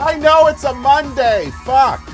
I know it's a Monday. Fuck.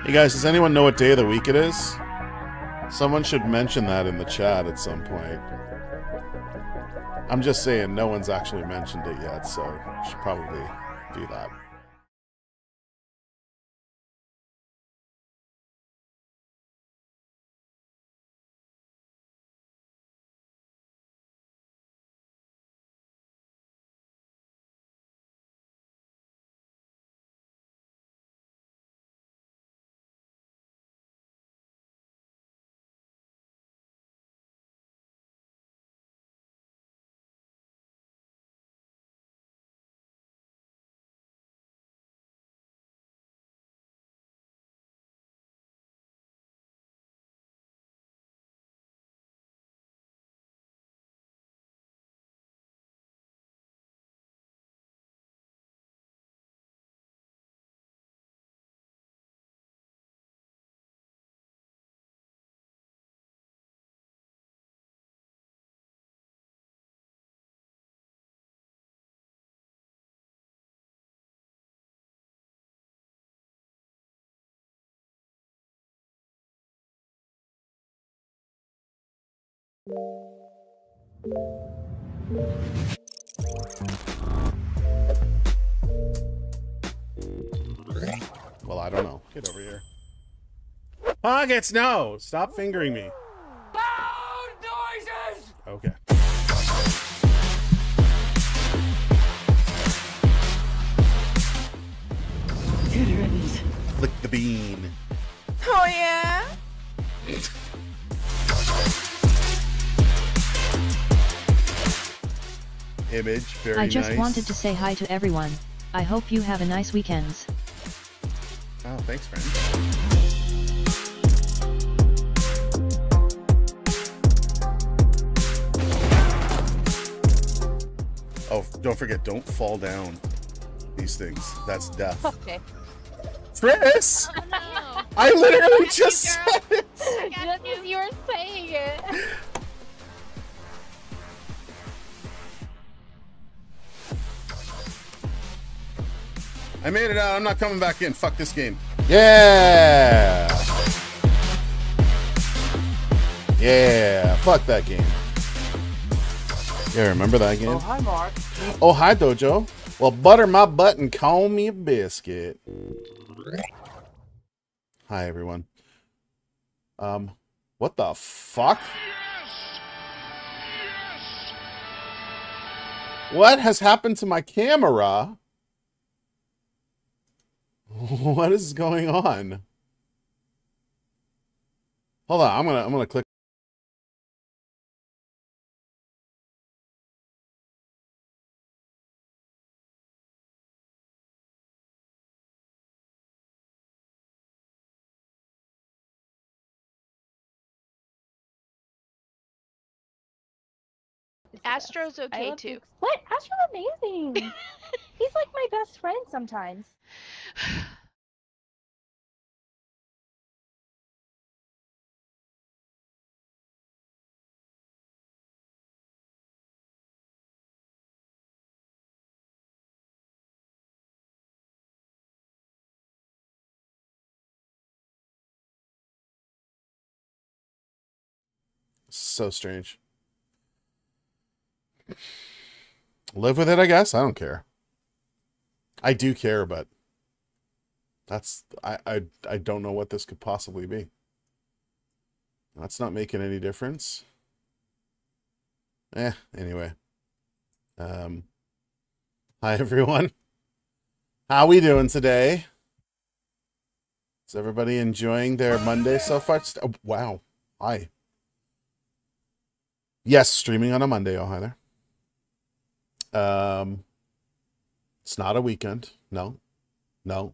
Hey guys, does anyone know what day of the week it is? Someone should mention that in the chat at some point. I'm just saying, no one's actually mentioned it yet, so should probably do that. Well, I don't know. Get over here. Pockets, no! Stop fingering me. Loud noises! Okay. Flick the bean. Oh, yeah? Image, very nice. I just wanted to say hi to everyone. I hope you have a nice weekends. Oh, thanks, friend. Oh, don't forget, don't fall down these things. That's death. Okay. Chris! Oh, no. I literally just said it! Just as you were saying it. I made it out. I'm not coming back in. Fuck this game. Yeah! Yeah, fuck that game. Yeah, remember that game? Oh, hi, Mark. Oh, hi, Dojo. Well, butter my butt and call me a biscuit. Hi, everyone. What the fuck? What has happened to my camera? What is going on? Hold on, I'm gonna click. Astro's okay too. What? Astro's amazing. He's like my best friend sometimes. So strange. Live with it, I guess. I don't care. I do care, but that's I don't know what this could possibly be. That's not making any difference. Anyway. Hi everyone. How we doing today? Is everybody enjoying their Monday so far? Oh, wow. Hi. Yes, streaming on a Monday. Oh, hi there. It's not a weekend. No. No.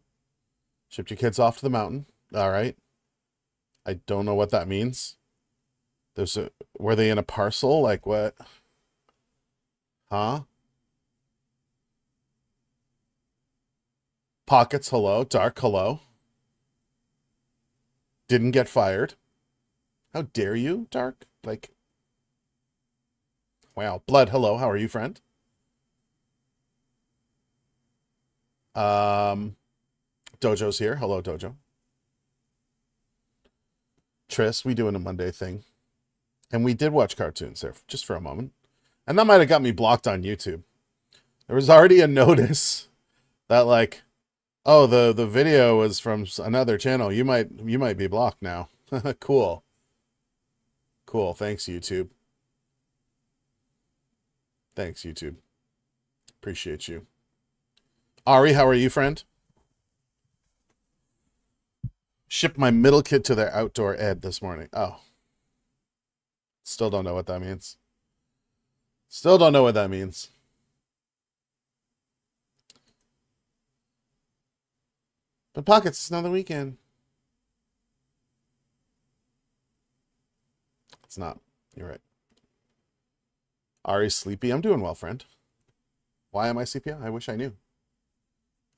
Shipped your kids off to the mountain. All right. I don't know what that means. Were they in a parcel? Like what? Huh? Pockets, hello. Dark, hello. Didn't get fired. How dare you, Dark? Like, wow. Blood, hello. How are you, friend? Dojo's here. Hello, Dojo. Triss, we doing a Monday thing. And we did watch cartoons there just for a moment. And that might have got me blocked on YouTube. There was already a notice that like, oh, the video was from another channel. You might be blocked now. Cool. Cool. Thanks, YouTube. Thanks, YouTube. Appreciate you. Ari, how are you, friend? Shipped my middle kid to their outdoor ed this morning. Oh. Still don't know what that means. Still don't know what that means. But Pockets, it's another weekend. It's not. You're right. Ari's sleepy. I'm doing well, friend. Why am I sleepy? I wish I knew.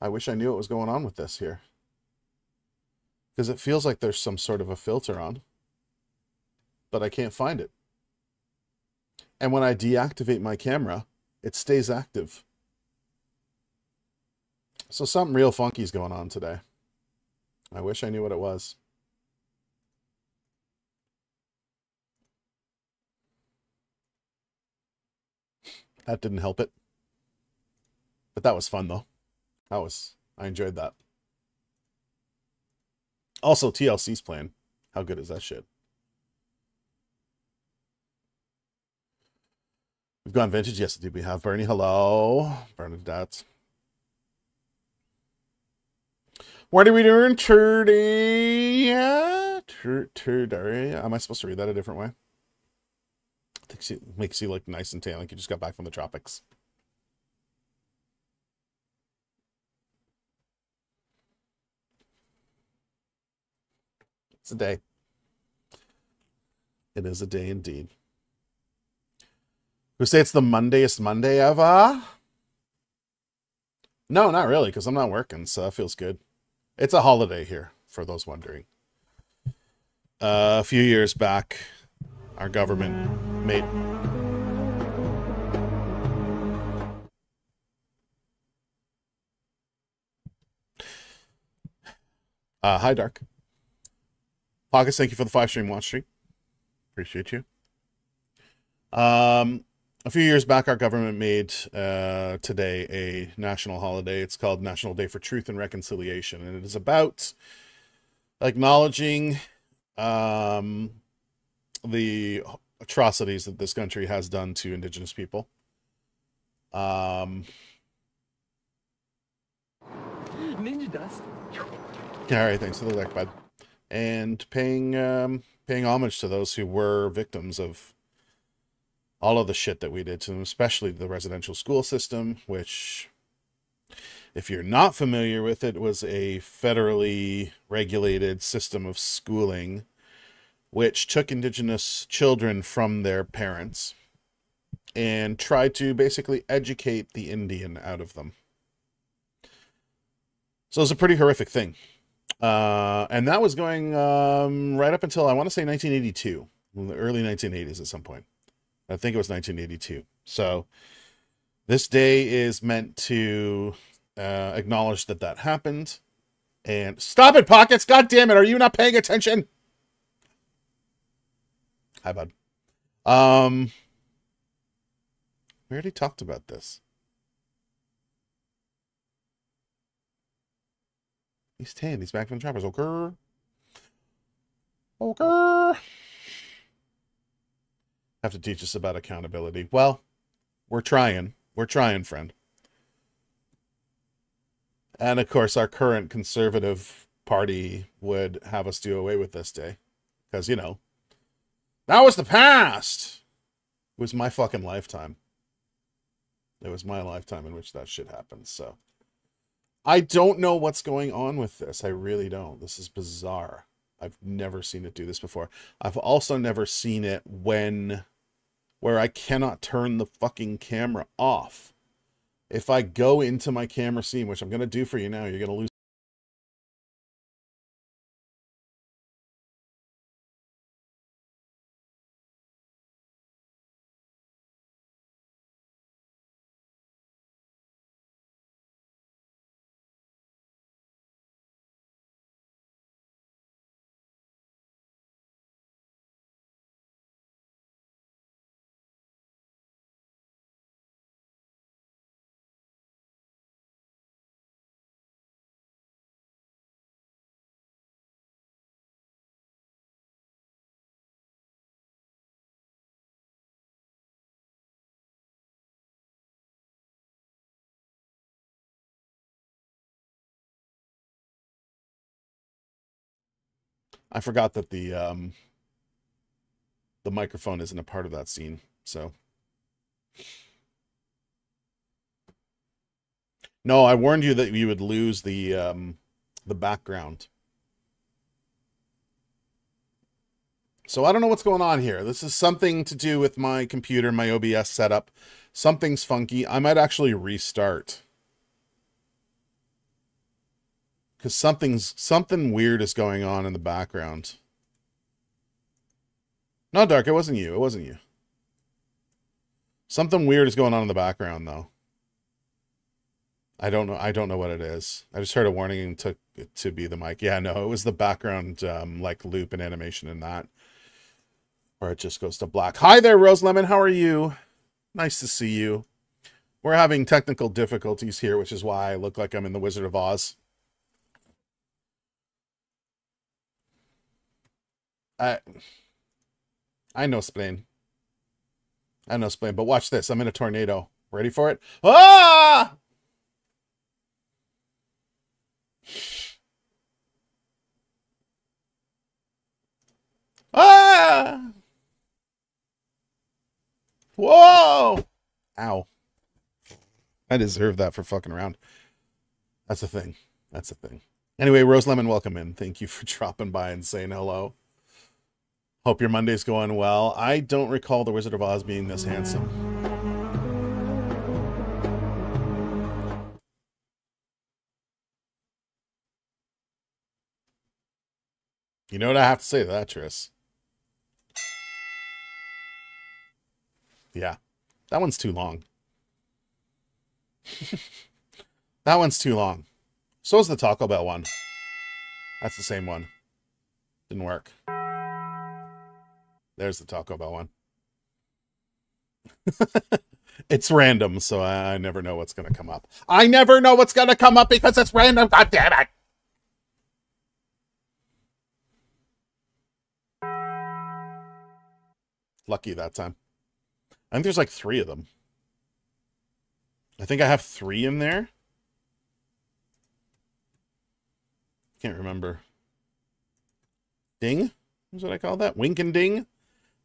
I wish I knew what was going on with this here. Because it feels like there's some sort of a filter on. But I can't find it. And when I deactivate my camera, it stays active. So something real funky is going on today. I wish I knew what it was. That didn't help it. But that was fun, though. I enjoyed that. Also, TLC's playing. How good is that shit? We've gone vintage. Yes, indeed we have. Bernie, hello. Bernadette. What are we doing? Turdy. Turdy. Am I supposed to read that a different way? I think she makes you look nice and tan, like you just got back from the tropics. It's a day. It is a day indeed. Who say it's the Mondayest Monday ever? No, not really, because I'm not working, so that feels good. It's a holiday here, for those wondering. A few years back, our government made... hi, Dark. Pockets, thank you for the 5-stream watch stream. Appreciate you. A few years back, our government made today a national holiday. It's called National Day for Truth and Reconciliation, and it is about acknowledging the atrocities that this country has done to Indigenous people. Ninja dust. All right, thanks for the like, bud. And paying homage to those who were victims of all of the shit that we did to them, especially the residential school system, which, if you're not familiar with it, was a federally regulated system of schooling which took Indigenous children from their parents and tried to basically educate the Indian out of them. So it was a pretty horrific thing. And that was going right up until, I want to say 1982, the early 1980s at some point. I think it was 1982. So this day is meant to acknowledge that that happened. And stop it, Pockets! God damn it! Are you not paying attention? Hi, bud. We already talked about this. He's tanned. He's back from the trappers. Okay. Okay. Have to teach us about accountability. Well, we're trying. We're trying, friend. And of course, our current conservative party would have us do away with this day. Because, you know, that was the past. It was my fucking lifetime. It was my lifetime in which that shit happened. So I don't know what's going on with this. I really don't. This is bizarre. I've never seen it do this before. I've also never seen it where I cannot turn the fucking camera off. If I go into my camera scene, which I'm going to do for you now, you're going to lose. I forgot that the microphone isn't a part of that scene, so. No, I warned you that you would lose the background. So I don't know what's going on here. This is something to do with my computer, my OBS setup. Something's funky. I might actually restart. Because something weird is going on in the background. No, Dark, it wasn't you. It wasn't you. Something weird is going on in the background, though. I don't know what it is. I just heard a warning and took it to be the mic. Yeah, no, it was the background like loop and animation in that. Or it just goes to black. Hi there, Rose Lemon. How are you? Nice to see you. We're having technical difficulties here, which is why I look like I'm in the Wizard of Oz. I know Splain. I know Splain, but watch this. I'm in a tornado. Ready for it? Ah! Ah! Whoa! Ow. I deserve that for fucking around. That's a thing. That's a thing. Anyway, Rose Lemon, welcome in. Thank you for dropping by and saying hello. Hope your Monday's going well. I don't recall the Wizard of Oz being this handsome. You know what I have to say to that, Tris? Yeah. That one's too long. That one's too long. So is the Taco Bell one. That's the same one. Didn't work. There's the Taco Bell one. It's random, so I never know what's going to come up. I never know what's going to come up because it's random. God damn it. Lucky that time. I think there's like 3 of them. I think I have 3 in there. Can't remember. Ding? Is what I call that? Wink and ding?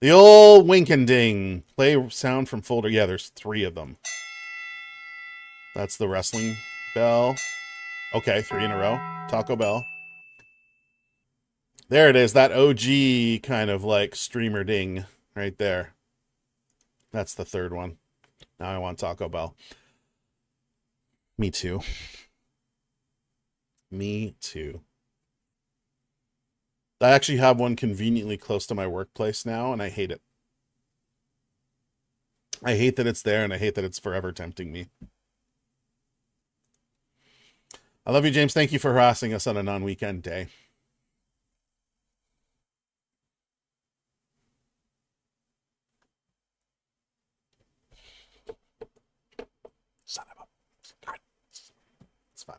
The old wink and ding. Play sound from folder. Yeah, there's 3 of them. That's the wrestling bell. Okay, 3 in a row. Taco Bell. There it is. That OG kind of like streamer ding right there. That's the 3rd one. Now I want Taco Bell. Me too. Me too. I actually have one conveniently close to my workplace now, and I hate it. I hate that it's there, and I hate that it's forever tempting me. I love you, James. Thank you for harassing us on a non-weekend day. Son of a... God. It's fun.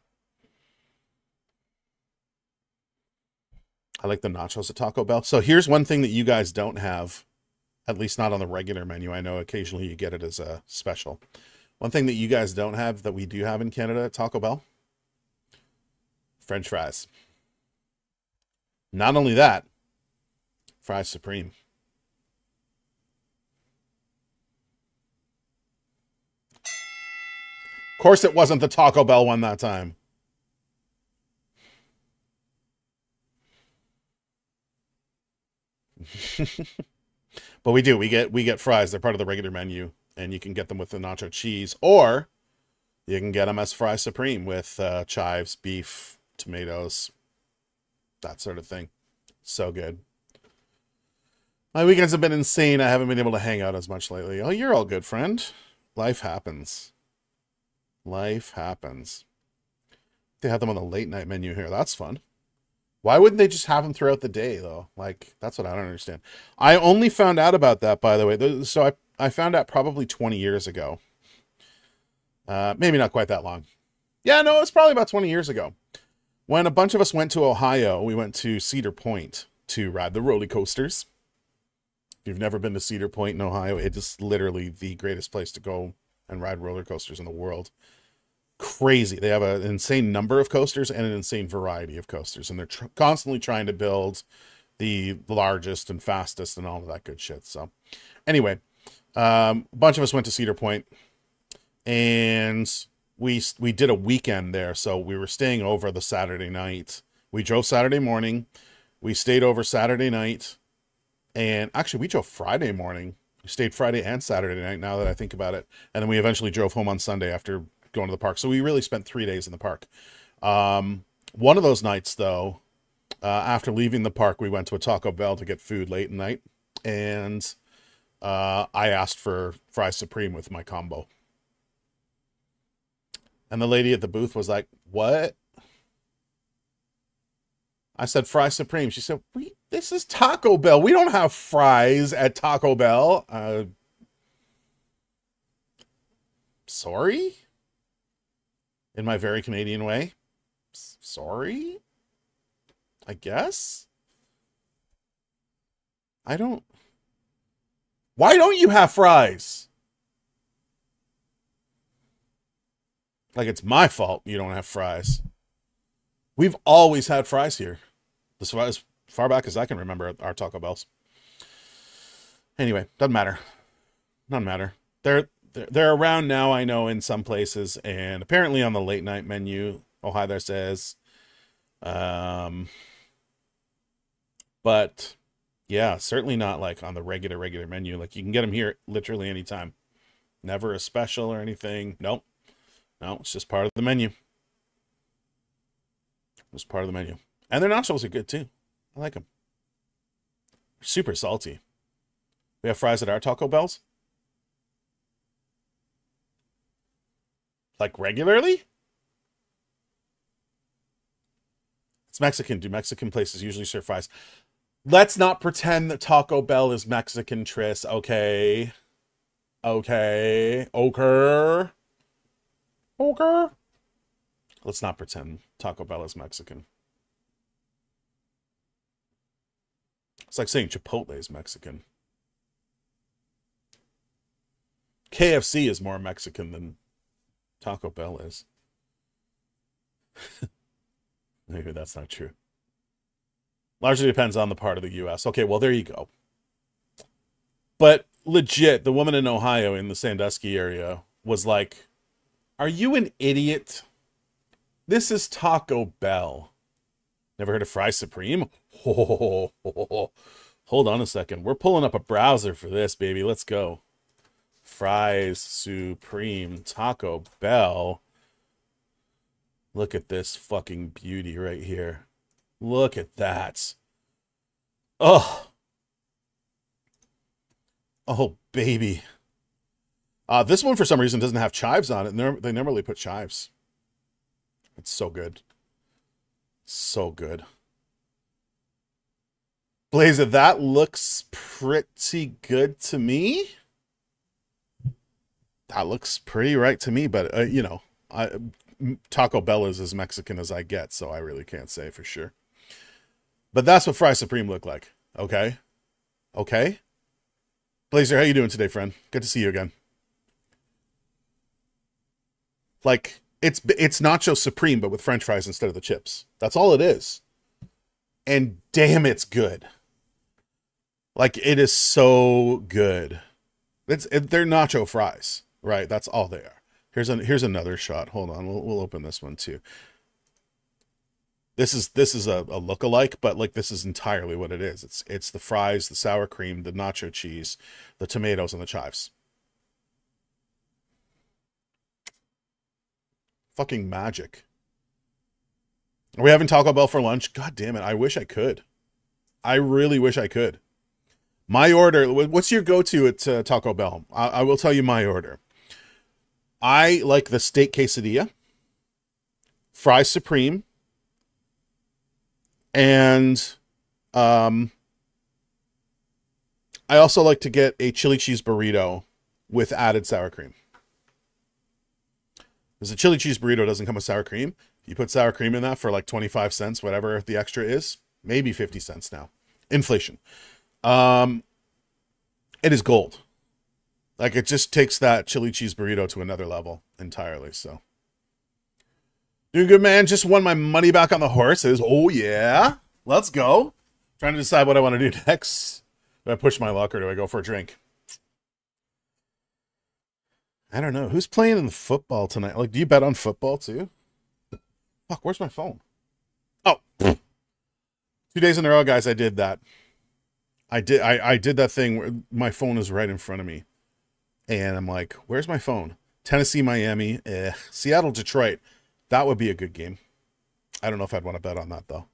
I like the nachos at Taco Bell. So here's one thing that you guys don't have, at least not on the regular menu. I know occasionally you get it as a special. One thing that you guys don't have that we do have in Canada at Taco Bell, French fries. Not only that, fries supreme. Of course it wasn't the Taco Bell one that time. But we get fries. They're part of the regular menu, and you can get them with the nacho cheese, or you can get them as fry supreme with chives, beef, tomatoes, that sort of thing. So good. My weekends have been insane. I haven't been able to hang out as much lately. Oh, you're all good, friend. Life happens. Life happens. They have them on the late night menu here. That's fun. Why wouldn't they just have them throughout the day, though? Like, that's what I don't understand. I only found out about that, by the way. So I found out probably 20 years ago. Maybe not quite that long. Yeah, no, it's probably about 20 years ago. When a bunch of us went to Ohio, we went to Cedar Point to ride the roller coasters. If you've never been to Cedar Point in Ohio, it is literally the greatest place to go and ride roller coasters in the world. Crazy. They have an insane number of coasters and an insane variety of coasters, and they're constantly trying to build the largest and fastest and all of that good shit. So anyway, a bunch of us went to Cedar Point, and we did a weekend there. So we were staying over the Saturday night. We drove Saturday morning. We stayed over Saturday night, and actually we drove Friday morning. We stayed Friday and Saturday night, now that I think about it. And then we eventually drove home on Sunday after going to the park. So we really spent 3 days in the park. One of those nights, though, after leaving the park, we went to a Taco Bell to get food late at night. And I asked for fries supreme with my combo. And the lady at the booth was like, "What?" I said, "Fries supreme." She said, "This is Taco Bell. We don't have fries at Taco Bell." Sorry? In my very Canadian way. Sorry? I guess? Why don't you have fries? Like it's my fault you don't have fries. We've always had fries here. As far back as I can remember at our Taco Bells. Anyway, doesn't matter. Doesn't matter. They're around now, I know, in some places, and apparently on the late night menu, oh hi there says. But yeah, certainly not like on the regular menu. Like you can get them here literally anytime. Never a special or anything. Nope. No, it's just part of the menu. Just part of the menu. And their nachos are good too. I like them. Super salty. We have fries at our Taco Bells. Like regularly? It's Mexican. Do Mexican places usually serve fries? Let's not pretend that Taco Bell is Mexican, Tris. Okay. Okay. Okay. Okay. Let's not pretend Taco Bell is Mexican. It's like saying Chipotle is Mexican. KFC is more Mexican than Taco Bell is. Maybe that's not true. Largely depends on the part of the U.S. Okay, well, there you go. But legit, the woman in Ohio in the Sandusky area was like, "Are you an idiot? This is Taco Bell. Never heard of Fries Supreme? Hold on a second. We're pulling up a browser for this, baby. Let's go. Fries Supreme Taco Bell. Look at this fucking beauty right here. Look at that. Oh. Oh, baby. This one, for some reason, doesn't have chives on it. They normally put chives. It's so good. So good. Blazer, that looks pretty good to me. That looks pretty right to me, but, you know, Taco Bell is as Mexican as I get, so I really can't say for sure. But that's what Fry Supreme look like. Okay? Okay? Blazer, how you doing today, friend? Good to see you again. Like, it's Nacho Supreme, but with French fries instead of the chips. That's all it is. And damn, it's good. Like, it is so good. They're nacho fries, right? That's all they are. Here's another shot. Hold on, we'll open this one too. This is a look-alike, but like this is entirely what it is. It's the fries, the sour cream, the nacho cheese, the tomatoes, and the chives. Fucking magic. Are we having Taco Bell for lunch? God damn it, I wish I could. I really wish I could. My order, what's your go-to at Taco Bell? I will tell you my order. I like the steak quesadilla, fries supreme, and I also like to get a chili cheese burrito with added sour cream. Because the chili cheese burrito doesn't come with sour cream. You put sour cream in that for like 25 cents, whatever the extra is. Maybe 50 cents now. Inflation. It is gold. Like, it just takes that chili cheese burrito to another level entirely, so. Doing good, man. Just won my money back on the horses. Oh, yeah. Let's go. Trying to decide what I want to do next. Do I push my luck or do I go for a drink? I don't know. Who's playing in the football tonight? Like, do you bet on football, too? Fuck, where's my phone? Oh. 2 days in a row, guys, I did that. I did that thing where my phone is right in front of me. And I'm like, where's my phone? Tennessee, Miami, Seattle, Detroit. That would be a good game. I don't know if I'd want to bet on that though.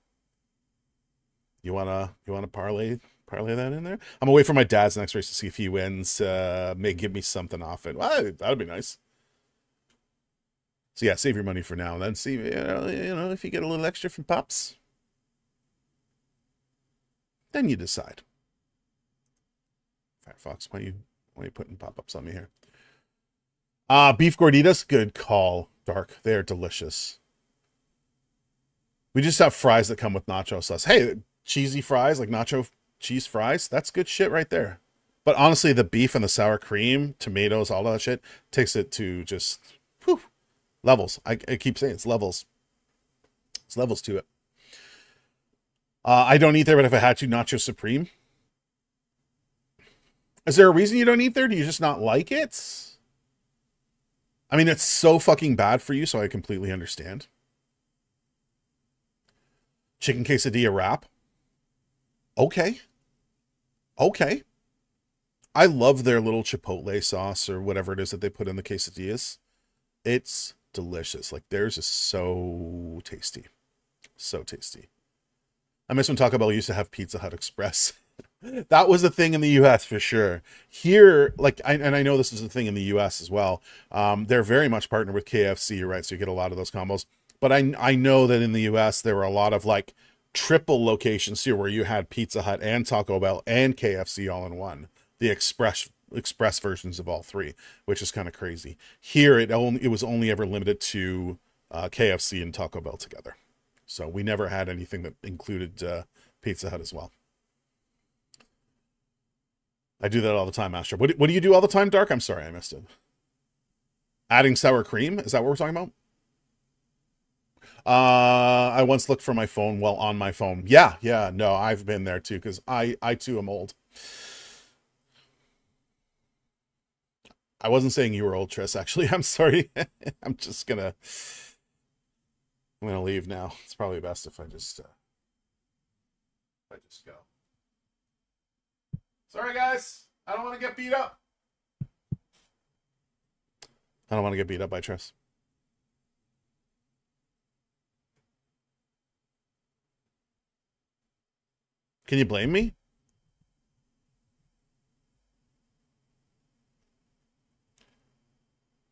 You wanna parlay that in there? I'm away from my dad's next race to see if he wins. May give me something off it. Well, that'd be nice. So yeah, save your money for now and then see you know if you get a little extra from Pops. Then you decide. Firefox, why are you putting pop-ups on me here? Beef gorditas, good call, Dark. They're delicious. We just have fries that come with nacho sauce. Hey, cheesy fries, like nacho cheese fries, that's good shit right there. But honestly, the beef and the sour cream, tomatoes, all that shit, takes it to just whew, levels. I keep saying it's levels. It's levels to it. I don't eat there, but if I had to, Nacho Supreme. Is there a reason you don't eat there? Do you just not like it? I mean, it's so fucking bad for you, so I completely understand. Chicken quesadilla wrap. Okay. Okay. I love their little chipotle sauce or whatever it is that they put in the quesadillas. It's delicious. Like, theirs is so tasty. So tasty. I miss when Taco Bell used to have Pizza Hut Express. That was a thing in the U.S. for sure. Here, like, and I know this is a thing in the U.S. as well. They're very much partnered with KFC, right? So you get a lot of those combos. But I know that in the U.S. there were a lot of like triple locations here where you had Pizza Hut and Taco Bell and KFC all in one. The express versions of all three, which is kind of crazy. Here, it was only ever limited to KFC and Taco Bell together. So we never had anything that included Pizza Hut as well. I do that all the time, Astro. What do you do all the time, Dark? I'm sorry, I missed it. Adding sour cream? Is that what we're talking about? I once looked for my phone while on my phone. Yeah, no, I've been there too, because I too am old. I wasn't saying you were old, Triss, actually. I'm sorry. I'm gonna leave now. It's probably best if I just go. Sorry, guys. I don't want to get beat up. I don't want to get beat up by Triss. Can you blame me?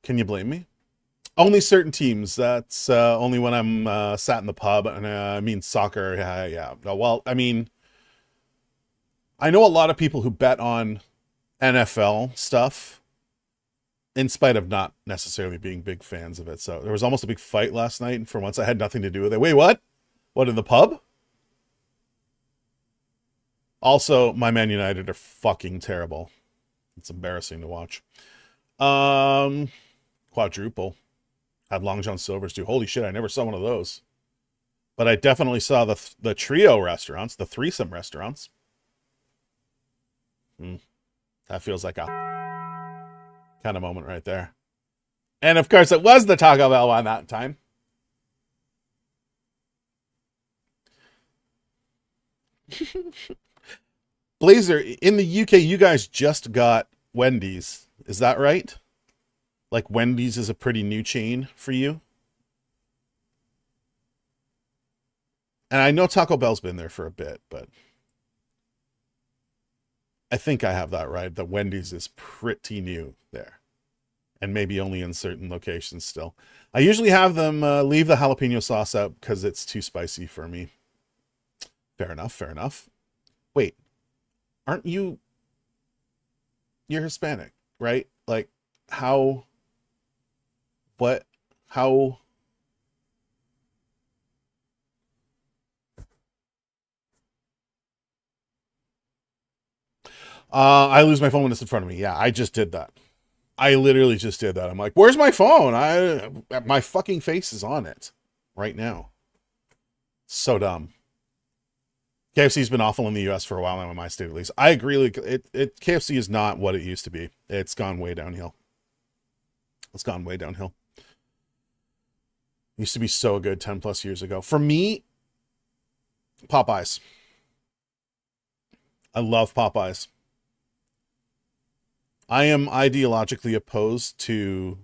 Can you blame me? Only certain teams. That's only when I'm sat in the pub. And I mean soccer. Yeah. Well, I mean, I know a lot of people who bet on NFL stuff in spite of not necessarily being big fans of it. So there was almost a big fight last night. And for once I had nothing to do with it. Wait, what? What, in the pub? Also, my Man United are fucking terrible. It's embarrassing to watch. Quadruple. Had Long John Silver's too. Holy shit, I never saw one of those. But I definitely saw the trio restaurants, the threesome restaurants. That feels like a kind of moment right there. And of course, it was the Taco Bell one that time. Blazer, in the UK, you guys just got Wendy's. Is that right? Like, Wendy's is a pretty new chain for you? And I know Taco Bell's been there for a bit, but I think I have that right. That Wendy's is pretty new there. And maybe only in certain locations still. I usually have them leave the jalapeno sauce out because it's too spicy for me. Fair enough, fair enough. Wait, aren't you... You're Hispanic, right? Like, how... What? How... I lose my phone when it's in front of me. Yeah, I just did that. I literally just did that. I'm like, where's my phone? My fucking face is on it right now. So dumb. KFC's been awful in the US for a while now in my state at least. I agree. Like, KFC is not what it used to be. It's gone way downhill. It's gone way downhill. It used to be so good 10 plus years ago. For me, Popeyes. I love Popeyes. I am ideologically opposed to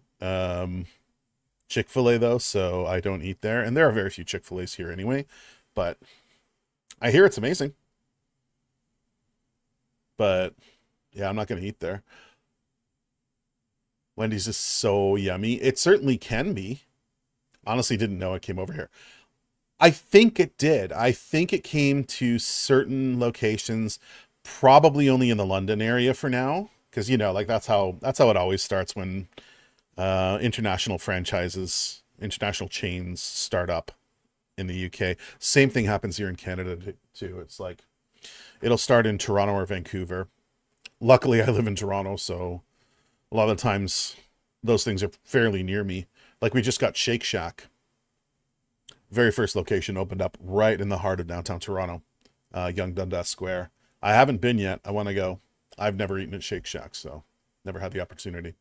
Chick-fil-A, though, so I don't eat there. And there are very few Chick-fil-A's here anyway, but I hear it's amazing. But, yeah, I'm not going to eat there. Wendy's is so yummy. It certainly can be. Honestly, didn't know it came over here. I think it did. I think it came to certain locations, probably only in the London area for now. Because, you know, like that's how it always starts when international franchises, international chains start up in the UK. Same thing happens here in Canada too. It's like it'll start in Toronto or Vancouver. Luckily, I live in Toronto, so a lot of the times those things are fairly near me. Like we just got Shake Shack. Very first location opened up right in the heart of downtown Toronto, Yonge Dundas Square. I haven't been yet. I want to go. I've never eaten at Shake Shack, so never had the opportunity.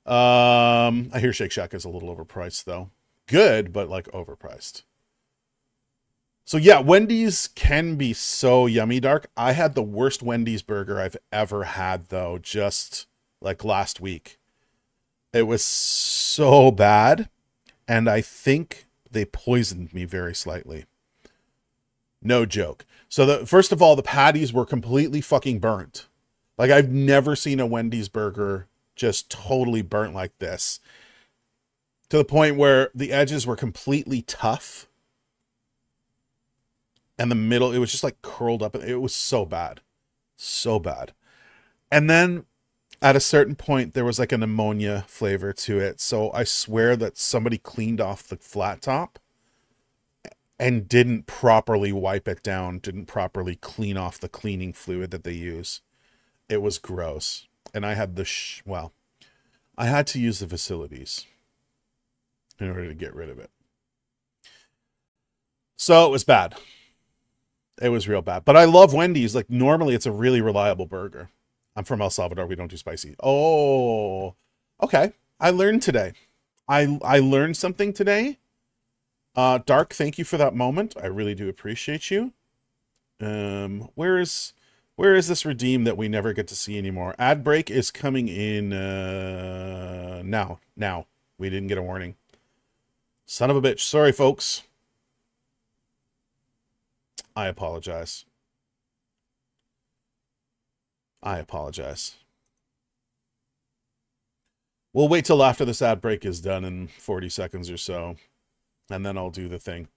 I hear Shake Shack is a little overpriced, though. Good, but like overpriced. So yeah, Wendy's can be so yummy, Dark. I had the worst Wendy's burger I've ever had, though, just like last week. It was so bad, and I think they poisoned me very slightly. No joke. So first of all, the patties were completely fucking burnt. Like, I've never seen a Wendy's burger just totally burnt like this. To the point where the edges were completely tough. And the middle, it was just like curled up. It was so bad. So bad. And then at a certain point, there was like an ammonia flavor to it. So I swear that somebody cleaned off the flat top and didn't properly wipe it down, didn't properly clean off the cleaning fluid that they use. It was gross. And I had well, I had to use the facilities in order to get rid of it. So it was bad. It was real bad. But I love Wendy's. Like, normally it's a really reliable burger. I'm from El Salvador. We don't do spicy. Oh, okay. I learned today. I learned something today. Dark, thank you for that moment. I really do appreciate you. Where is this redeem that we never get to see anymore? Ad break is coming in now. We didn't get a warning. Son of a bitch. Sorry, folks. I apologize. I apologize. We'll wait till after this ad break is done in 40 seconds or so. And then I'll do the thing.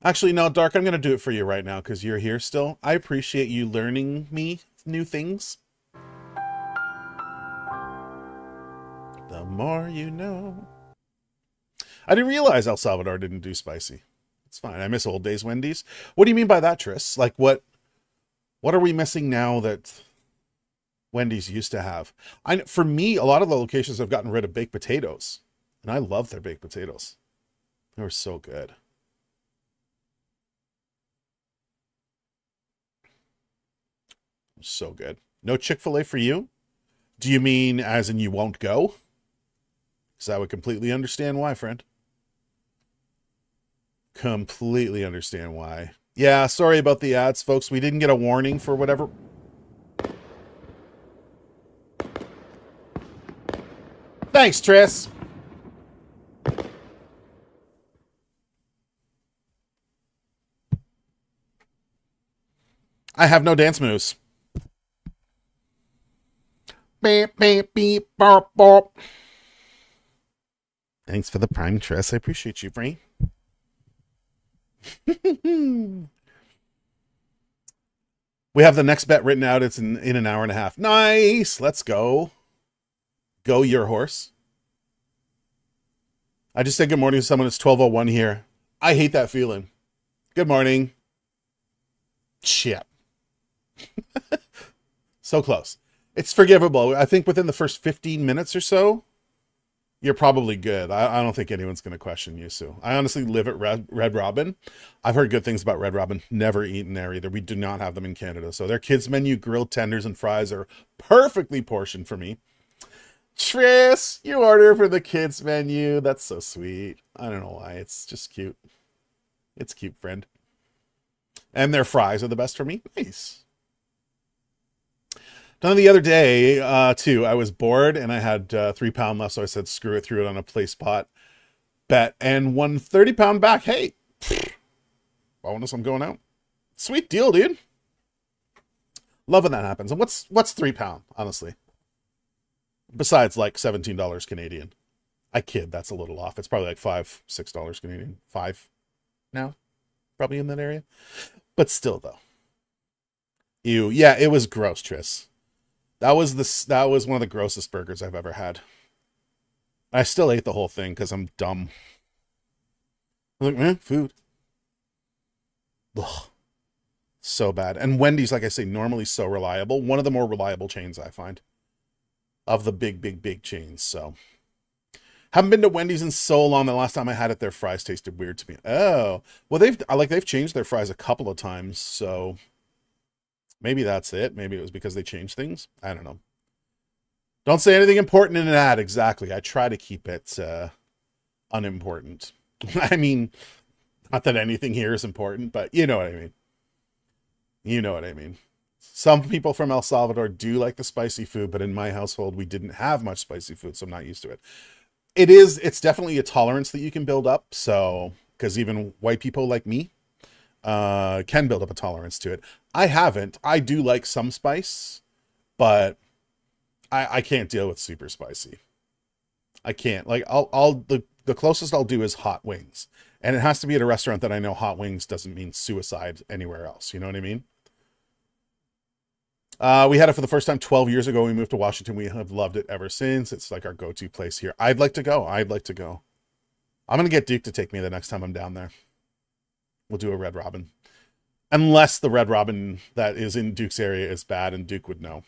Actually, no, Dark, I'm going to do it for you right now because you're here still. I appreciate you learning me new things. The more you know. I didn't realize El Salvador didn't do spicy. It's fine. I miss old days Wendy's. What do you mean by that, Tris? Like, what What are we missing now that Wendy's used to have? For me, a lot of the locations have gotten rid of baked potatoes. And I love their baked potatoes. They were so good. So good. No Chick-fil-A for you? Do you mean as in you won't go? Because I would completely understand why, friend. Completely understand why. Yeah, sorry about the ads, folks. We didn't get a warning for whatever. Thanks, Tris. I have no dance moves. Beep, beep, beep, bop, bop. Thanks for the prime, Tris. I appreciate you, Bree. We have the next bet written out. It's in an hour and a half. Nice. Let's go. Go your horse. I just said good morning to someone. It's 12:01 here. I hate that feeling. Good morning. Shit. So close. It's forgivable. I think within the first 15 minutes or so, you're probably good. I don't think anyone's going to question you, Sue. I honestly live at Red Robin. I've heard good things about Red Robin. Never eaten there either. We do not have them in Canada. So their kids menu, grilled tenders and fries are perfectly portioned for me. Tris, you order for the kids menu. That's so sweet. I don't know why. It's just cute. It's cute, friend. And their fries are the best for me. Nice. Done the other day, too. I was bored and I had £3 left, so I said, screw it, threw it on a play spot bet and won 30 pound back. Hey, bonus, I'm going out. Sweet deal, dude. Love when that happens. And what's £3, honestly? Besides like $17 Canadian. I kid, that's a little off. It's probably like $5, $6 Canadian. 5 now, probably in that area. But still, though. Ew. Yeah, it was gross, Tris. That was one of the grossest burgers I've ever had. I still ate the whole thing because I'm dumb. I'm like, man, food. Ugh. So bad. And Wendy's, like I say, normally so reliable. One of the more reliable chains I find. Of the big chains, so. Haven't been to Wendy's in so long. The last time I had it, their fries tasted weird to me. Oh. Well, they've changed their fries a couple of times, so... Maybe that's it. Maybe it was because they changed things. I don't know. Don't say anything important in an ad. Exactly. I try to keep it unimportant. I mean, not that anything here is important, but you know what I mean. You know what I mean. Some people from El Salvador do like the spicy food, but in my household, we didn't have much spicy food, so I'm not used to it. It's definitely a tolerance that you can build up. So, because even white people like me can build up a tolerance to it. I haven't. I do like some spice, but I can't deal with super spicy. I can't. Like the closest I'll do is hot wings, and it has to be at a restaurant that I know hot wings doesn't mean suicide anywhere else. You know what I mean? We had it for the first time 12 years ago. We moved to Washington. We have loved it ever since. It's like our go-to place here. I'd like to go. I'm going to get Duke to take me the next time I'm down there. We'll do a Red Robin. Unless the Red Robin that is in Duke's area is bad and Duke would know.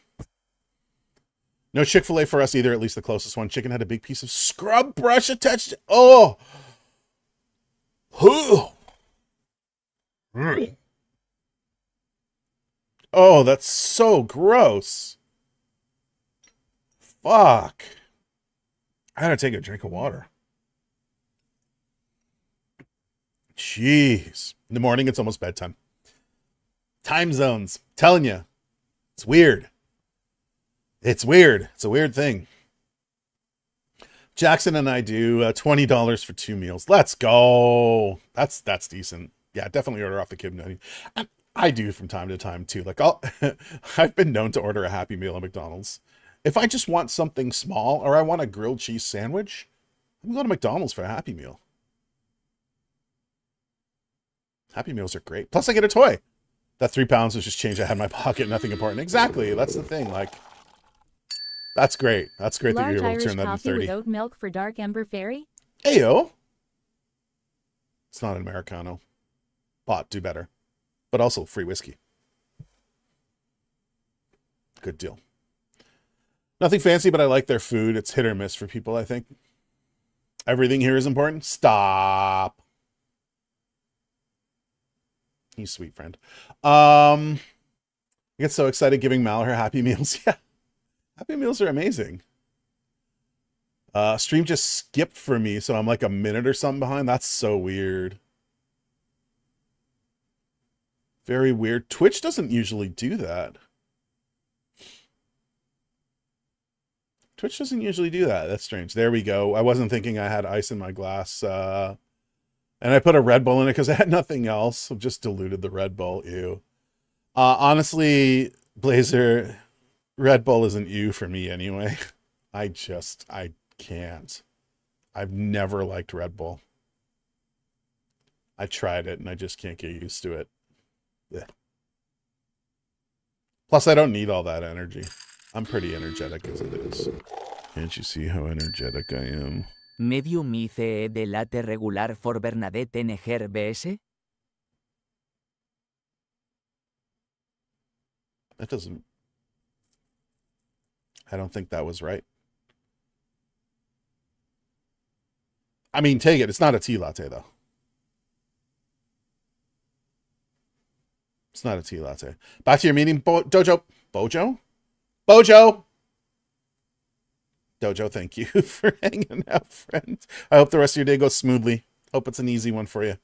No Chick-fil-A for us either, at least the closest one. Chicken had a big piece of scrub brush attached. Oh! Oh, that's so gross. Fuck. I gotta take a drink of water. Jeez. In the morning, it's almost bedtime. Time zones. I'm telling you. It's weird. It's weird. It's a weird thing. Jackson and I do $20 for 2 meals. Let's go. That's decent. Yeah, definitely order off the kid menu. I do from time to time too. Like I've been known to order a Happy Meal at McDonald's. If I just want something small or I want a grilled cheese sandwich, I'm going to McDonald's for a Happy Meal. Happy Meals are great. Plus I get a toy. That £3 was just change I had in my pocket. Nothing important. Exactly. That's the thing. Like, that's great. That's great that you're able to turn that into 30. With oat milk for Dark Ember Fairy? Ayo. It's not an Americano. But do better. But also free whiskey. Good deal. Nothing fancy, but I like their food. It's hit or miss for people, I think. Everything here is important. Stop. He's sweet, friend. I get so excited giving Mal her Happy Meals. Yeah. Happy Meals are amazing. Stream just skipped for me, so I'm like a minute or something behind. That's so weird. Very weird. Twitch doesn't usually do that. Twitch doesn't usually do that. That's strange. There we go. I wasn't thinking I had ice in my glass. And I put a Red Bull in it because I had nothing else. I just diluted the Red Bull. Ew. Honestly, Blazer, Red Bull isn't you for me anyway. I can't. I've never liked Red Bull. I tried it and I just can't get used to it. Yeah. Plus, I don't need all that energy. I'm pretty energetic as it is. Can't you see how energetic I am? Medium ICE de latte regular for Bernadette NGR BS? That doesn't... I don't think that was right. I mean, take it. It's not a tea latte, though. It's not a tea latte. Back to your meeting, Dojo. Bojo? Bojo! Dojo, thank you for hanging out, friend. I hope the rest of your day goes smoothly. Hope it's an easy one for you.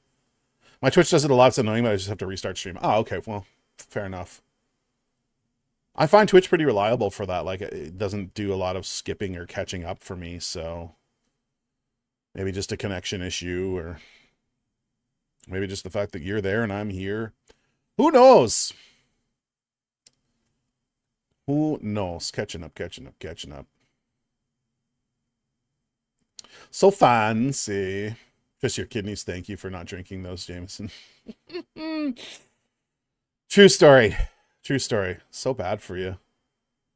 My Twitch does it a lot. It's annoying, but I just have to restart stream. Oh, okay. Well, fair enough. I find Twitch pretty reliable for that. Like, it doesn't do a lot of skipping or catching up for me, so... Maybe just a connection issue, or... Maybe just the fact that you're there and I'm here. Who knows? Who knows? Catching up. So fancy. Just your kidneys, thank you for not drinking those, Jameson. True story. True story. So bad for you.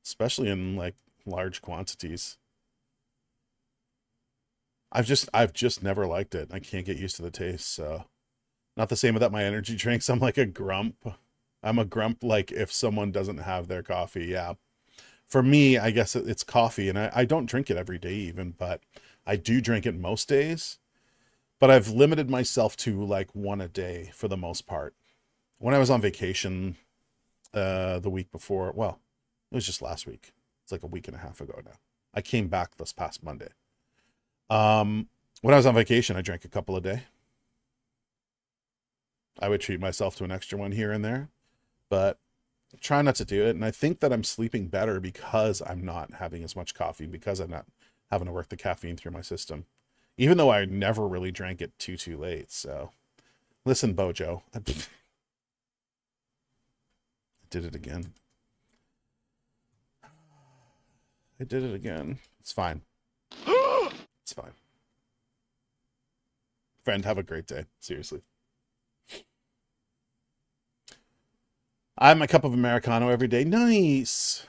Especially in, like, large quantities. I've just never liked it. I can't get used to the taste, so... Not the same without my energy drinks. I'm like a grump. I'm a grump, like, if someone doesn't have their coffee, yeah. For me, I guess it's coffee, and I don't drink it every day even, but I do drink it most days. But I've limited myself to, like, one a day for the most part. When I was on vacation the week before, well, it was just last week. It's like a week and a half ago now. I came back this past Monday. When I was on vacation, I drank a couple a day. I would treat myself to an extra one here and there, but try not to do it. And I think that I'm sleeping better because I'm not having as much coffee, because I'm not having to work the caffeine through my system, even though I never really drank it too late. So listen, Bojo, I did it again. I did it again. It's fine. It's fine. Friend, have a great day. Seriously. I have my cup of Americano every day. Nice.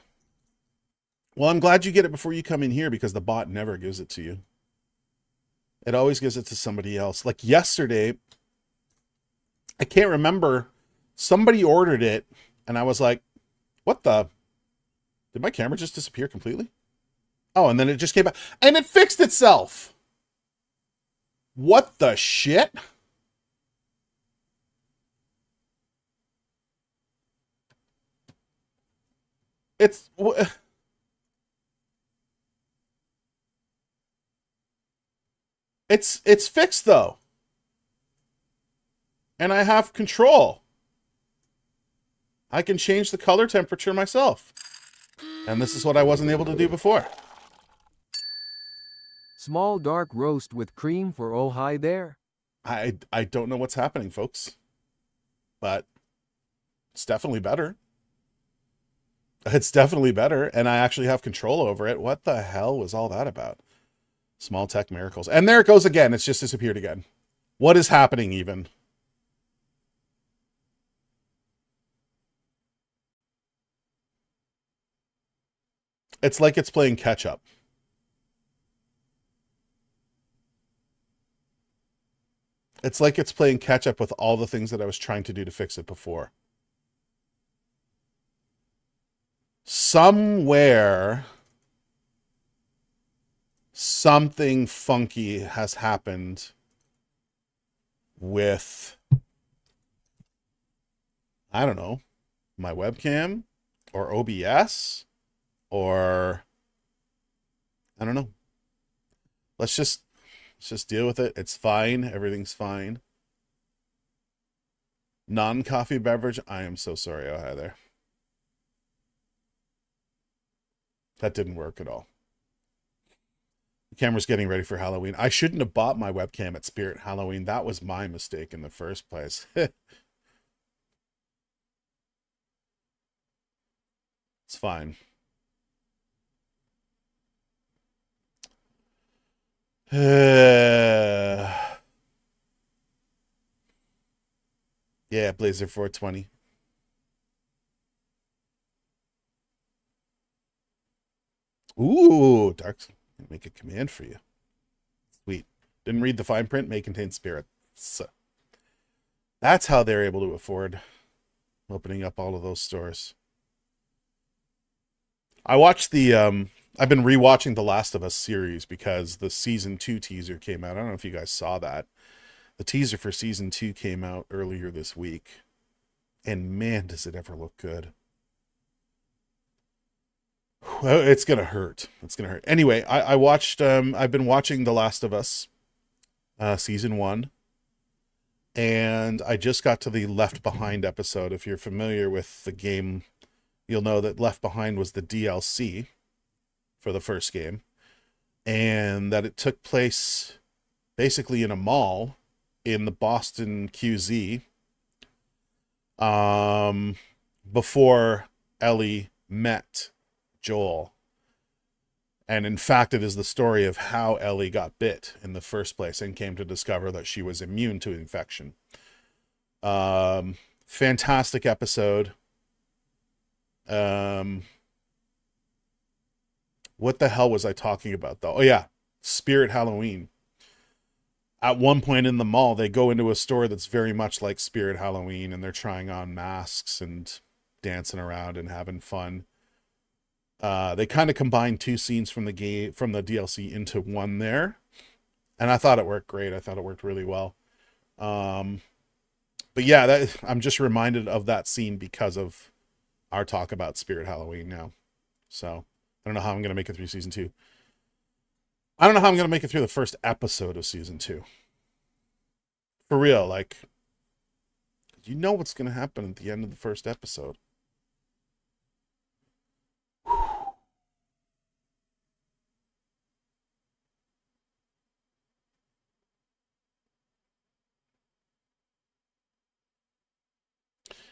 Well, I'm glad you get it before you come in here, because the bot never gives it to you. It always gives it to somebody else. Like yesterday, I can't remember. Somebody ordered it, and I was like, what the? Did my camera just disappear completely? Oh, and then it just came back. And it fixed itself. What the shit? It's fixed though. And I have control. I can change the color temperature myself. And this is what I wasn't able to do before. Small dark roast with cream for oh hi there. I don't know what's happening, folks. But it's definitely better. It's definitely better, and I actually have control over it. What the hell was all that about? Small tech miracles. And there it goes again. It's just disappeared again. What is happening even? It's like it's playing catch up. It's like it's playing catch up with all the things that I was trying to do to fix it before. somewhere something funky has happened with, I don't know, my webcam or OBS or I don't know. Let's just deal with it. It's fine. Everything's fine. Non-coffee beverage. I am so sorry. Oh, hi there. That didn't work at all. The camera's getting ready for Halloween. I shouldn't have bought my webcam at Spirit Halloween. That was my mistake in the first place. It's fine. Yeah, Blazer 420. Ooh, Dark. Make a command for you. Sweet. Didn't read the fine print. May contain spirits. That's how they're able to afford opening up all of those stores. I watched the I've been rewatching The Last of Us series because the season 2 teaser came out. I don't know if you guys saw that. The teaser for season 2 came out earlier this week. And man, does it ever look good. Well, it's going to hurt. It's going to hurt. Anyway, I watched, I've been watching The Last of Us season 1. And I just got to the Left Behind episode. If you're familiar with the game, you'll know that Left Behind was the DLC for the first game. And that it took place basically in a mall in the Boston QZ before Ellie met Joel. And in fact, it is the story of how Ellie got bit in the first place and came to discover that she was immune to infection. Fantastic episode. What the hell was I talking about, though? Oh, yeah. Spirit Halloween. At one point in the mall, they go into a store that's very much like Spirit Halloween, and they're trying on masks and dancing around and having fun. They kind of combined 2 scenes from the game, from the DLC into one there. And I thought it worked great. I thought it worked really well. But yeah, I'm just reminded of that scene because of our talk about Spirit Halloween now. So I don't know how I'm going to make it through season 2. I don't know how I'm going to make it through the first episode of season 2. For real, like, you know what's going to happen at the end of the first episode.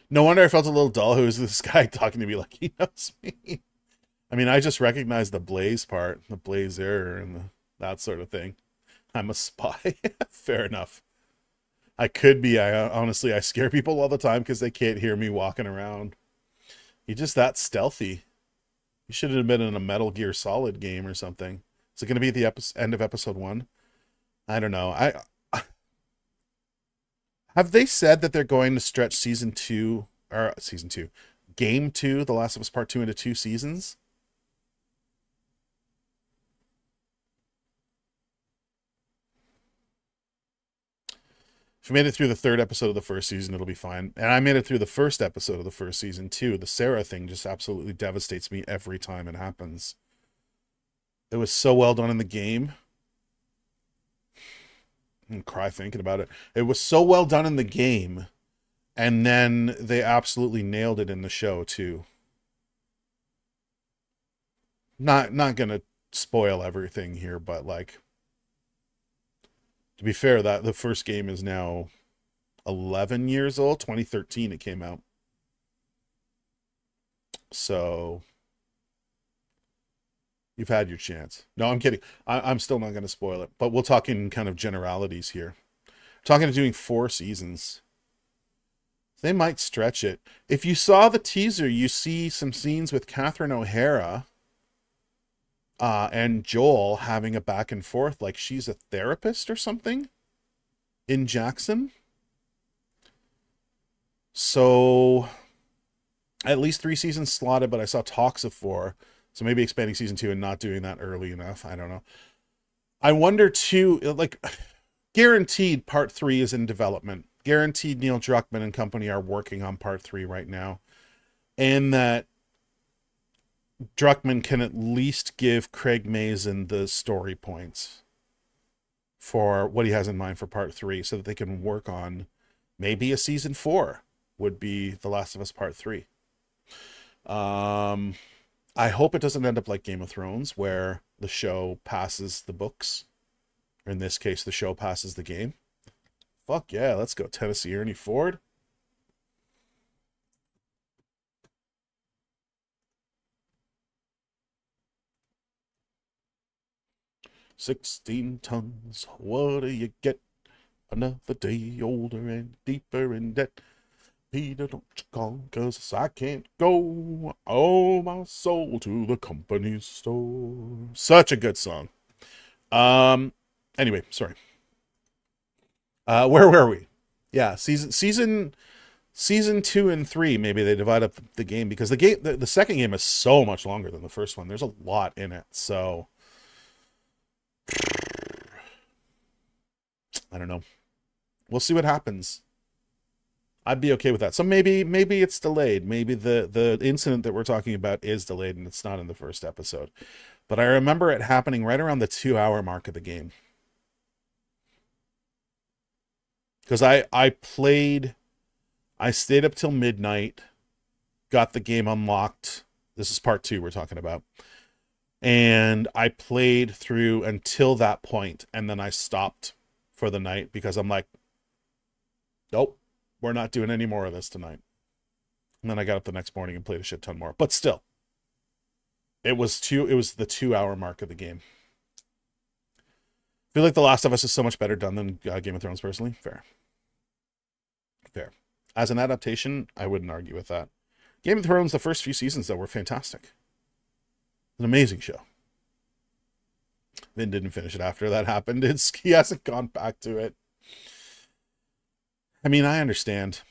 No wonder I felt a little dull. Who is this guy talking to me like he knows me? I mean, I just recognize the Blaze part, the Blazer, and that sort of thing. I'm a spy. Fair enough. I could be. Honestly, I scare people all the time because they can't hear me walking around. You're just that stealthy. You should have been in a Metal Gear Solid game or something. Is it going to be at the end of episode 1? I don't know. Have they said that they're going to stretch game 2, The Last of Us Part 2 into 2 seasons? If you made it through the 3rd episode of the first season, it'll be fine. And I made it through the 1st episode of the first season too. The Sarah thing just absolutely devastates me every time it happens. It was so well done in the game. I'm cry thinking about it. It was so well done in the game, and then they absolutely nailed it in the show too. Not gonna spoil everything here, but like, to be fair, that the first game is now 11 years old. 2013 it came out. So you've had your chance. No, I'm kidding. I'm still not going to spoil it, but we'll talk in kind of generalities here. We're talking to doing 4 seasons. They might stretch it. If you saw the teaser, you see some scenes with Catherine O'Hara and Joel having a back and forth, like she's a therapist or something in Jackson. So at least 3 seasons slotted, but I saw talks of 4. So maybe expanding season 2 and not doing that early enough. I don't know. I wonder too, like, guaranteed part 3 is in development. Guaranteed Neil Druckmann and company are working on part 3 right now. And that Druckmann can at least give Craig Mazin the story points for what he has in mind for part 3 so that they can work on maybe a season 4 would be The Last of Us Part 3. I hope it doesn't end up like Game of Thrones, where the show passes the books. Or in this case, the show passes the game. Fuck yeah, let's go Tennessee Ernie Ford. "16 tons, what do you get? Another day older and deeper in debt. Peter, don't you call, 'cause I can't go all my soul to the company store." Such a good song. Anyway, sorry. Where were we? Yeah, season 2 and 3, maybe they divide up the game, because the second game is so much longer than the first one. There's a lot in it, so I don't know. We'll see what happens. I'd be okay with that. So maybe it's delayed. Maybe the incident that we're talking about is delayed and it's not in the first episode. But I remember it happening right around the 2-hour mark of the game. Because I stayed up till midnight, got the game unlocked. This is part 2 we're talking about. And I played through until that point, and then I stopped for the night because I'm like, nope. We're not doing any more of this tonight. And then I got up the next morning and played a shit ton more. But still, it was the 2-hour mark of the game. I feel like The Last of Us is so much better done than Game of Thrones, personally. Fair. As an adaptation, I wouldn't argue with that. Game of Thrones, the first few seasons, though, were fantastic. An amazing show. Vin didn't finish it after that happened. He hasn't gone back to it. I mean, I understand.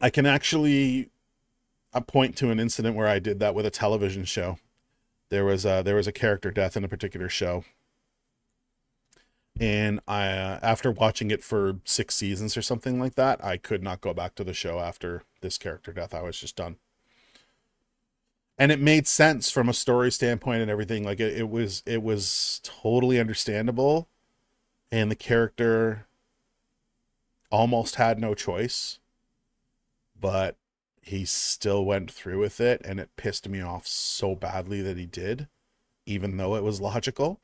I can actually point to an incident where I did that with a television show. There was a character death in a particular show. And after watching it for 6 seasons or something like that, I could not go back to the show after this character death. I was just done. And it made sense from a story standpoint and everything. Like it was totally understandable. And the character almost had no choice, but he still went through with it, and it pissed me off so badly that he did, even though it was logical,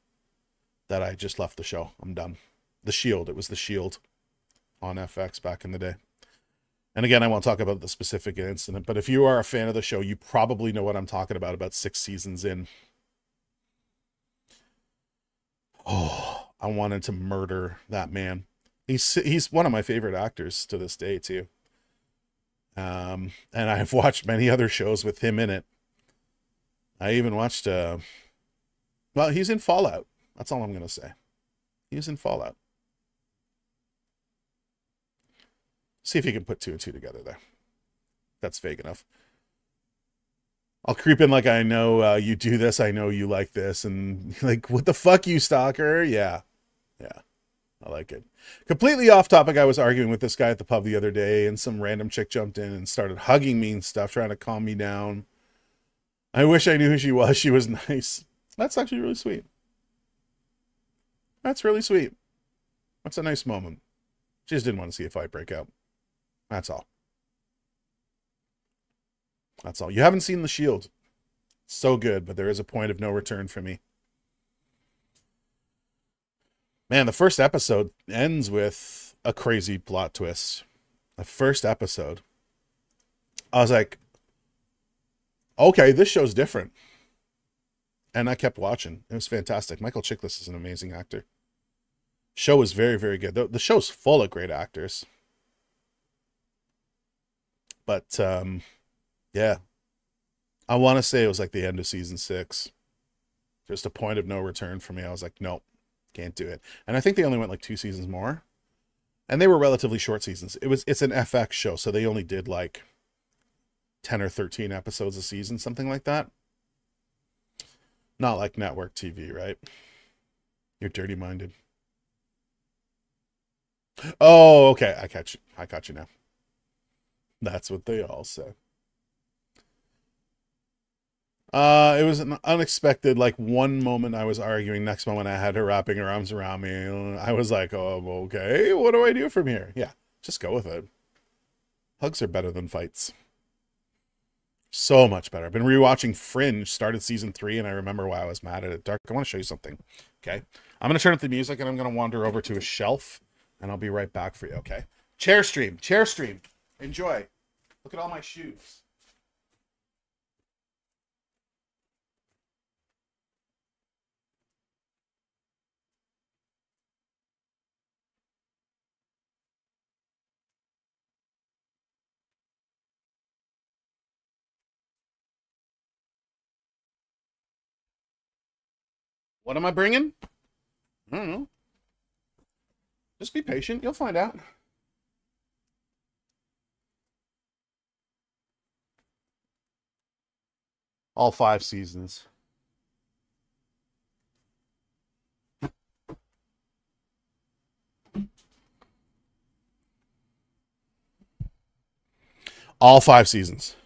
that I just left the show. I'm done. The Shield. It was The Shield on FX back in the day. And again, I won't talk about the specific incident, but if you are a fan of the show, you probably know what I'm talking about 6 seasons in. Oh, I wanted to murder that man. He's one of my favorite actors to this day, too. And I've watched many other shows with him in it. I even watched, well, he's in Fallout. That's all I'm going to say. He's in Fallout. See if you can put 2 and 2 together there. That's vague enough. I'll creep in like, I know you do this. I know you like this. And like, what the fuck, you stalker? Yeah. I like it. Completely off topic. I was arguing with this guy at the pub the other day, and some random chick jumped in and started hugging me and stuff, trying to calm me down. I wish I knew who she was. She was nice. That's actually really sweet. That's really sweet. That's a nice moment. She just didn't want to see a fight break out. That's all. That's all. You haven't seen The Shield. It's so good, but there is a point of no return for me. Man, the first episode ends with a crazy plot twist. The first episode. I was like, okay, this show's different. And I kept watching. It was fantastic. Michael Chiklis is an amazing actor. Show is very, very good. The show's full of great actors. But, yeah. I want to say it was like the end of season 6. Just a point of no return for me. I was like, nope. Can't do it. And I think they only went like 2 seasons more. And they were relatively short seasons. It's an FX show, so they only did like 10 or 13 episodes a season, something like that. Not like network TV, right? You're dirty-minded. Oh, okay. I catch you. I got you now. That's what they all say. It was an unexpected, like, one moment I was arguing, next moment I had her wrapping her arms around me. And I was like, oh, okay, what do I do from here? Yeah, just go with it. Hugs are better than fights. So much better. I've been rewatching Fringe, started season 3, and I remember why I was mad at it. Dark, I want to show you something, okay? I'm going to turn up the music, and I'm going to wander over to a shelf, and I'll be right back for you, okay? Chair stream. Enjoy. Look at all my shoes. What am I bringing? I don't know. Just be patient. You'll find out. All 5 seasons. All 5 seasons.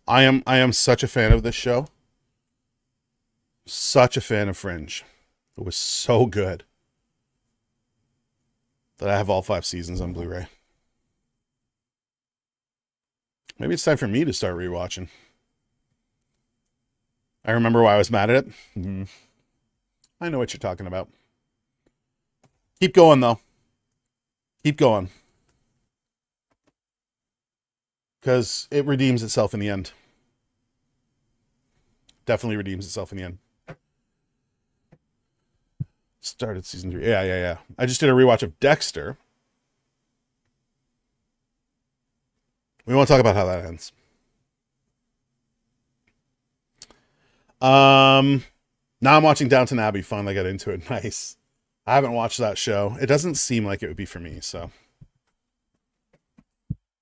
I am such a fan of this show. Such a fan of Fringe. It was so good that I have all 5 seasons on Blu-ray. Maybe it's time for me to start rewatching. I remember why I was mad at it. I know what you're talking about. Keep going, though. Keep going. Because it redeems itself in the end. Definitely redeems itself in the end. Started season 3. Yeah. I just did a rewatch of Dexter. We won't talk about how that ends. Now I'm watching Downton Abbey. Finally got into it. Nice. I haven't watched that show. It doesn't seem like it would be for me, so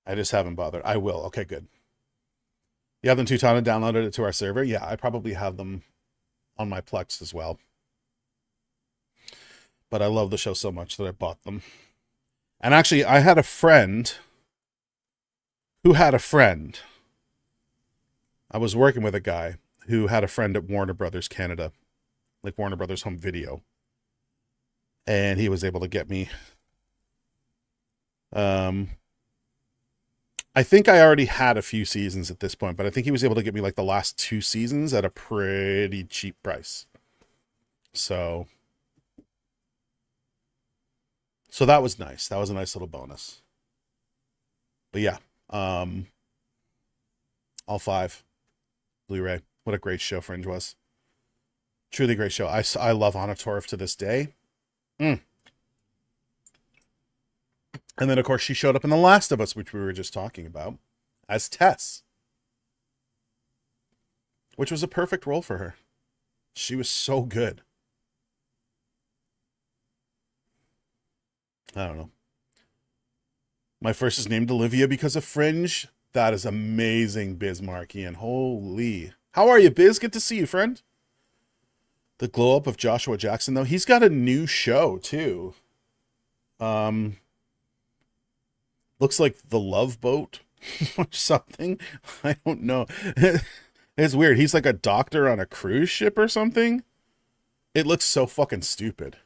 I just haven't bothered. I will. Okay, good. You have them Tutana downloaded it to our server? Yeah, I probably have them on my Plex as well. But I love the show so much that I bought them. And actually, I had a friend who had a friend. I was working with a guy who had a friend at Warner Brothers Canada, like Warner Brothers Home Video. And he was able to get me. I think I already had a few seasons at this point, but I think he was able to get me like the last 2 seasons at a pretty cheap price. So that was nice. That was a nice little bonus. But yeah, all 5 Blu-ray. What a great show Fringe was. Truly great show. I love Anna Torv to this day. And then, of course, she showed up in The Last of Us, which we were just talking about, as Tess. Which was a perfect role for her. She was so good. I don't know. My first is named Olivia because of Fringe. That is amazing, Bismarckian. Holy. How are you, Biz? Good to see you, friend. The glow up of Joshua Jackson, though. He's got a new show, too. Looks like The Love Boat or something. I don't know. It's weird. He's like a doctor on a cruise ship or something. It looks so fucking stupid.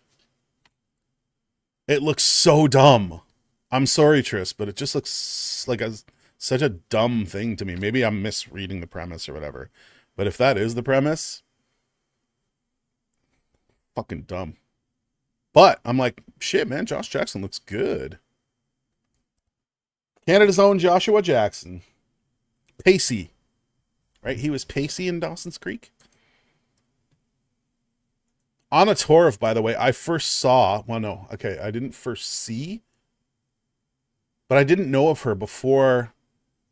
It looks so dumb. I'm sorry, Tris, but it just looks like such a dumb thing to me. Maybe I'm misreading the premise or whatever. But if that is the premise, fucking dumb. But I'm like, shit, man, Josh Jackson looks good. Canada's own Joshua Jackson. Pacey. Right? He was Pacey in Dawson's Creek. Anna Torv, by the way, I first saw... Well, no. Okay, I didn't first see. But I didn't know of her before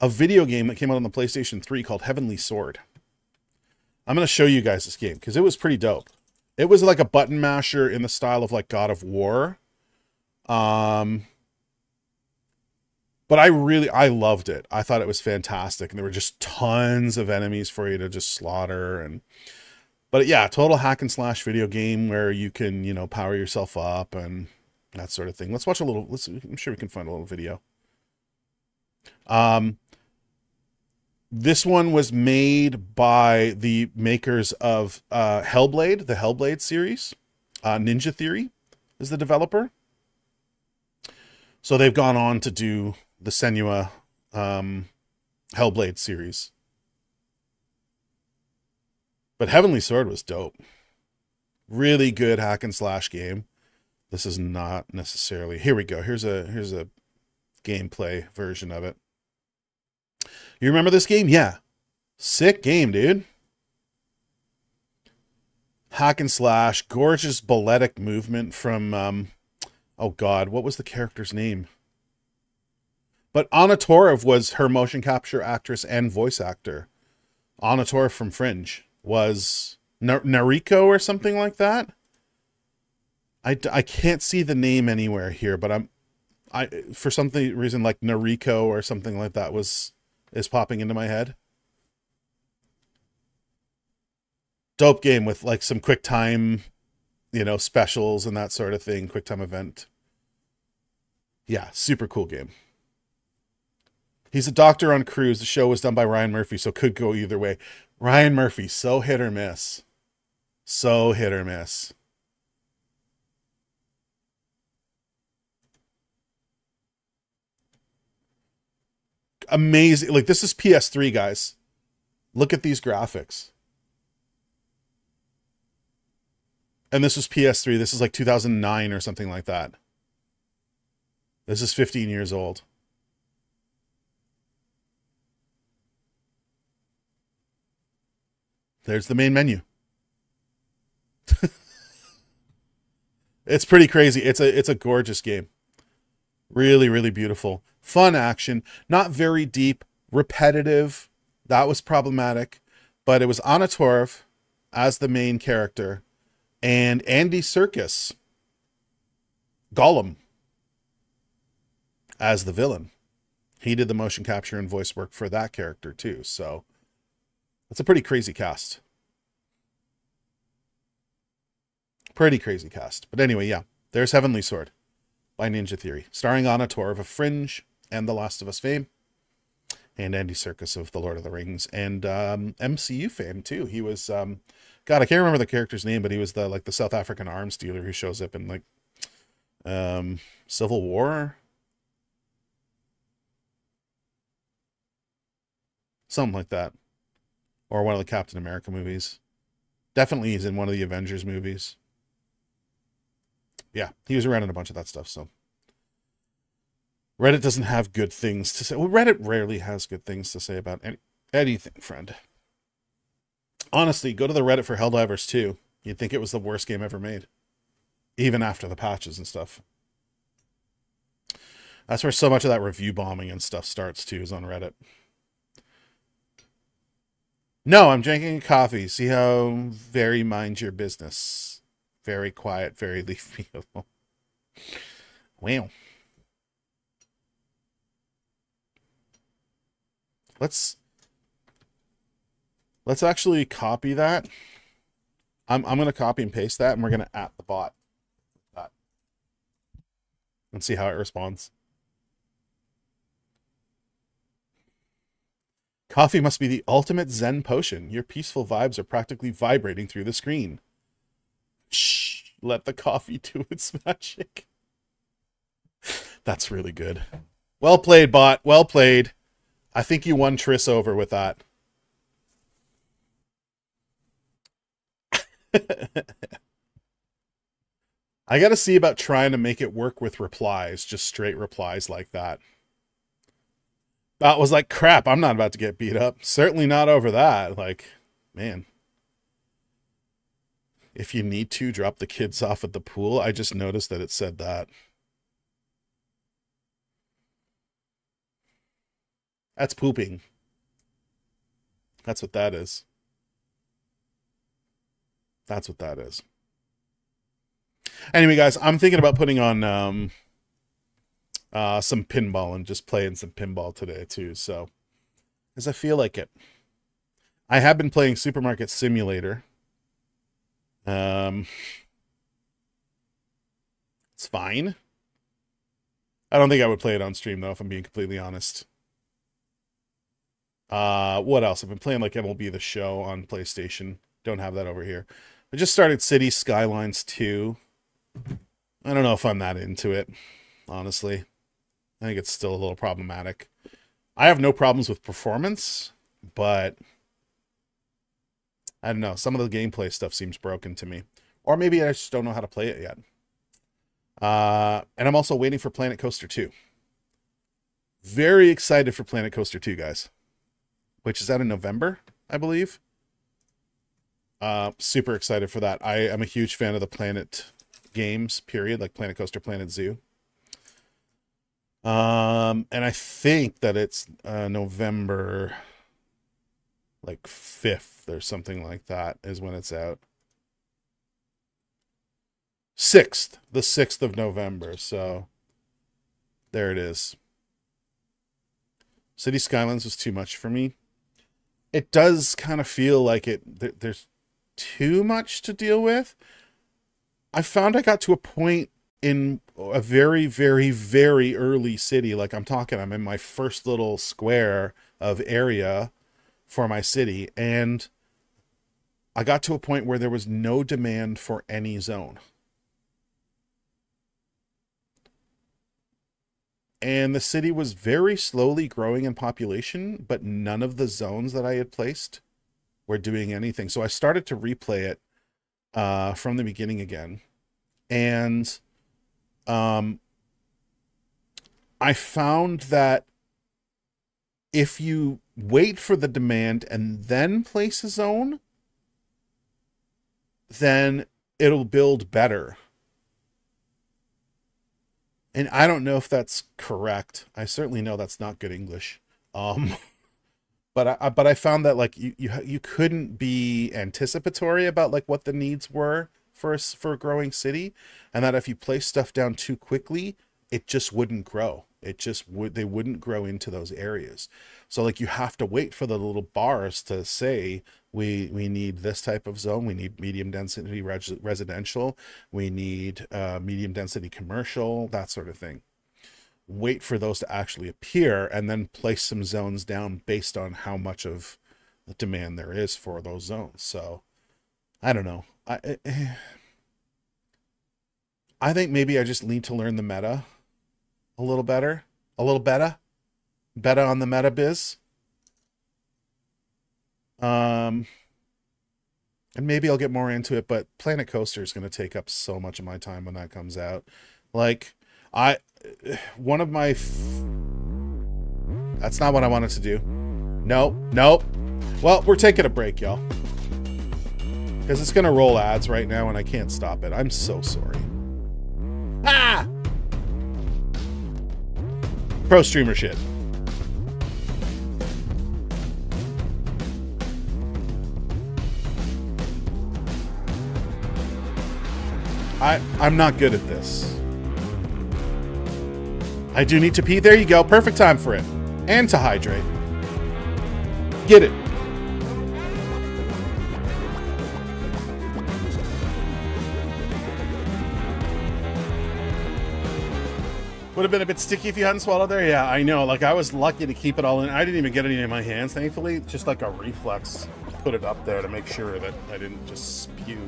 a video game that came out on the PlayStation 3 called Heavenly Sword. I'm going to show you guys this game because it was pretty dope. It was like a button masher in the style of like God of War. But But I loved it. I thought it was fantastic. And there were just tons of enemies for you to just slaughter. But yeah, total hack and slash video game where you can, you know, power yourself up and that sort of thing. Let's watch a little, I'm sure we can find a little video. This one was made by the makers of Hellblade, the Hellblade series. Ninja Theory is the developer. So they've gone on to do the Senua Hellblade series. But Heavenly Sword was dope. Really good hack and slash game. This is not necessarily... Here we go. Here's a gameplay version of it. You remember this game? Yeah. Sick game, dude. Hack and slash. Gorgeous balletic movement from... oh, God. What was the character's name? But Anna Torv was her motion capture actress and voice actor. Anna Torv from Fringe was Nariko or something like that. I can't see the name anywhere here, but for some reason like Nariko or something like that is popping into my head. Dope game with like some quick time, you know, specials and that sort of thing. Quick time event. Yeah, super cool game. He's a doctor on Cruise. The show was done by Ryan Murphy, so could go either way. Ryan Murphy, so hit or miss. So hit or miss. Amazing. Like, this is PS3, guys. Look at these graphics. And this was PS3. This is like 2009 or something like that. This is 15 years old. There's the main menu. It's pretty crazy. It's a gorgeous game. Really, really beautiful. Fun action. Not very deep. Repetitive. That was problematic. But it was Anna Torv as the main character. And Andy Serkis, Gollum, as the villain. He did the motion capture and voice work for that character too. So it's a pretty crazy cast. Pretty crazy cast. But anyway, yeah. There's Heavenly Sword by Ninja Theory. Starring Anna Torv of Fringe and The Last of Us fame. And Andy Serkis of The Lord of the Rings. And MCU fame too. He was... God, I can't remember the character's name, but he was the South African arms dealer who shows up in like Civil War. Something like that. Or one of the Captain America movies. Definitely he's in one of the Avengers movies. Yeah, he was around in a bunch of that stuff, so. Reddit doesn't have good things to say. Well, Reddit rarely has good things to say about anything, friend. Honestly, go to the Reddit for Helldivers 2. You'd think it was the worst game ever made. Even after the patches and stuff. That's where so much of that review bombing and stuff starts too, is on Reddit. No, I'm drinking coffee. See how very mind your business. Very quiet, very leave me alone. Wow. Let's actually copy that. I'm going to copy and paste that, and we're going to at the bot that and see how it responds. Coffee must be the ultimate Zen potion. Your peaceful vibes are practically vibrating through the screen. Shh, let the coffee do its magic. That's really good. Well played, bot. Well played. I think you won Triss over with that. I gotta see about trying to make it work with replies, just straight replies like that. That was like, crap, I'm not about to get beat up. Certainly not over that. Like, man. If you need to, drop the kids off at the pool. I just noticed that it said that. That's pooping. That's what that is. That's what that is. Anyway, guys, I'm thinking about putting on some pinball and just playing some pinball today too. So, because I feel like it. I have been playing Supermarket Simulator. It's fine. I don't think I would play it on stream though, if I'm being completely honest. What else? I've been playing like MLB The Show on PlayStation. Don't have that over here. I just started City Skylines 2. I don't know if I'm that into it, honestly. I think it's still a little problematic. I have no problems with performance, but I don't know. Some of the gameplay stuff seems broken to me. Or maybe I just don't know how to play it yet. And I'm also waiting for Planet Coaster 2. Very excited for Planet Coaster 2, guys. Which is out in November, I believe. Super excited for that. I am a huge fan of the Planet games, period. Like Planet Coaster, Planet Zoo. And I think that it's November like 5th or something like that is when it's out. 6th. The 6th of November. So there it is. City Skylines was too much for me. It does kind of feel like there's too much to deal with. I found I got to a point in a very, very, very early city. Like I'm in my first little square of area for my city. And I got to a point where there was no demand for any zone. And the city was very slowly growing in population, but none of the zones that I had placed were doing anything. So I started to replay it from the beginning again. And I found that if you wait for the demand and then place a zone, then it'll build better. And I don't know if that's correct. I certainly know that's not good English. But I found that like you couldn't be anticipatory about like what the needs were for a growing city, and that if you place stuff down too quickly, it just wouldn't grow. They wouldn't grow into those areas. So like you have to wait for the little bars to say we need this type of zone, we need medium density residential, we need medium density commercial, that sort of thing. Wait for those to actually appear and then place some zones down based on how much of the demand there is for those zones. So I don't know. I think maybe I just need to learn the meta a little better. A little better on the meta biz. And maybe I'll get more into it, but Planet Coaster is going to take up so much of my time when that comes out. Like, one of my... That's not what I wanted to do. Nope. Well, we're taking a break, y'all. Because it's going to roll ads right now, and I can't stop it. I'm so sorry. Ah! Pro streamer shit. I'm not good at this. I do need to pee. There you go. Perfect time for it. And to hydrate. Get it. Would have been a bit sticky if you hadn't swallowed there. Yeah, I know. Like, I was lucky to keep it all in. I didn't even get any in my hands, thankfully. Just like a reflex. Put it up there to make sure that I didn't just spew.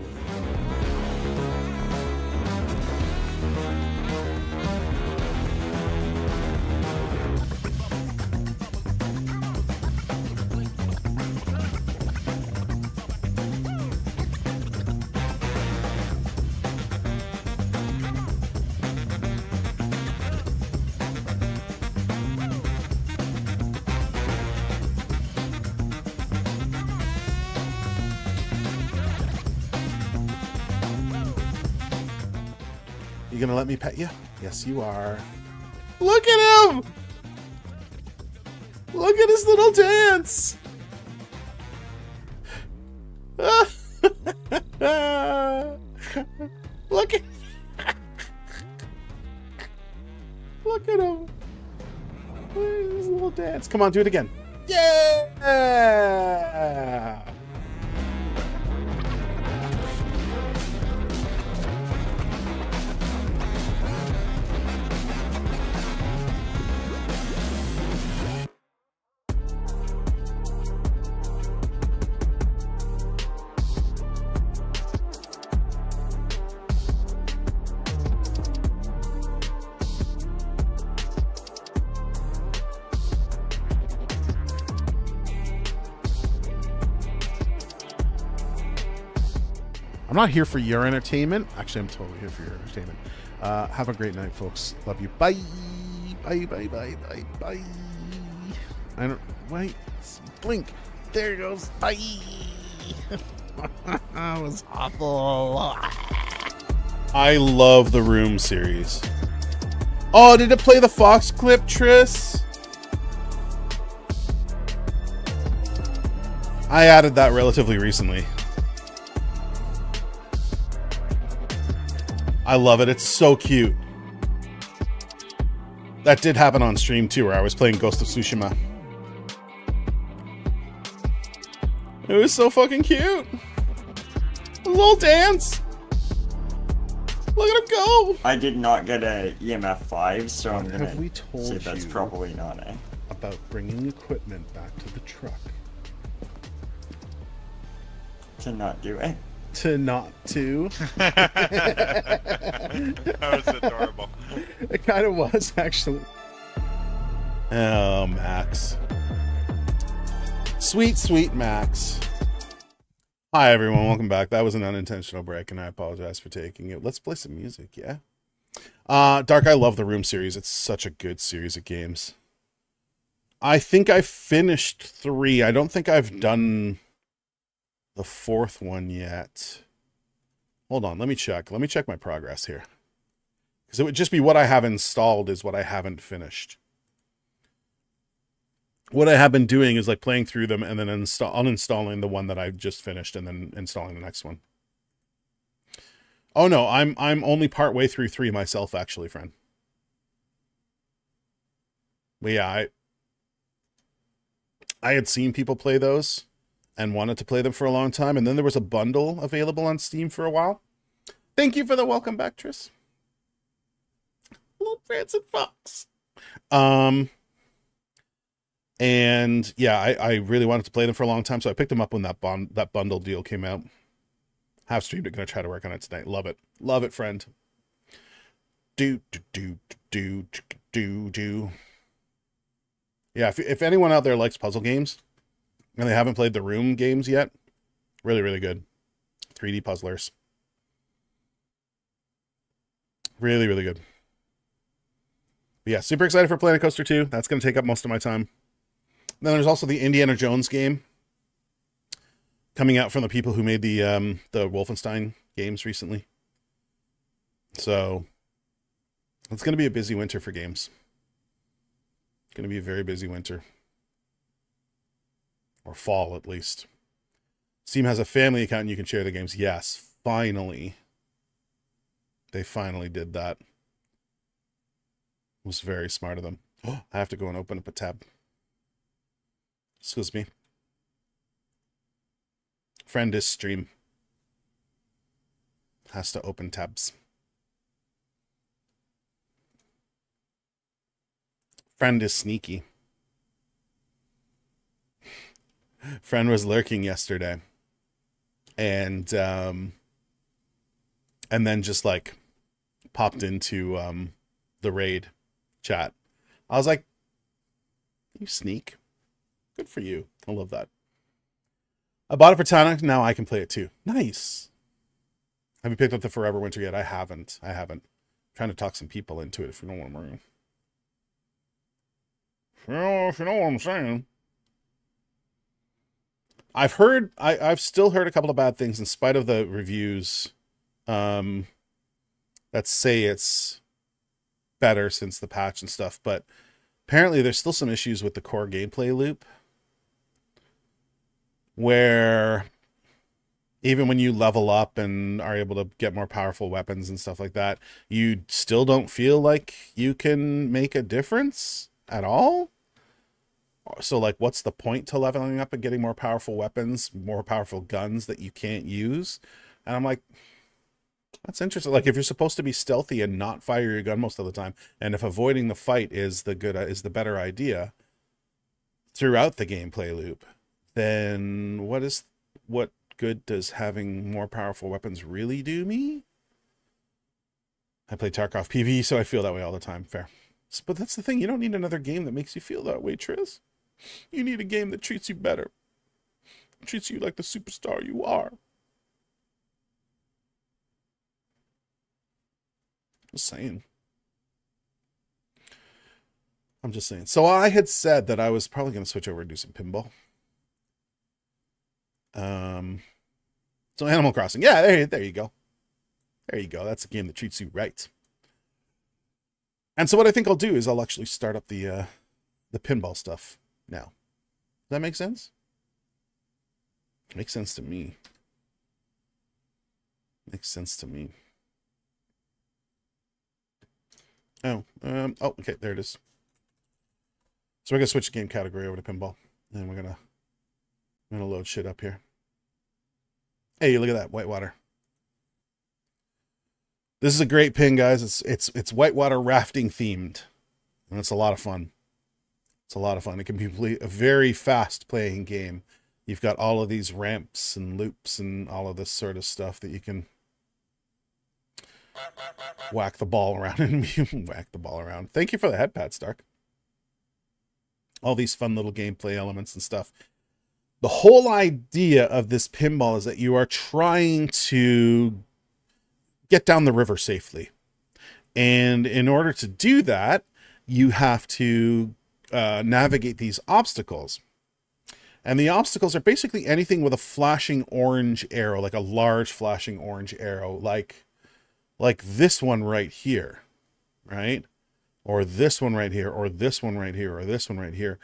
You gonna let me pet you? Yes, you are. Look at him! Look at his little dance! Look at... Look Look at him. His little dance. Come on, do it again. Yeah! I'm not here for your entertainment. Actually, I'm totally here for your entertainment. Have a great night, folks. Love you. Bye. Bye, bye, bye, bye, bye. I don't... Wait. Blink. There it goes. Bye. That was awful. I love the Room series. Oh, did it play the Fox clip, Tris? I added that relatively recently. I love it. It's so cute. That did happen on stream too, where I was playing Ghost of Tsushima. It was so fucking cute. A little dance. Look at him go. I did not get a EMF 5, so I'm gonna Have we told say that's you probably not it. about bringing equipment back to the truck? To not do it. To not to. That was adorable. It kind of was, actually. Oh, Max. Sweet, sweet Max. Hi, everyone. Welcome back. That was an unintentional break, and I apologize for taking it. Let's play some music, yeah? Dark, I love the Room series. It's such a good series of games. I think I finished 3. I don't think I've done the 4th one yet. Hold on, let me check. Let me check my progress here. Because it would just be what I have installed is what I haven't finished. What I have been doing is like playing through them and then uninstalling the one that I just finished and then installing the next one. Oh no, I'm only part way through 3 myself, actually, friend. But yeah, I had seen people play those and wanted to play them for a long time, and then there was a bundle available on Steam for a while. Thank you for the welcome back, Tris. Little Francis Fox. And yeah, I really wanted to play them for a long time, so I picked them up when that bundle deal came out. Have streamed it, gonna try to work on it tonight. Love it. Love it, friend. Do. Yeah, if anyone out there likes puzzle games, and they haven't played the Room games yet, really, really good. 3D puzzlers. Really, really good. But yeah, super excited for Planet Coaster 2. That's going to take up most of my time. And then there's also the Indiana Jones game coming out from the people who made the Wolfenstein games recently. So it's going to be a busy winter for games. It's going to be a very busy winter. Or fall, at least. Steam has a family account and you can share the games. Yes, finally. They finally did that. It was very smart of them. Oh, I have to go and open up a tab. Excuse me. Friend is stream. Has to open tabs. Friend is sneaky. Friend was lurking yesterday, and then just like popped into the raid chat. I was like, you sneak. Good for you. I love that. I bought it for Tana. Now I can play it too. Nice. Have you picked up the Forever Winter yet? I haven't. I'm trying to talk some people into it, if you know what I'm saying. If you know what I'm saying. I've still heard a couple of bad things in spite of the reviews that say it's better since the patch and stuff, but apparently there's still some issues with the core gameplay loop where even when you level up and are able to get more powerful weapons and stuff like that, you still don't feel like you can make a difference at all. So like, what's the point to leveling up and getting more powerful weapons, more powerful guns that you can't use? And I'm like, that's interesting. Like, if you're supposed to be stealthy and not fire your gun most of the time, and if avoiding the fight is the better idea throughout the gameplay loop, then what good does having more powerful weapons really do me? I play Tarkov PvE, so I feel that way all the time. Fair. But that's the thing. You don't need another game that makes you feel that way, Triz. You need a game that treats you better. Treats you like the superstar you are. Just saying. I'm just saying. So I had said that I was probably going to switch over and do some pinball. So Animal Crossing. Yeah, there you go. There you go. That's a game that treats you right. And so what I think I'll do is I'll actually start up the pinball stuff now. Does that make sense? Makes sense to me. Makes sense to me. Oh, okay, there it is. So we're gonna switch the game category over to pinball, and I'm gonna load shit up here. Hey, look at that whitewater. This is a great pin, guys. It's whitewater rafting themed, and it's a lot of fun. It's a lot of fun. It can be a very fast playing game. You've got all of these ramps and loops and all of this sort of stuff that you can whack the ball around and whack the ball around. Thank you for the head pat, Stark. All these fun little gameplay elements and stuff. The whole idea of this pinball is that you are trying to get down the river safely. And in order to do that, you have to navigate these obstacles. And the obstacles are basically anything with a flashing orange arrow, like a large flashing orange arrow, like this one right here, right? Or this one right here, or this one right here, or this one right here.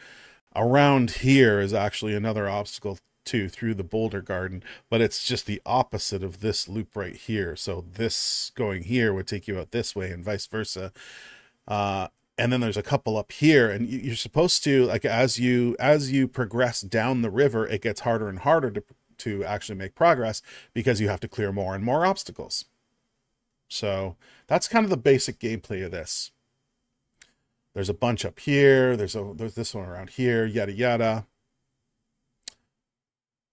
Around here is actually another obstacle too, through the boulder garden, but it's just the opposite of this loop right here. So this going here would take you out this way and vice versa. And then there's a couple up here, and you're supposed to, like, as you progress down the river, it gets harder and harder to actually make progress because you have to clear more and more obstacles. So that's kind of the basic gameplay of this. There's a bunch up here. There's this one around here, yada, yada.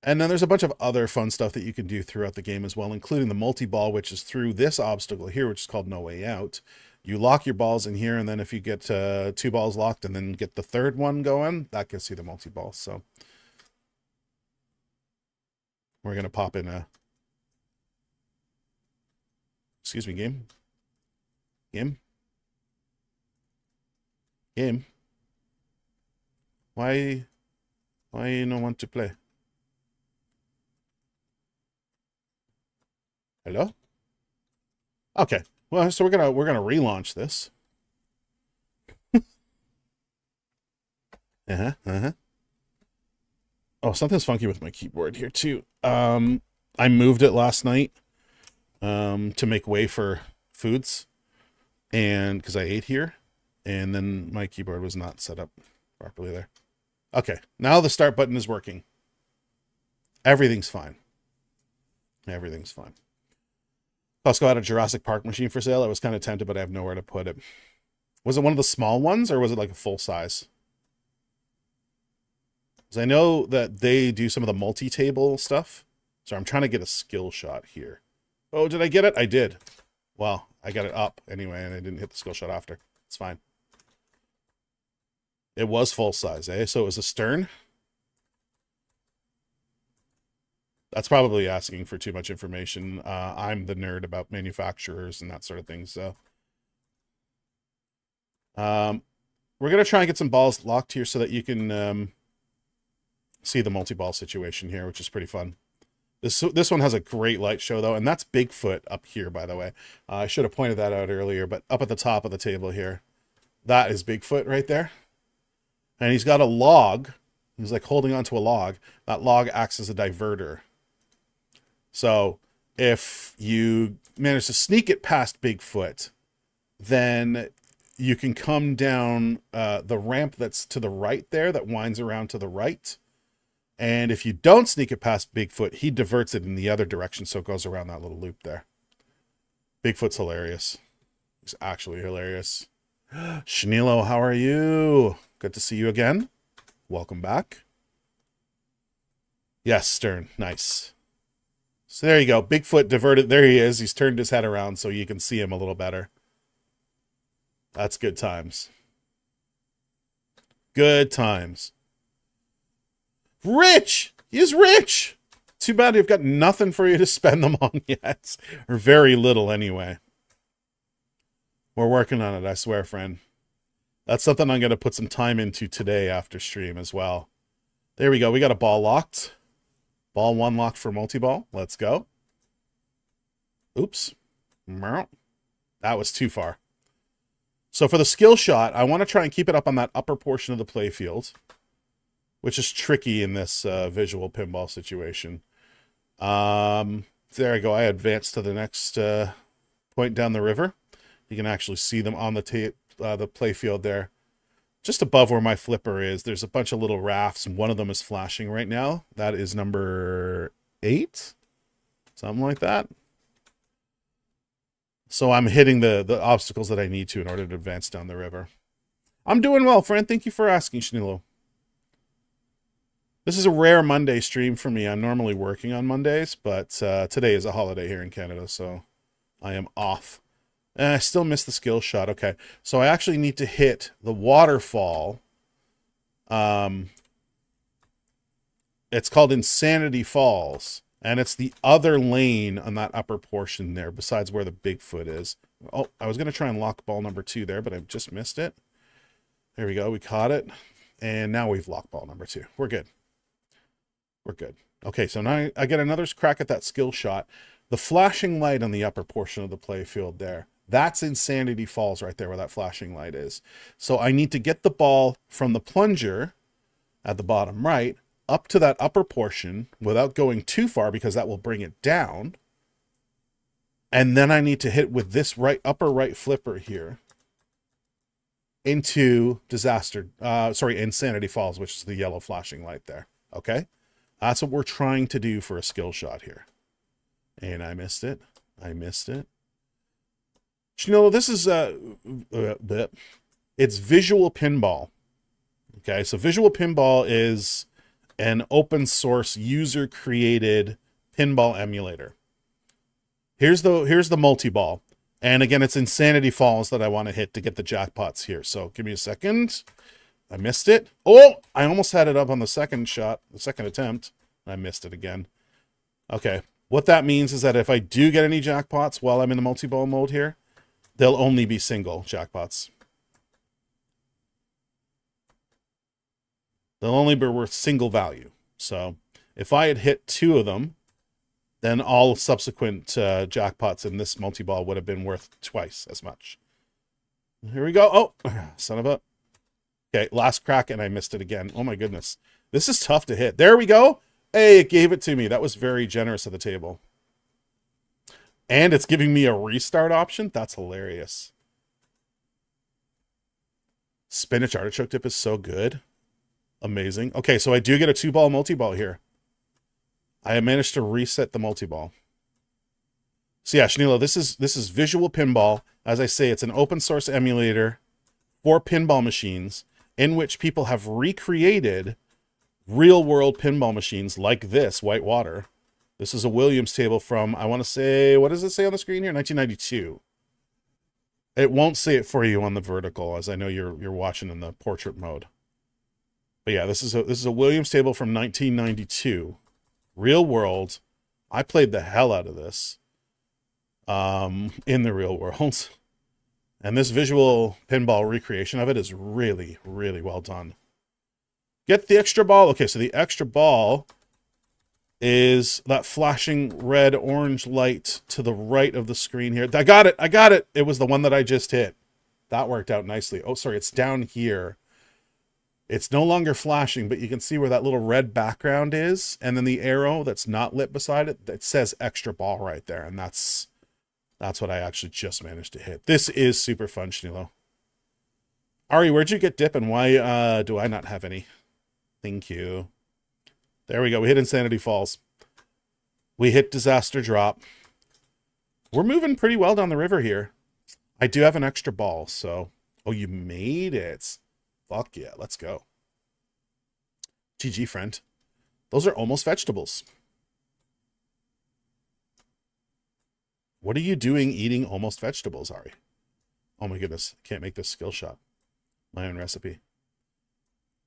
And then there's a bunch of other fun stuff that you can do throughout the game as well, including the multi-ball, which is through this obstacle here, which is called No Way Out. You lock your balls in here, and then if you get 2 balls locked and then get the third one going, that gets you the multi-ball. So we're going to pop in a... Excuse me, game. Game. Game. Why you don't want to play? Hello? Okay. Well, so we're gonna relaunch this. Oh, something's funky with my keyboard here too. I moved it last night to make way for foods, and because I ate here, and then my keyboard was not set up properly there. Okay, now the start button is working. Everything's fine. Everything's fine. Costco had a Jurassic Park machine for sale. I was kind of tempted, but I have nowhere to put it. Was it one of the small ones, or was it like a full size? Because I know that they do some of the multi-table stuff. So I'm trying to get a skill shot here. Oh, did I get it? I did. Well, I got it up anyway, and I didn't hit the skill shot after. It's fine. It was full size, eh? So it was a stern. That's probably asking for too much information. I'm the nerd about manufacturers and that sort of thing, so. We're going to try and get some balls locked here so that you can see the multi-ball situation here, which is pretty fun. This one has a great light show, though, and that's Bigfoot up here, by the way. I should have pointed that out earlier, but up at the top of the table here, that is Bigfoot right there. And he's got a log. He's like holding onto a log. That log acts as a diverter. So if you manage to sneak it past Bigfoot, then you can come down the ramp that's to the right there, that winds around to the right. And if you don't sneak it past Bigfoot, he diverts it in the other direction, so it goes around that little loop there. Bigfoot's hilarious. He's actually hilarious. Shanilo, how are you? Good to see you again. Welcome back. Yes, Stern. Nice. So there you go. Bigfoot diverted. There he is. He's turned his head around so you can see him a little better. That's good times. Good times. Rich! He's rich! Too bad you've got nothing for you to spend them on yet. Or very little anyway. We're working on it, I swear, friend. That's something I'm going to put some time into today after stream as well. There we go. We got a ball locked. Ball 1 locked for multi-ball. Let's go. Oops. That was too far. So for the skill shot, I want to try and keep it up on that upper portion of the play field, which is tricky in this visual pinball situation. There I go. I advanced to the next point down the river. You can actually see them on the play field there. Just above where my flipper is, there's a bunch of little rafts, and one of them is flashing right now. That is number 8, something like that. So I'm hitting the obstacles that I need to in order to advance down the river. I'm doing well, friend. Thank you for asking, Shanilo. This is a rare Monday stream for me. I'm normally working on Mondays, but today is a holiday here in Canada, so I am off. And I still missed the skill shot. Okay, so I actually need to hit the waterfall. It's called Insanity Falls, and it's the other lane on that upper portion there, besides where the Bigfoot is. Oh, I was going to try and lock ball number 2 there, but I just missed it. There we go. We caught it, and now we've locked ball number 2. We're good. We're good. Okay, so now I get another crack at that skill shot. The flashing light on the upper portion of the play field there. That's Insanity Falls right there where that flashing light is. So I need to get the ball from the plunger at the bottom right up to that upper portion without going too far, because that will bring it down. And then I need to hit with this upper right flipper here into Insanity Falls, which is the yellow flashing light there. Okay? That's what we're trying to do for a skill shot here. And I missed it. I missed it. You know, this is it's visual pinball. Okay, so visual pinball is an open source user created pinball emulator. Here's the multi-ball. And again, it's Insanity Falls that I want to hit to get the jackpots here. So give me a second. I missed it. Oh, I almost had it up on the second shot, the second attempt. I missed it again. Okay, what that means is that if I do get any jackpots while I'm in the multi-ball mode here, they'll only be single jackpots. They'll only be worth single value. So if I had hit 2 of them, then all subsequent jackpots in this multi-ball would have been worth twice as much. Here we go. Oh, son of a... Okay, last crack, and I missed it again. Oh my goodness. This is tough to hit. There we go. Hey, it gave it to me. That was very generous of the table. And it's giving me a restart option. That's hilarious. Spinach artichoke dip is so good. Amazing. Okay, so I do get a 2-ball multi-ball here. I have managed to reset the multi-ball. So yeah, Shanilo, this is visual pinball. As I say, it's an open source emulator for pinball machines in which people have recreated real world pinball machines like this, Whitewater. This is a Williams table from, I want to say, what does it say on the screen here? 1992. It won't say it for you on the vertical, as I know you're watching in the portrait mode. But yeah, this is a Williams table from 1992. Real world. I played the hell out of this in the real world. And this visual pinball recreation of it is really, really well done. Get the extra ball. Okay, so the extra ball is that flashing red orange light to the right of the screen here. I got it. I got it. It was the one that I just hit. That worked out nicely. Oh, sorry. It's down here. It's no longer flashing, but you can see where that little red background is, and then the arrow that's not lit beside it, that says extra ball right there, and that's what I actually just managed to hit. This is super fun, Schneelo. Ari, where'd you get dip, and why do I not have any? Thank you. There we go. We hit Insanity Falls. We hit Disaster Drop. We're moving pretty well down the river here. I do have an extra ball, so... Oh, you made it. Fuck yeah, let's go. GG, friend. Those are almost vegetables. What are you doing eating almost vegetables, Ari? Oh my goodness, can't make this skill shot. My own recipe.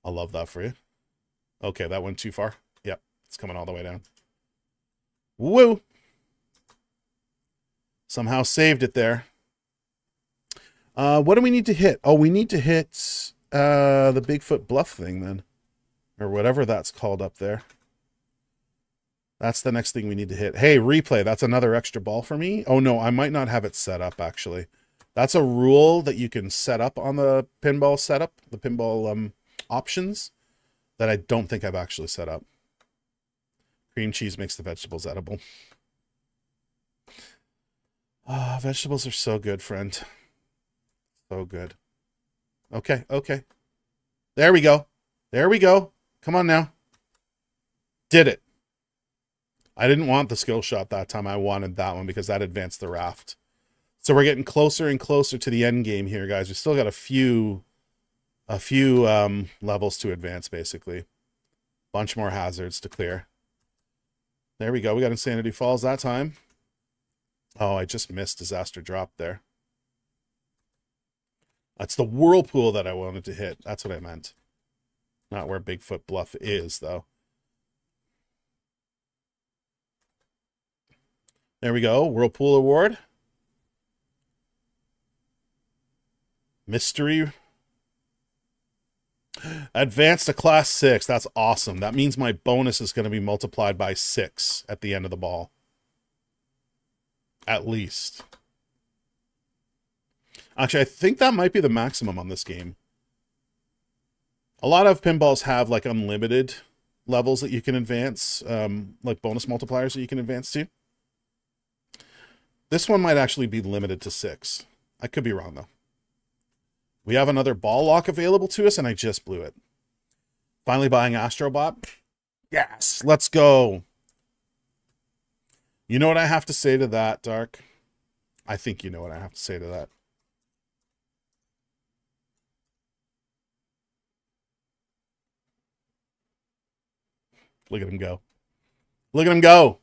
I'll love that for you. Okay, that went too far. Yep, it's coming all the way down. Woo! Somehow saved it there. What do we need to hit? Oh, we need to hit the Bigfoot Bluff thing then. Or whatever that's called up there. That's the next thing we need to hit. Hey, replay. That's another extra ball for me. Oh, no, I might not have it set up, actually. That's a rule that you can set up on the pinball setup, the pinball options, that I don't think I've actually set up. Cream cheese makes the vegetables edible. Ah, vegetables are so good, friend. So good. Okay, okay. There we go. There we go. Come on now. Did it. I didn't want the skill shot that time. I wanted that one because that advanced the raft. So we're getting closer and closer to the end game here, guys. We still got a few levels to advance, basically. Bunch more hazards to clear. There we go. We got Insanity Falls that time. Oh, I just missed Disaster Drop there. That's the whirlpool that I wanted to hit. That's what I meant. Not where Bigfoot Bluff is, though. There we go. Whirlpool Award. Mystery. Advanced to Class 6. That's awesome. That means my bonus is going to be multiplied by 6 at the end of the ball. At least. Actually, I think that might be the maximum on this game. A lot of pinballs have like unlimited levels that you can advance, like bonus multipliers that you can advance to. This one might actually be limited to 6. I could be wrong, though. We have another ball lock available to us, and I just blew it. Finally buying Astrobot. Yes, let's go. You know what I have to say to that, Dark? I think you know what I have to say to that. Look at him go. Look at him go.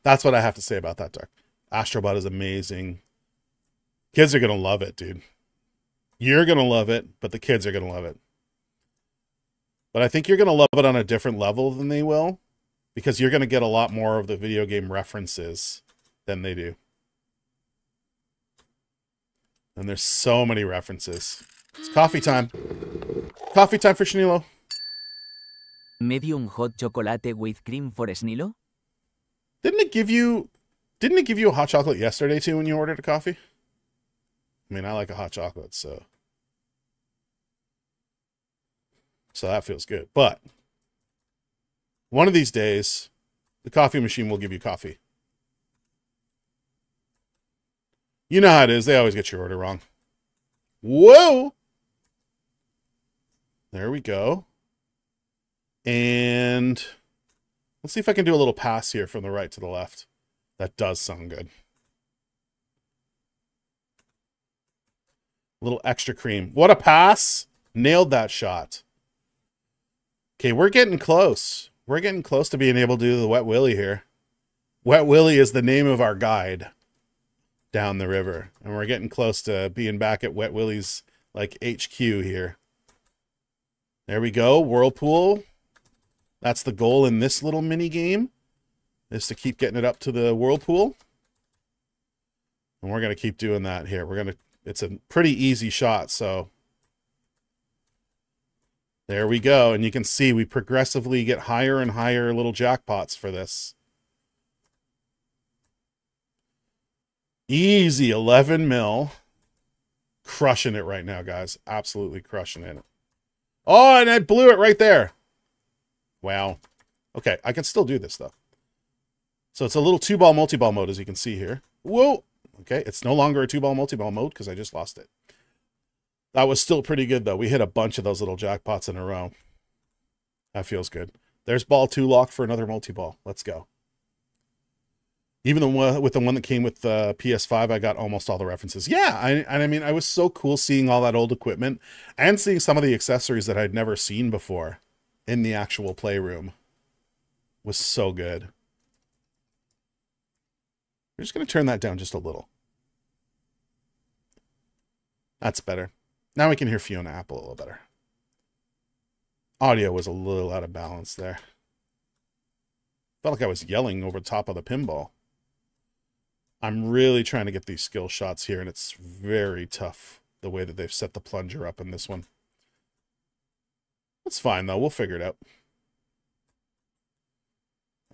That's what I have to say about that, Dark. Astrobot is amazing. Kids are going to love it, dude. You're going to love it, but the kids are going to love it. But I think you're going to love it on a different level than they will, because you're going to get a lot more of the video game references than they do. And there's so many references. It's coffee time. Coffee time for Schneelo. Medium hot chocolate with cream for Schneelo? Didn't it give you a hot chocolate yesterday too when you ordered a coffee? I mean, I like a hot chocolate, so that feels good. But one of these days, the coffee machine will give you coffee. You know how it is. They always get your order wrong. Whoa! There we go. And let's see if I can do a little pass here from the right to the left. That does sound good. A little extra cream. What a pass! Nailed that shot. Okay, we're getting close. We're getting close to being able to do the Wet Willy here. Wet Willy is the name of our guide down the river. And we're getting close to being back at Wet Willy's like HQ here. There we go. Whirlpool. That's the goal in this little mini game, is to keep getting it up to the whirlpool. And we're going to keep doing that here. It's a pretty easy shot, so there we go. And you can see we progressively get higher and higher little jackpots for this. Easy 11 mil. Crushing it right now, guys. Absolutely crushing it. Oh, and I blew it right there. Wow. Okay, I can still do this, though. So it's a little 2-ball multi-ball mode, as you can see here. Whoa. Okay, it's no longer a 2-ball multi-ball mode because I just lost it. That was still pretty good, though. We hit a bunch of those little jackpots in a row. That feels good. There's ball 2 locked for another multi-ball. Let's go. Even with the one that came with the PS5, I got almost all the references. Yeah, I mean, I was so cool seeing all that old equipment and seeing some of the accessories that I'd never seen before in the actual playroom. It was so good. We're just going to turn that down just a little. That's better. Now we can hear Fiona Apple a little better. Audio was a little out of balance there. Felt like I was yelling over the top of the pinball. I'm really trying to get these skill shots here, and it's very tough the way that they've set the plunger up in this one. That's fine, though. We'll figure it out.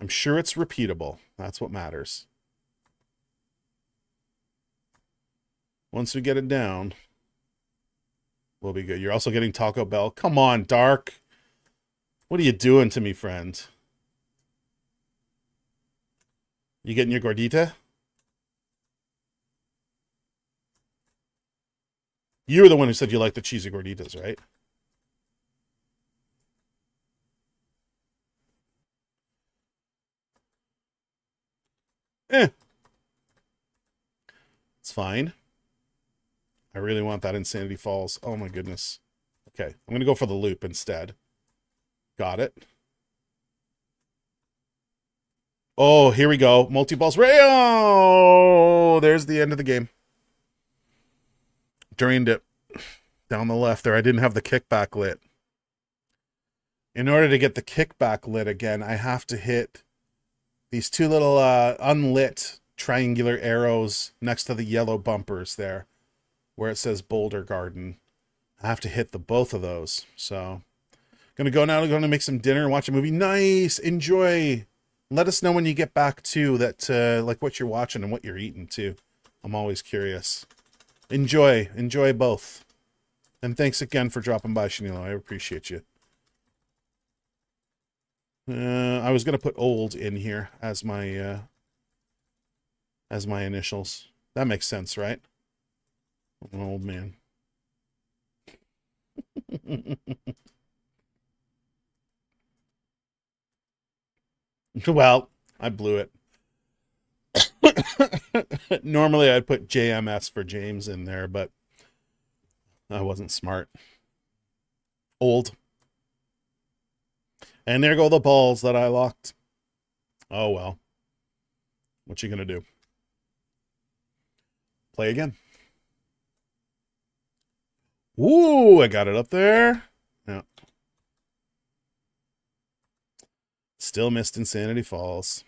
I'm sure it's repeatable. That's what matters. Once we get it down, we'll be good. You're also getting Taco Bell. Come on, Dark. What are you doing to me, friend? You getting your gordita? You were the one who said you like the cheesy gorditas, right? It's fine. I really want that Insanity Falls. Oh my goodness. Okay, I'm going to go for the loop instead. Got it. Oh, here we go. Multi-balls. Oh, there's the end of the game. Drained it down the left there. I didn't have the kickback lit. In order to get the kickback lit again, I have to hit these 2 little unlit triangular arrows next to the yellow bumpers there where it says Boulder Garden. I have to hit both of those. So gonna go now. I'm gonna make some dinner and watch a movie. Nice. Enjoy. Let us know when you get back too that like what you're watching and what you're eating too. I'm always curious. Enjoy both. And thanks again for dropping by, Shanilo. I appreciate you. I was gonna put old in here as my initials. That makes sense, right? I'm an old man. Well, I blew it. Normally I'd put JMS for James in there, but I wasn't smart. Old. And there go the balls that I locked. Oh well. What you gonna do? Play again. Ooh, I got it up there. Yeah. Still missed Insanity Falls.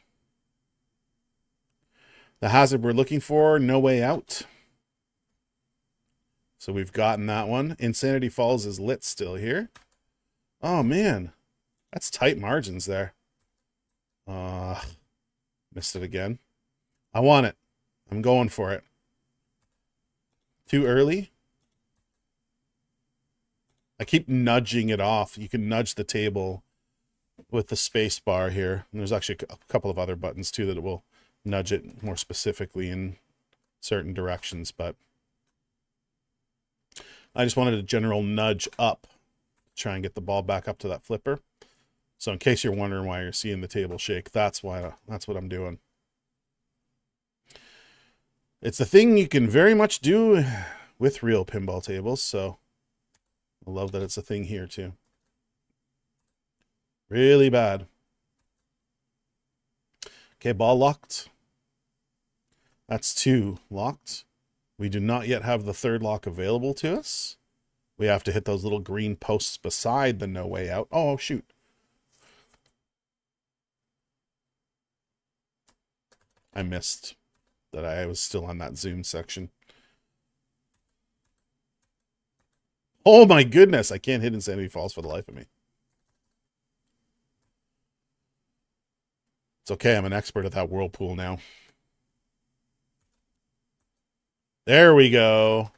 The hazard we're looking for, No Way Out. So we've gotten that one. Insanity Falls is lit still here. Oh, man. That's tight margins there. Missed it again. I want it. I'm going for it. Too early? I keep nudging it off. You can nudge the table with the space bar here. And there's actually a couple of other buttons too that will nudge it more specifically in certain directions, but I just wanted a general nudge up to try and get the ball back up to that flipper. So in case you're wondering why you're seeing the table shake, that's what I'm doing. It's a thing you can very much do with real pinball tables, so I love that it's a thing here too. Really bad. Okay, ball locked. That's 2 locked. We do not yet have the 3rd lock available to us. We have to hit those little green posts beside the No Way Out. Oh, shoot. I missed that I was still on that zoom section. Oh my goodness, I can't hit Insanity Falls for the life of me. It's okay, I'm an expert at that whirlpool now. There we go.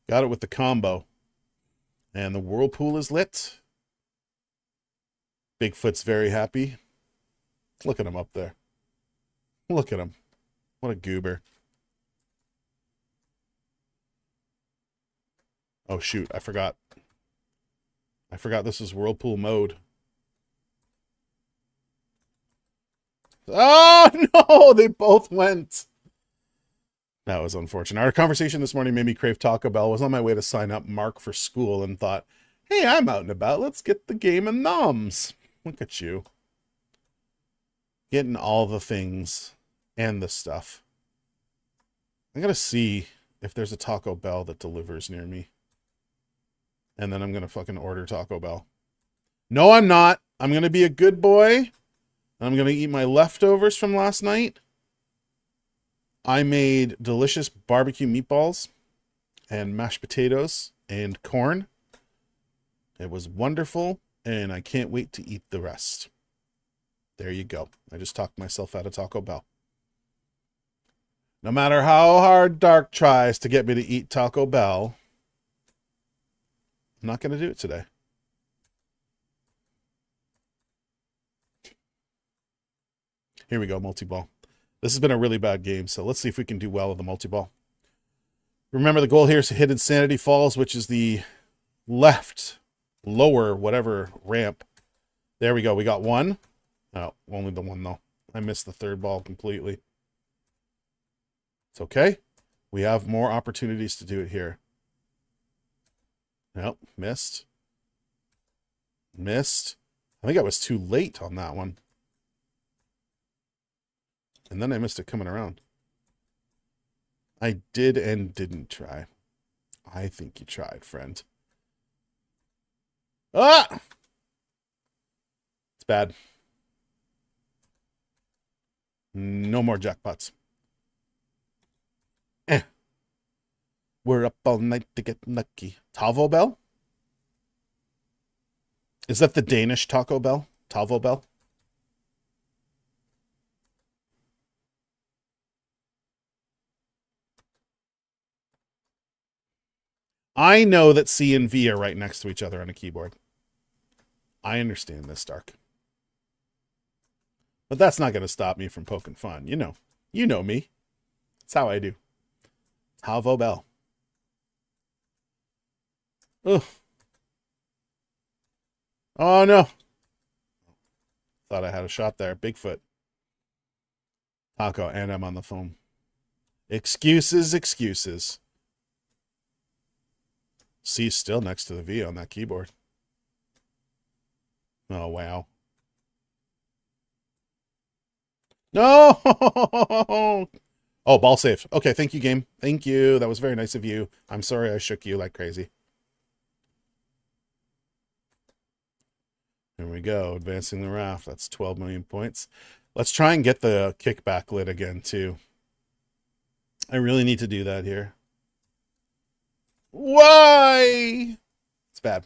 Got it with the combo. And the whirlpool is lit. Bigfoot's very happy. Look at him up there. Look at him. What a goober. Oh, shoot. I forgot. I forgot this is whirlpool mode. Oh, no! They both went. That was unfortunate. Our conversation this morning made me crave Taco Bell. I was on my way to sign up Mark for school and thought, hey, I'm out and about. Let's get the game and noms. Look at you. Getting all the things and the stuff. I gotta see if there's a Taco Bell that delivers near me. And then I'm gonna fucking order Taco Bell. No, I'm not. I'm gonna be a good boy. I'm gonna eat my leftovers from last night. I made delicious barbecue meatballs and mashed potatoes and corn. It was wonderful, and I can't wait to eat the rest. There you go. I just talked myself out of Taco Bell. No matter how hard Dark tries to get me to eat Taco Bell, I'm not going to do it today. Here we go, multi-ball. This has been a really bad game, so let's see if we can do well with the multi-ball. Remember, the goal here is to hit Insanity Falls, which is the left, lower, whatever, ramp. There we go. We got one. Oh, only the one, though. I missed the third ball completely. It's okay. We have more opportunities to do it here. Nope, missed. Missed. I think I was too late on that one. And then I missed it coming around. I did and didn't try. I think you tried, friend. Ah! It's bad. No more jackpots. We're up all night to get lucky. Taco Bell? Is that the Danish Taco Bell? Taco Bell? I know that C and V are right next to each other on a keyboard. I understand this, Dark. But that's not going to stop me from poking fun. You know. You know me. That's how I do. Taco Bell. Ugh. Oh, no. Thought I had a shot there. Bigfoot. Taco, and I'm on the phone. Excuses, excuses. C's still next to the V on that keyboard. Oh, wow. No! Oh, ball safe. Okay, thank you, game. Thank you. That was very nice of you. I'm sorry I shook you like crazy. There we go. Advancing the raft. That's 12 million points. Let's try and get the kickback lit again, too. I really need to do that here. Why? It's bad.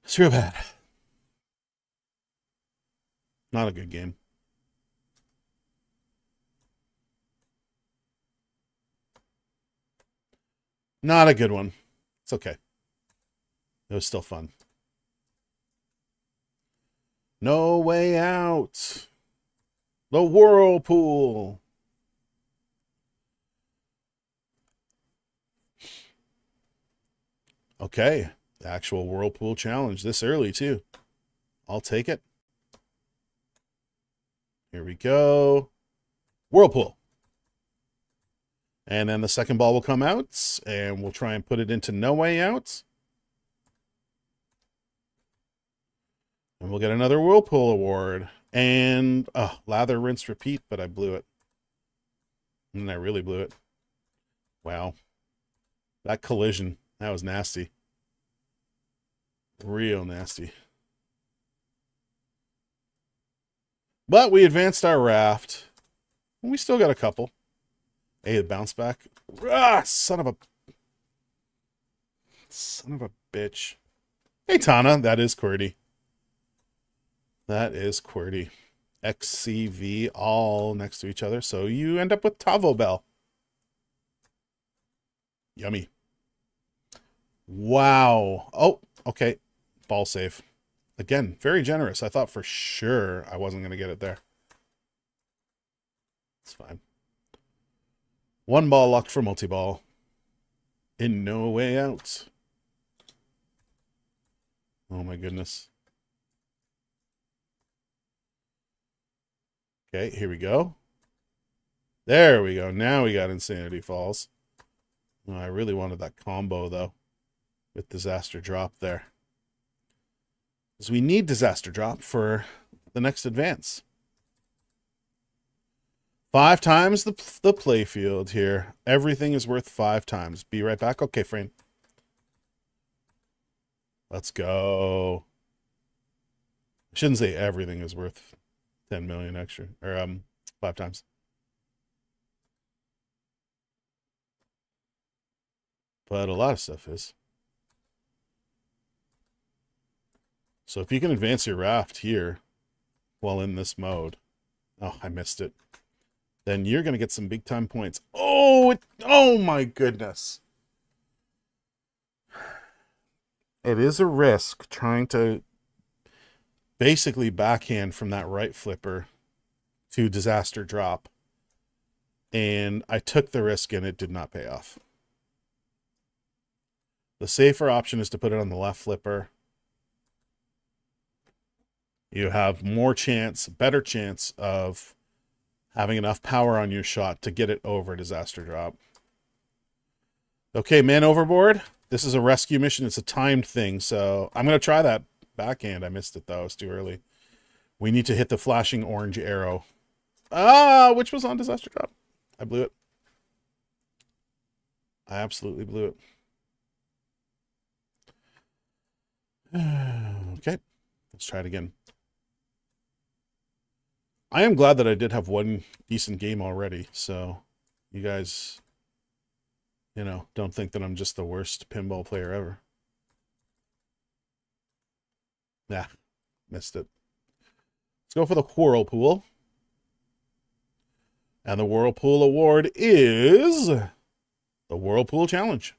It's real bad. Not a good game. Not a good one. It's okay. It was still fun. No way out. The whirlpool. Okay. The actual whirlpool challenge this early, too. I'll take it. Here we go. Whirlpool. And then the second ball will come out, and we'll try and put it into no way out. And we'll get another Whirlpool award. And, lather, rinse, repeat, but I blew it. And I really blew it. Wow. That collision, that was nasty. Real nasty. But we advanced our raft. And we still got a couple. Hey, it bounced back. Ah, son of a bitch. Hey, Tana, that is QWERTY. That is QWERTY. XCV all next to each other. So you end up with Taco Bell. Yummy. Wow. Oh, okay. Ball save. Again, very generous. I thought for sure I wasn't going to get it there. It's fine. One ball locked for multi-ball. In no way out. Oh my goodness. Okay, here we go. There we go. Now we got Insanity Falls. Oh, I really wanted that combo, though, with Disaster Drop there. Because we need Disaster Drop for the next advance. 5 times the play field here. Everything is worth 5 times. Be right back. Okay, Frame. Let's go. I shouldn't say everything is worth 10 million extra. Or 5 times. But a lot of stuff is. So if you can advance your raft here while in this mode. Oh, I missed it. Then you're going to get some big time points. Oh, oh my goodness. It is a risk trying to basically backhand from that right flipper to Disaster Drop. And I took the risk and it did not pay off. The safer option is to put it on the left flipper. You have more chance, better chance of having enough power on your shot to get it over Disaster Drop. Okay, man overboard. This is a rescue mission. It's a timed thing, so I'm going to try that backhand. I missed it, though. It's too early. We need to hit the flashing orange arrow. Ah, which was on Disaster Drop. I blew it. I absolutely blew it. Okay, let's try it again. I am glad that I did have one decent game already, so you guys, you know, don't think that I'm just the worst pinball player ever. Nah, missed it. Let's go for the Whirlpool. And the Whirlpool award is the Whirlpool Challenge.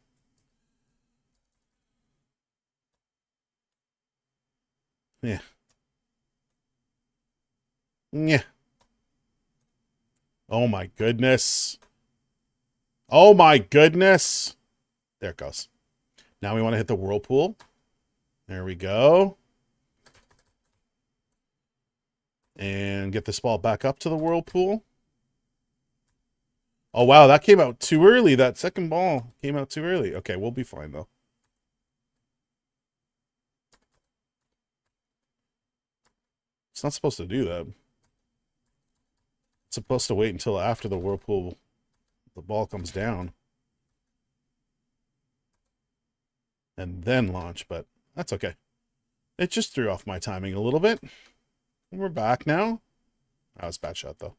Yeah. Yeah. Oh my goodness. Oh my goodness. There it goes. Now we want to hit the Whirlpool. There we go. And get this ball back up to the Whirlpool. Oh wow, that came out too early. That second ball came out too early. Okay, we'll be fine though. It's not supposed to do that. It's supposed to wait until after the Whirlpool, the ball comes down. And then launch, but that's okay. It just threw off my timing a little bit. And we're back now. That was a bad shot, though.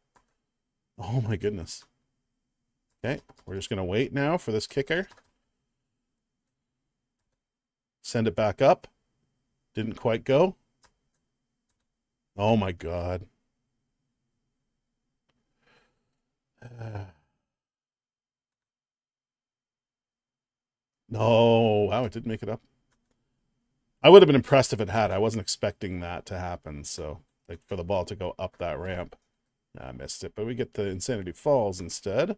Oh, my goodness. Okay, we're just going to wait now for this kicker. Send it back up. Didn't quite go. Oh, my God. No. Wow, it did make it up. I would have been impressed if it had. I wasn't expecting that to happen. So, like, for the ball to go up that ramp. I missed it. But we get the Insanity Falls instead.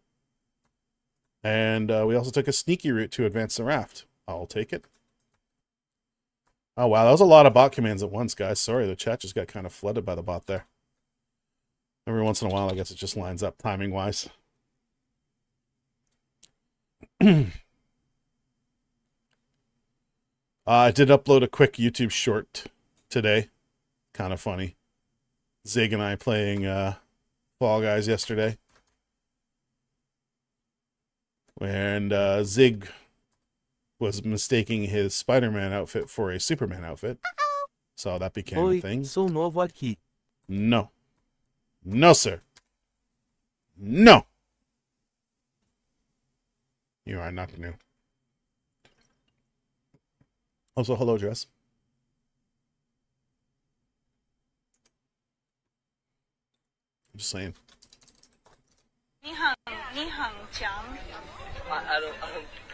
And we also took a sneaky route to advance the raft. I'll take it. Oh, wow. That was a lot of bot commands at once, guys. Sorry, the chat just got kind of flooded by the bot there. Every once in a while, I guess it just lines up timing-wise. I did upload a quick YouTube short today. Kind of funny. Zig and I playing Fall Guys yesterday. And Zig was mistaking his Spider-Man outfit for a Superman outfit. So that became a thing. Sou novo aqui. No. No, sir. No. You are not new. Also, hello, Jess. I'm just saying. I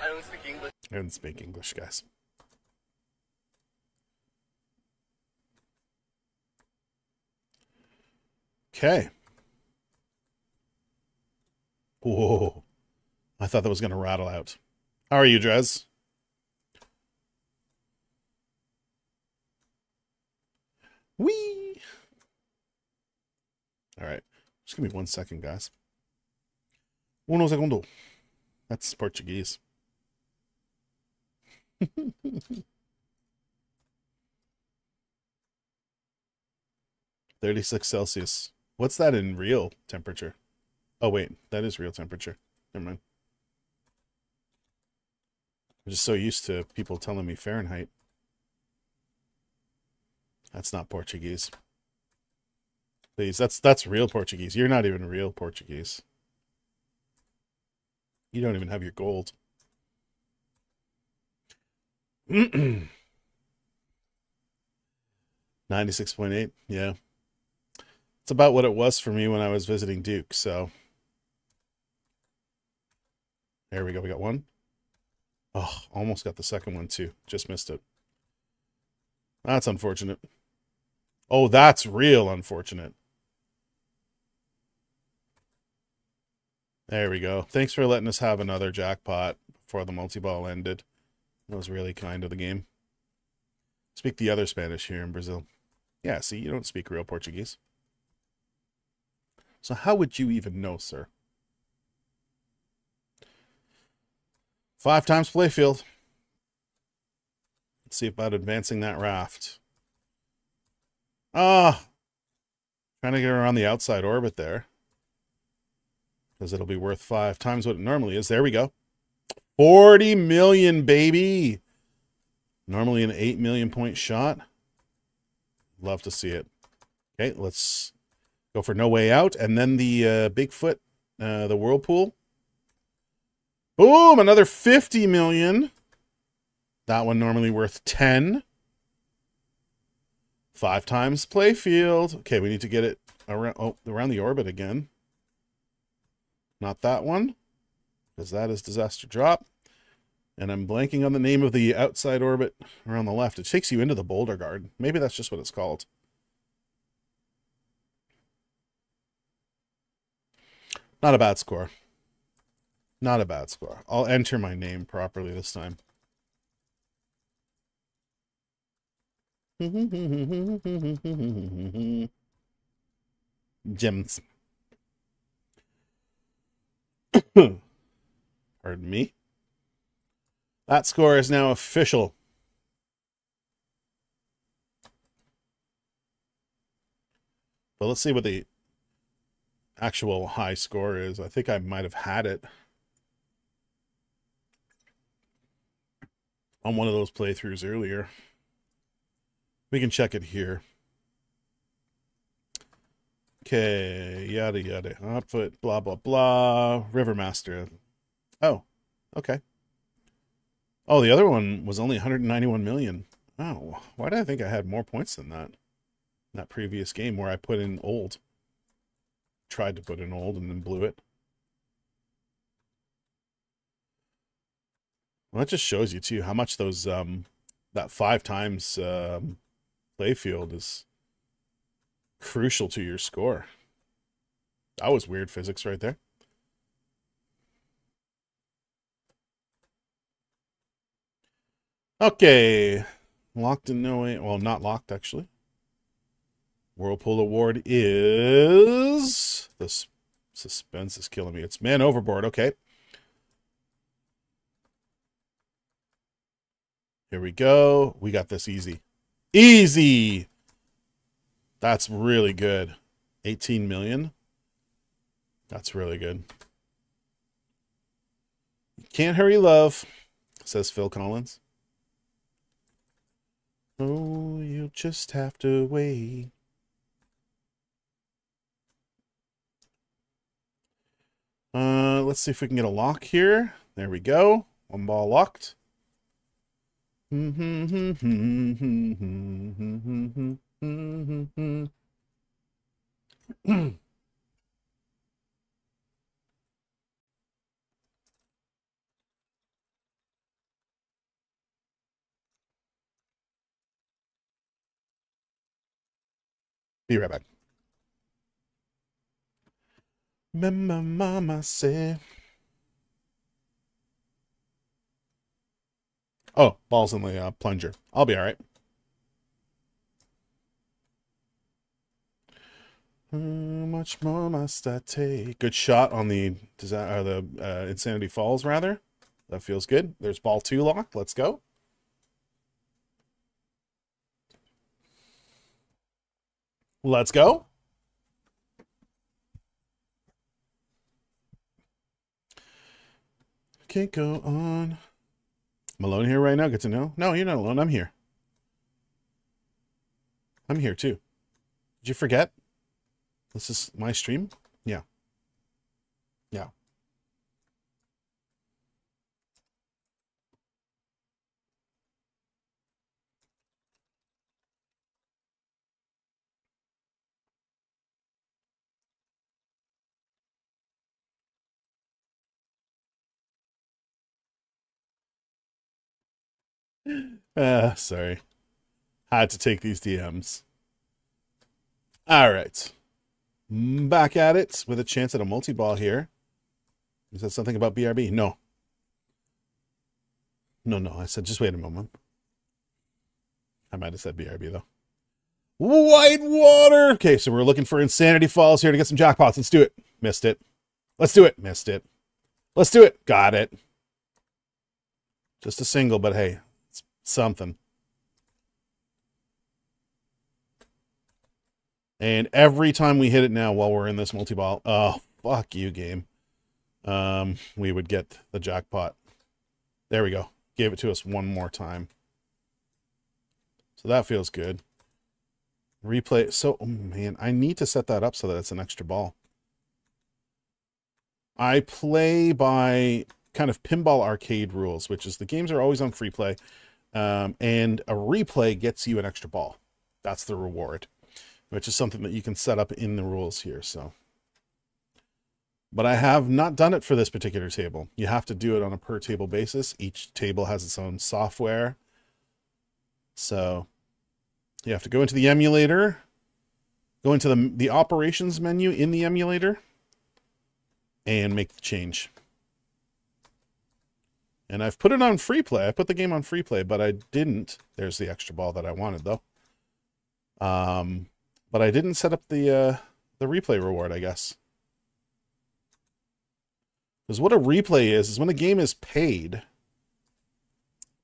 don't speak English. I don't speak English, guys. Okay. Whoa. I thought that was going to rattle out. How are you, Drez? Whee! All right. Just give me 1 second, guys. Uno segundo. That's Portuguese. 36 Celsius. What's that in real temperature? Oh, wait. That is real temperature. Never mind. I'm just so used to people telling me Fahrenheit. That's not Portuguese. Please, that's real Portuguese. You're not even real Portuguese. You don't even have your gold. 96.8, yeah. It's about what it was for me when I was visiting Duke, so. There we go, we got one. Oh, almost got the second one too. Just missed it. That's unfortunate. Oh, that's real unfortunate. There we go. Thanks for letting us have another jackpot before the multi-ball ended. That was really kind of the game. Speak the other Spanish here in Brazil. Yeah, see, you don't speak real Portuguese. So how would you even know, sir? 5 times playfield. Let's see about advancing that raft. Ah! Trying to get around the outside orbit there. Because it'll be worth 5 times what it normally is. There we go. 40 million, baby! Normally an 8 million point shot. Love to see it. Okay, let's go for No Way Out. And then the Bigfoot, the Whirlpool. Boom! Another 50 million. That one normally worth 10. 5 times playfield. Okay, we need to get it around the orbit again. Not that one, because that is Disaster Drop. And I'm blanking on the name of the outside orbit around the left. It takes you into the Boulder Guard. Maybe that's just what it's called. Not a bad score. Not a bad score. I'll enter my name properly this time. Gems. Pardon me. That score is now official. But let's see what the actual high score is. I think I might have had it on one of those playthroughs earlier. We can check it here. Okay, yada yada. Output, blah blah blah. Rivermaster. Oh, okay. Oh, the other one was only 191 million. Oh, why did I think I had more points than that? In that previous game where I put in old. Tried to put in old and then blew it. Well, that just shows you too how much those that 5 times playfield is crucial to your score. That was weird physics right there. Okay. Locked in no way. Well, not locked, actually. Whirlpool Award is... This suspense is killing me. It's Man Overboard. Okay. Here we go. We got this easy. Easy! That's really good. 18 million. That's really good. Can't hurry, love, says Phil Collins. Oh, you just have to wait. Let's see if we can get a lock here. There we go. 1 ball locked. Be right back. Mama say. Oh, ball's in the plunger. I'll be all right. How much more must I take? Good shot on the Insanity Falls, rather. That feels good. There's ball 2 locked. Let's go. Let's go. Can't go on. I'm alone here right now. Good to know. No, you're not alone. I'm here. I'm here too. Did you forget? This is my stream? Yeah. Yeah. Sorry. Had to take these DMs. All right. Back at it with a chance at a multi-ball here. Is that something about BRB? No. No. I said, just wait a moment. I might have said BRB, though. Whitewater! Okay, so we're looking for Insanity Falls here to get some jackpots. Let's do it. Missed it. Let's do it. Missed it. Let's do it. Got it. Just a single, but hey, it's something. And every time we hit it now while we're in this multi-ball, oh, fuck you, game. We would get the jackpot. There we go. Gave it to us one more time. So that feels good. Replay. So, oh man, I need to set that up so that it's an extra ball. I play by kind of pinball arcade rules, which is the games are always on free play. And a replay gets you an extra ball. That's the reward, which is something that you can set up in the rules here. So, but I have not done it for this particular table. You have to do it on a per table basis. Each table has its own software. So you have to go into the emulator, go into the operations menu in the emulator, and make the change. And I've put it on free play. I put the game on free play, but I didn't. There's the extra ball that I wanted, though. But I didn't set up the replay reward, I guess. Because what a replay is when the game is paid,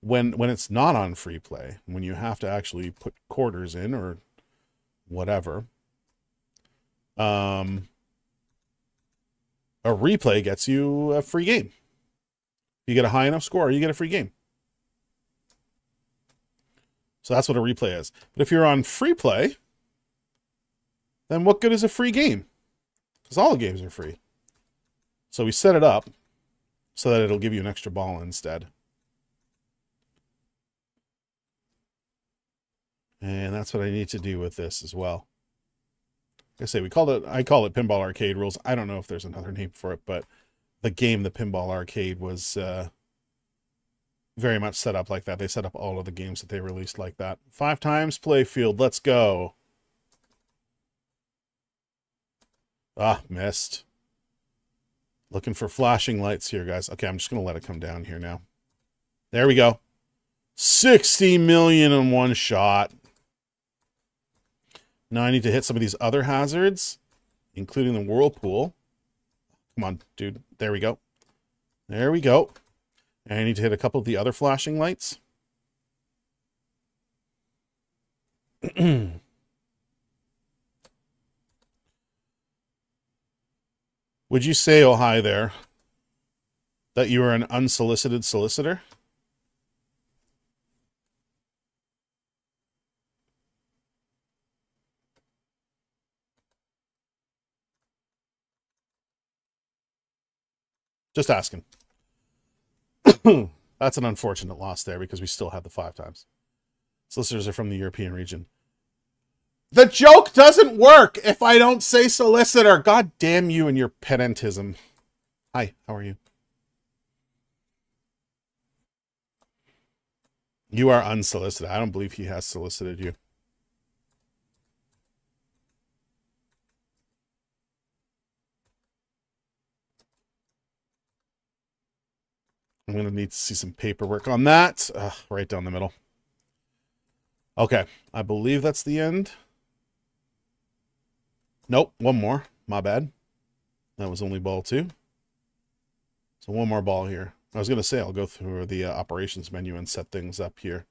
when it's not on free play, when you have to actually put quarters in or whatever. A replay gets you a free game. If you get a high enough score, you get a free game. So that's what a replay is. But if you're on free play, then what good is a free game? Because all the games are free. So we set it up so that it'll give you an extra ball instead. And that's what I need to do with this as well. Like I say, I call it Pinball Arcade Rules. I don't know if there's another name for it, but the game, the Pinball Arcade, was very much set up like that. They set up all of the games that they released like that. 5 times playfield. Let's go. Ah, missed. Looking for flashing lights here, guys. Okay, I'm just going to let it come down here now. There we go. 60 million in one shot. Now I need to hit some of these other hazards, including the whirlpool. Come on, dude. There we go. There we go. And I need to hit a couple of the other flashing lights. Would you say, oh hi there, that you are an unsolicited solicitor? Just asking. That's an unfortunate loss there because we still have the 5 times. Solicitors are from the European region. The joke doesn't work if I don't say solicitor. God damn you and your pedantism. Hi, how are you? You are unsolicited. I don't believe he has solicited you. I'm going to need to see some paperwork on that. Right down the middle. Okay, I believe that's the end. Nope, one more. My bad. That was only ball 2. So one more ball here. I was going to say I'll go through the operations menu and set things up here.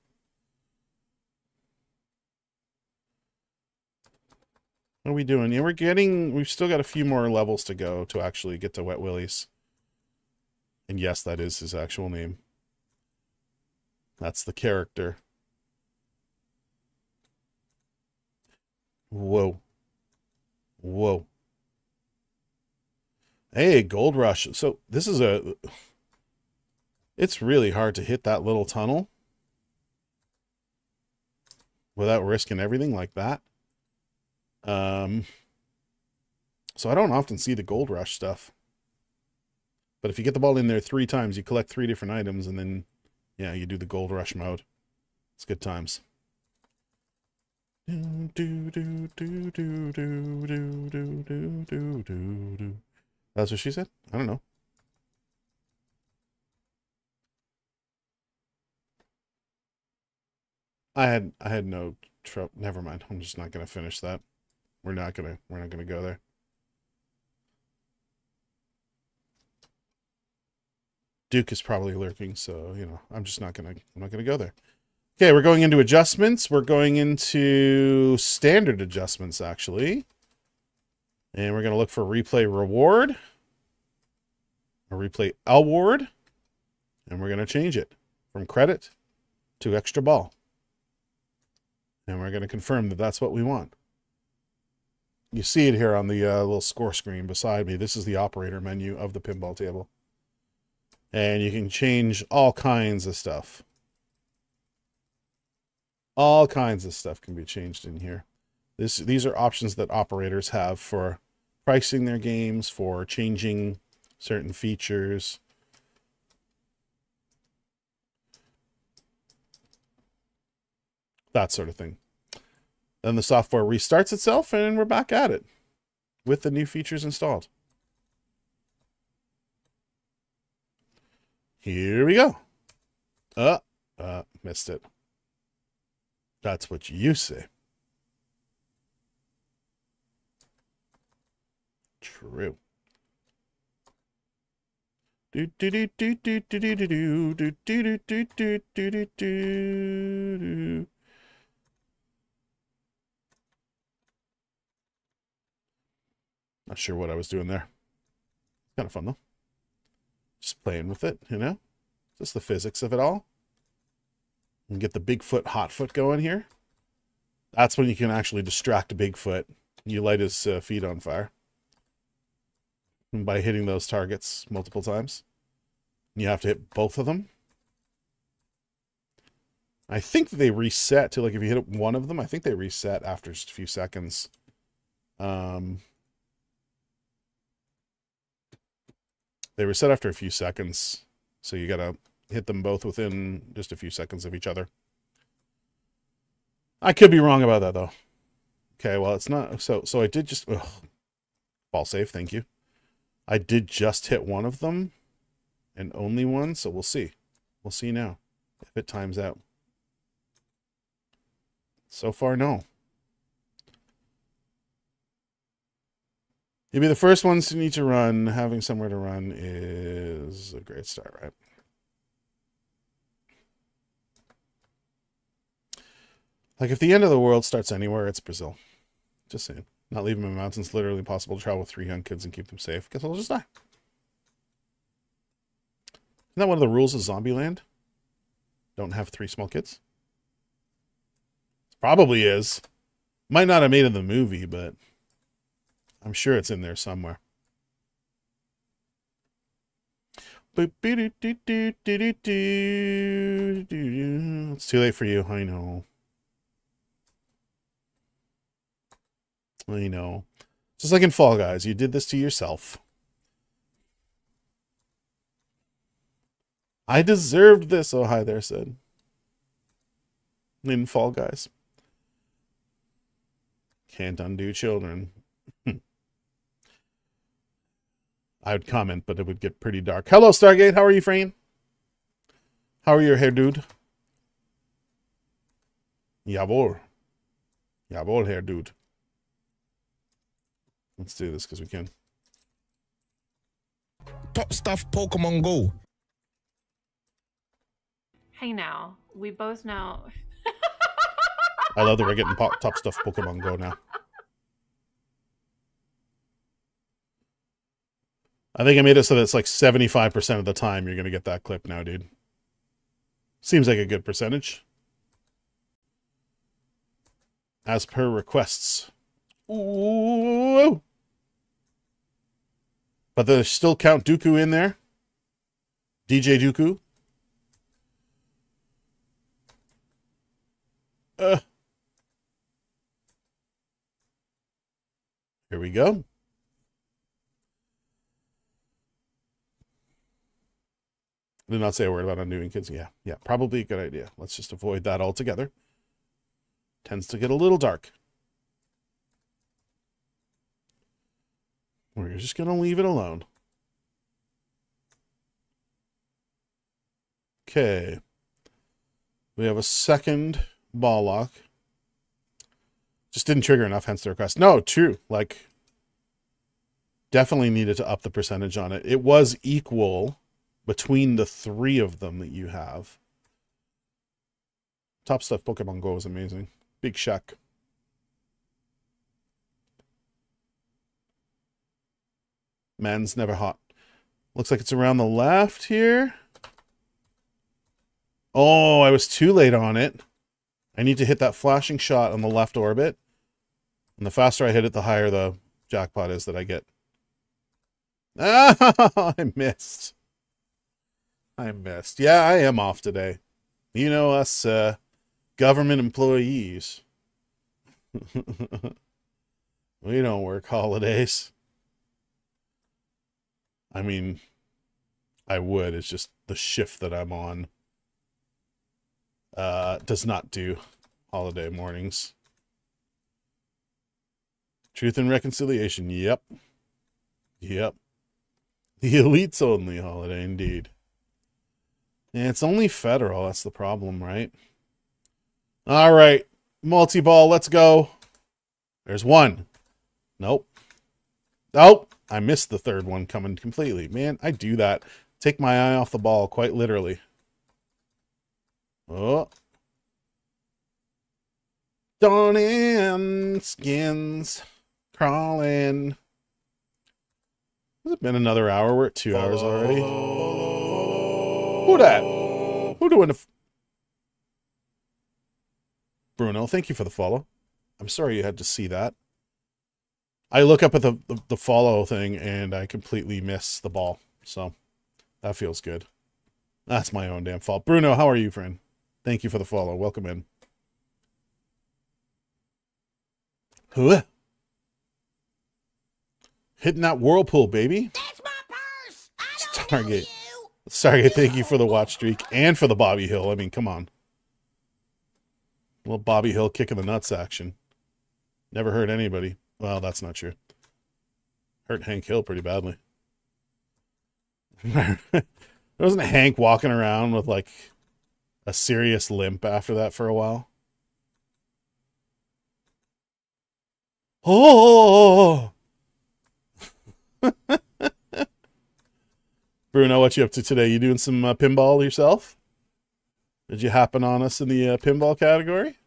What are we doing? Yeah, we've still got a few more levels to go to actually get to Wet Willie's. And yes, that is his actual name. That's the character. Whoa. Whoa. Hey, Gold Rush. So this is it's really hard to hit that little tunnel without risking everything like that. So I don't often see the Gold Rush stuff. But if you get the ball in there 3 times, you collect 3 different items, and then, yeah, you do the Gold Rush mode. It's good times. That's what she said? I don't know. I had no trouble. Never mind. I'm just not gonna finish that. We're not gonna go there. Duke is probably lurking, so you know, I'm not gonna go there. Okay, we're going into adjustments. We're going into standard adjustments, actually. And we're going to look for replay reward. A replay award. And we're going to change it from credit to extra ball. And we're going to confirm that that's what we want. You see it here on the little score screen beside me. This is the operator menu of the pinball table. And you can change all kinds of stuff. All kinds of stuff can be changed in here. These are options that operators have for pricing their games, for changing certain features. That sort of thing. Then the software restarts itself and we're back at it with the new features installed. Here we go. Missed it. That's what you say. True. Do do do do do do do do do do do do do do. Not sure what I was doing there. Kind of fun though. Just playing with it, you know? Just the physics of it all. And get the Bigfoot hotfoot going here. That's when you can actually distract a Bigfoot. You light his feet on fire. And by hitting those targets multiple times. You have to hit both of them. I think they reset to, like, if you hit one of them, I think they reset after just a few seconds. They reset after a few seconds. So you gotta hit them both within just a few seconds of each other. I could be wrong about that, though. Okay, well, it's not. So I did just... Ugh. Ball save, thank you. I did just hit one of them. And only one, so we'll see. We'll see now if it times out. So far, no. You'll be the first ones to need to run. Having somewhere to run is a great start, right? Like, if the end of the world starts anywhere, it's Brazil. Just saying. Not leaving my mountains. Literally impossible to travel with 3 young kids and keep them safe. Guess I'll just die. Isn't that one of the rules of Zombieland? Don't have 3 small kids? Probably is. Might not have made it in the movie, but I'm sure it's in there somewhere. It's too late for you, I know. I know. Just like in Fall Guys, you did this to yourself. I deserved this, oh hi there, said. In Fall Guys. Can't undo children. I would comment, but it would get pretty dark. Hello, Stargate. How are you, Frame? How are your hair, dude? Jawohl. Jawohl, hair, dude. Let's do this because we can. Top stuff Pokemon Go. Hey now, we both know. I love that we're getting top stuff Pokemon Go now. I think I made it so that it's like 75% of the time you're going to get that clip now, dude. Seems like a good percentage. As per requests. Ooh. But there's still Count Dooku in there. DJ Dooku. Here we go. Did not say a word about undoing kids. Yeah, probably a good idea. Let's just avoid that altogether. Tends to get a little dark. We're just going to leave it alone. Okay. We have a second ball lock. Just didn't trigger enough, hence the request. No, true. Like, definitely needed to up the percentage on it. It was equal between the three of them that you have. Top stuff Pokemon Go is amazing. Big Shack. Man's never hot. Looks like it's around the left here. Oh, I was too late on it. I need to hit that flashing shot on the left orbit. And the faster I hit it, the higher the jackpot is that I get. Ah, I missed. I missed. Yeah, I am off today. You know us government employees. We don't work holidays. I mean, I would. It's just the shift that I'm on does not do holiday mornings. Truth and Reconciliation. Yep. Yep. The elites only holiday, indeed. And it's only federal. That's the problem, right? All right. Multi-ball. Let's go. There's one. Nope. Nope. I missed the third one coming completely. Man, I do that. Take my eye off the ball, quite literally. Oh. Dawn in skins. Crawling. Has it been another hour? We're at 2 hours already. Who that? Who doing the... Bruno, thank you for the follow. I'm sorry you had to see that. I look up at the follow thing and I completely miss the ball. So that feels good. That's my own damn fault. Bruno, how are you, friend? Thank you for the follow. Welcome in. Huh? Hitting that whirlpool, baby. That's my purse. Stargate. Stargate, thank you for the watch streak and for the Bobby Hill. I mean, come on. Well, Bobby Hill kicking the nuts action. Never hurt anybody. Well, that's not true. Hurt Hank Hill pretty badly. Wasn't Hank walking around with like a serious limp after that for a while? Oh! Bruno, what you up to today? You doing some pinball yourself? Did you happen on us in the pinball category?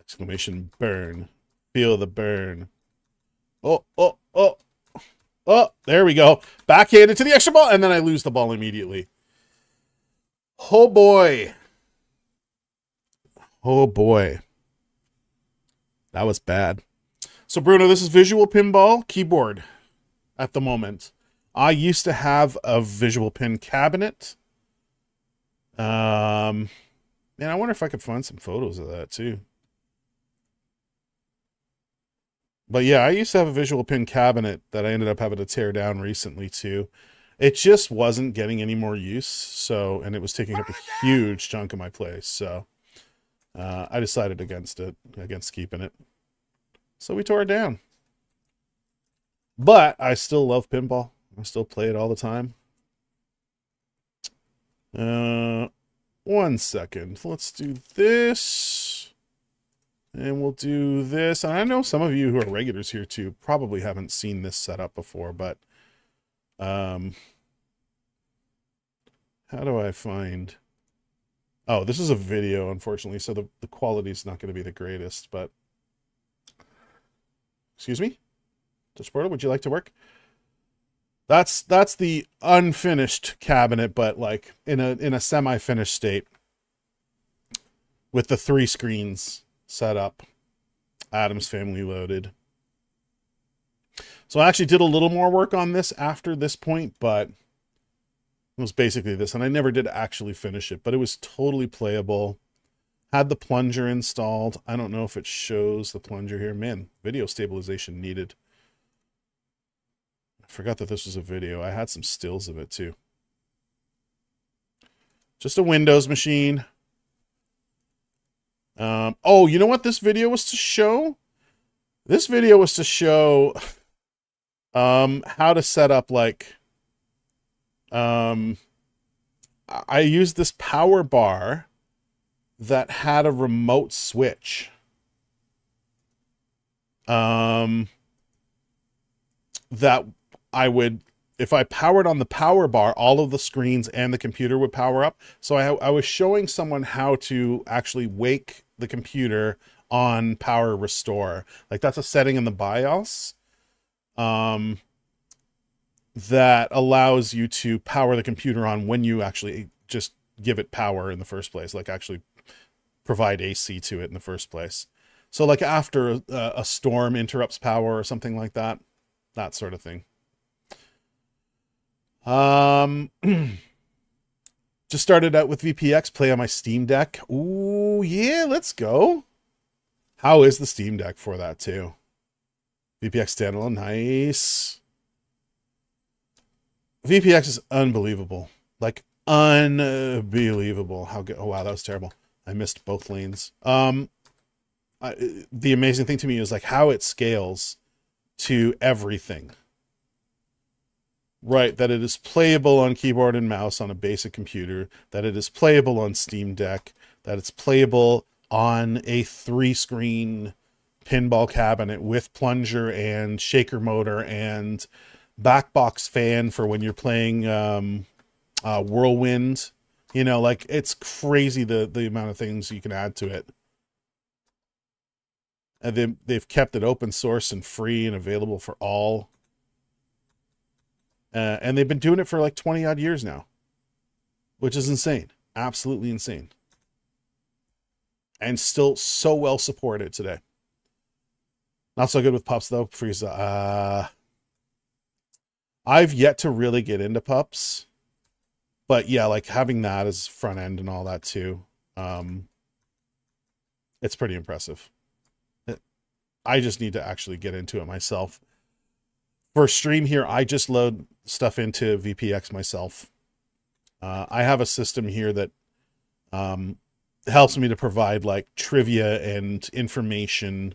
Exclamation burn. Feel the burn. Oh, oh, oh. Oh, there we go. Backhanded to the extra ball, and then I lose the ball immediately. Oh, boy. Oh, boy. That was bad. So, Bruno, this is visual pinball keyboard at the moment. I used to have a visual pin cabinet. Man, I wonder if I could find some photos of that, too. But yeah, I used to have a visual pin cabinet that I ended up having to tear down recently too. It just wasn't getting any more use, so, and it was taking up a huge chunk of my place, so I decided against keeping it. So we tore it down. But I still love pinball. I still play it all the time. 1 second. Let's do this. And we'll do this. And I know some of you who are regulars here too probably haven't seen this setup before, but how do I find... Oh, this is a video, unfortunately, so the quality is not going to be the greatest, but... Excuse me? Touch Portal, would you like to work? That's the unfinished cabinet, but like in a semi-finished state with the 3 screens set up. Addams Family loaded. So I actually did a little more work on this after this point, but it was basically this, and I never did actually finish it, but it was totally playable. Had the plunger installed. I don't know if it shows the plunger here. Man, video stabilization needed. I forgot that this was a video. I had some stills of it too. Just a Windows machine. Oh, you know what this video was to show? This video was to show how to set up, like, I used this power bar that had a remote switch. That I would, if I powered on the power bar, all of the screens and the computer would power up. So I was showing someone how to actually wake the computer on power restore. Like, that's a setting in the BIOS that allows you to power the computer on when you actually just give it power in the first place, like actually provide AC to it in the first place. So like after a storm interrupts power or something like that, that sort of thing. Just started out with VPX, play on my Steam Deck. Ooh, yeah, let's go. How is the Steam Deck for that too? VPX standalone, nice. VPX is unbelievable. Like, unbelievable. How good. Oh, wow, that was terrible. I missed both lanes. The amazing thing to me is like how it scales to everything. Right, that it is playable on keyboard and mouse on a basic computer, that it is playable on Steam Deck, that it's playable on a 3-screen pinball cabinet with plunger and shaker motor and backbox fan for when you're playing Whirlwind. You know, like, it's crazy the amount of things you can add to it. And they've kept it open source and free and available for all. And they've been doing it for like 20 odd years now, which is insane. Absolutely insane. And still so well supported today. Not so good with pups though. Frieza. I've yet to really get into pups, but yeah, like having that as front end and all that too. It's pretty impressive. I just need to actually get into it myself. For stream here, I just load stuff into VPX myself. I have a system here that helps me to provide like trivia and information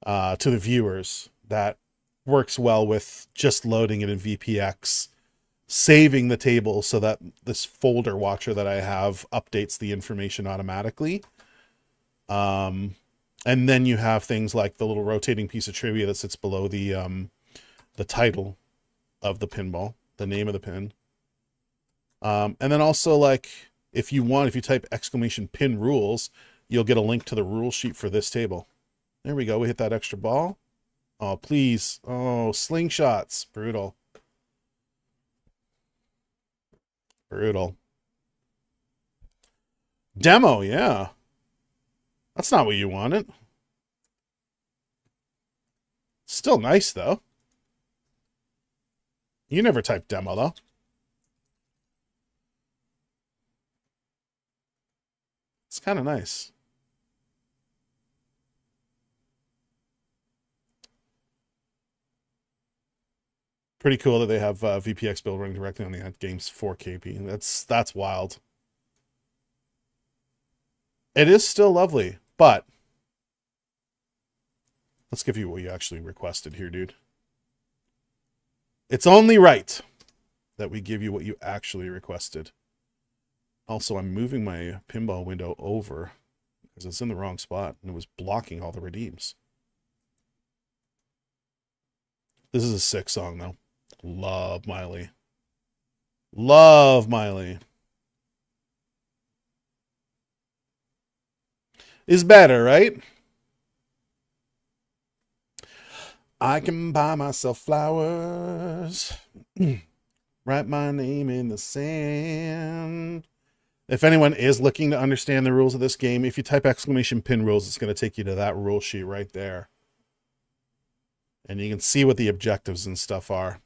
to the viewers that works well with just loading it in VPX, saving the table so that this folder watcher that I have updates the information automatically. And then you have things like the little rotating piece of trivia that sits below the title of the pinball, the name of the pin. And then also, like, if you type !pin rules, you'll get a link to the rule sheet for this table. There we go. We hit that extra ball. Oh, please. Oh, slingshots. Brutal. Brutal. Demo, yeah. That's not what you wanted. Still nice, though. You never typed demo, though. It's kind of nice. Pretty cool that they have VPX build running directly on the game's 4KP. That's wild. It is still lovely, but let's give you what you actually requested here, dude. It's only right that we give you what you actually requested. Also, I'm moving my pinball window over because it's in the wrong spot and it was blocking all the redeems. This is a sick song, though. Love Miley. Love Miley. Is better, right? I can buy myself flowers. Write my name in the sand. If anyone is looking to understand the rules of this game, if you type !pin rules, it's going to take you to that rule sheet right there. And you can see what the objectives and stuff are.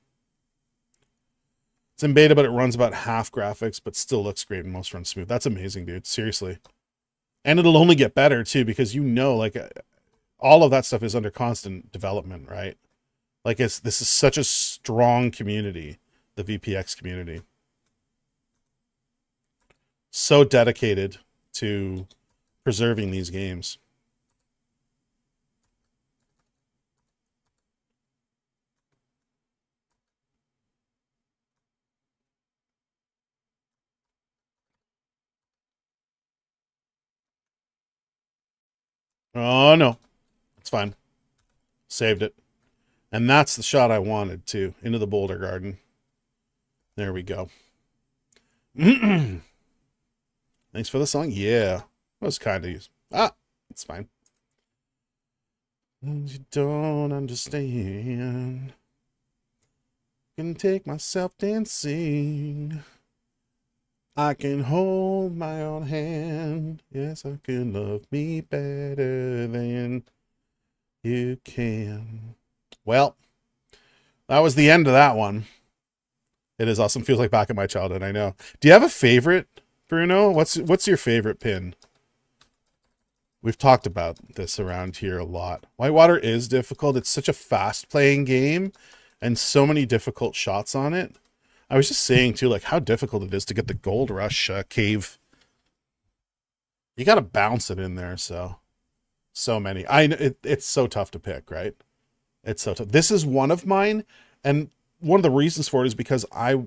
It's in beta, but it runs about half graphics, but still looks great and most runs smooth. That's amazing, dude. Seriously. And it'll only get better, too, because you know, like, all of that stuff is under constant development, right? Like, this is such a strong community, the VPX community. So dedicated to preserving these games. Oh, no. It's fine. Saved it. And that's the shot I wanted, too. Into the Boulder Garden. There we go. Thanks for the song. Yeah. That was kind of used. Ah, it's fine. You don't understand. Can take myself dancing. I can hold my own hand. Yes, I can love me better than you can. Well, that was the end of that one. It is awesome. Feels like back in my childhood, I know. Do you have a favorite, Bruno? What's your favorite pin? We've talked about this around here a lot. Whitewater is difficult. It's such a fast-playing game and so many difficult shots on it. I was just saying, too, like, how difficult it is to get the Gold Rush cave. You got to bounce it in there, so many. It's so tough to pick, right? It's so tough. This is one of mine, and one of the reasons for it is because I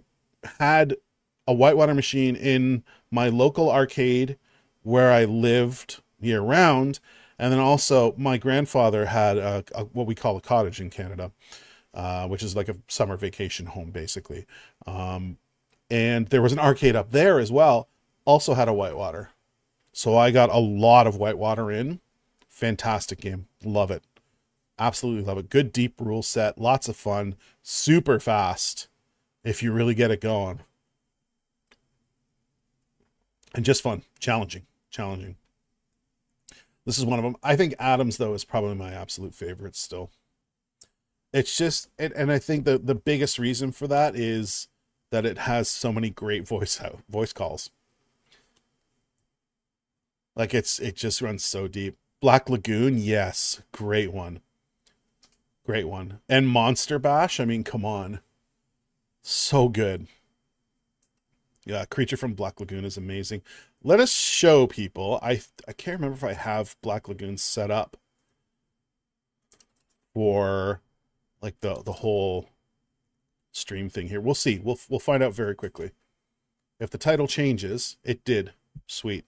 had a Whitewater machine in my local arcade where I lived year-round, and then also my grandfather had what we call a cottage in Canada. Which is like a summer vacation home, basically. And there was an arcade up there as well, also had a Whitewater. So I got a lot of Whitewater in. Fantastic game. Love it. Absolutely love it. Good deep rule set. Lots of fun. Super fast if you really get it going. And just fun. Challenging. Challenging. This is one of them. I think Adams, though, is probably my absolute favorite still. It's just, and I think the biggest reason for that is that it has so many great voice calls. Like it just runs so deep. Black Lagoon, yes, great one. Great one. And Monster Bash, I mean, come on. So good. Yeah, Creature from Black Lagoon is amazing. Let us show people. I can't remember if I have Black Lagoon set up for like the whole stream thing here. We'll see. We'll find out very quickly. If the title changes, it did. Sweet.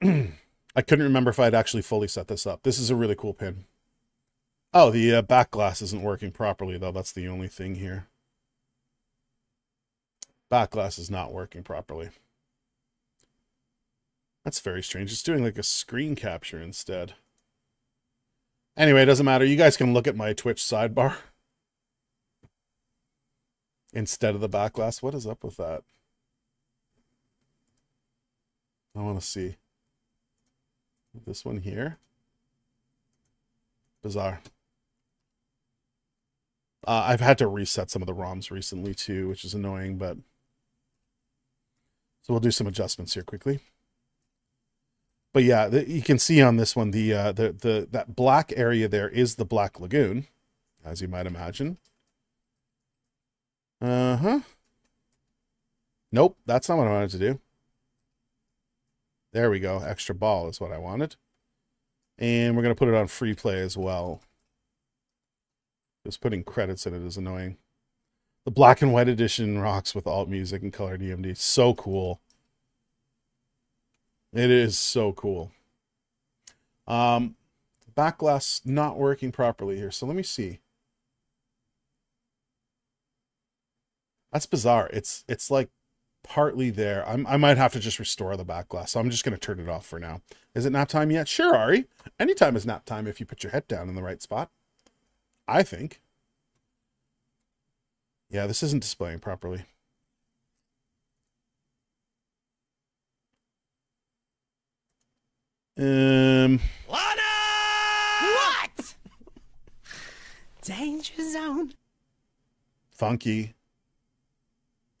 I couldn't remember if I'd actually fully set this up. This is a really cool pin. Oh, the back glass isn't working properly, though. That's the only thing here. Back glass is not working properly. That's very strange. It's doing like a screen capture instead. Anyway, it doesn't matter. You guys can look at my Twitch sidebar instead of the back glass. What is up with that? I want to see. This one here. Bizarre. I've had to reset some of the ROMs recently too, which is annoying, but so we'll do some adjustments here quickly. But yeah, you can see on this one that black area there is the Black Lagoon, as you might imagine. Nope, that's not what I wanted to do. There we go. Extra ball is what I wanted. And we're going to put it on free play as well. Just putting credits in it is annoying. The black and white edition rocks with alt music and color DMD. So cool. It is so cool. Back glass not working properly here. So let me see. That's bizarre. It's like partly there. I might have to just restore the back glass. So I'm just going to turn it off for now. Is it nap time yet? Sure, Ari. Anytime is nap time if you put your head down in the right spot. I think. Yeah, this isn't displaying properly. Lana! What? Danger zone. Funky.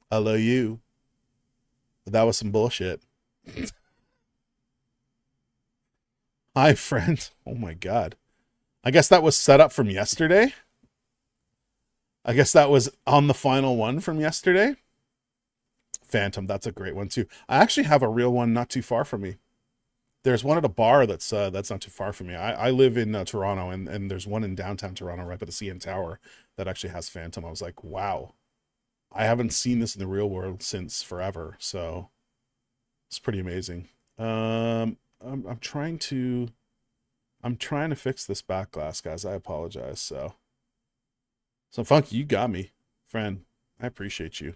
I love you. But that was some bullshit. Hi, friend. Oh my God. I guess that was set up from yesterday. I guess that was on the final one from yesterday. Phantom, that's a great one too. I actually have a real one not too far from me. There's one at a bar that's not too far from me. I live in Toronto, and there's one in downtown Toronto right by the CN Tower that actually has Phantom. I was like, wow. I haven't seen this in the real world since forever, so it's pretty amazing. I'm trying to fix this back glass, guys. I apologize. So Funky, you got me, friend. I appreciate you.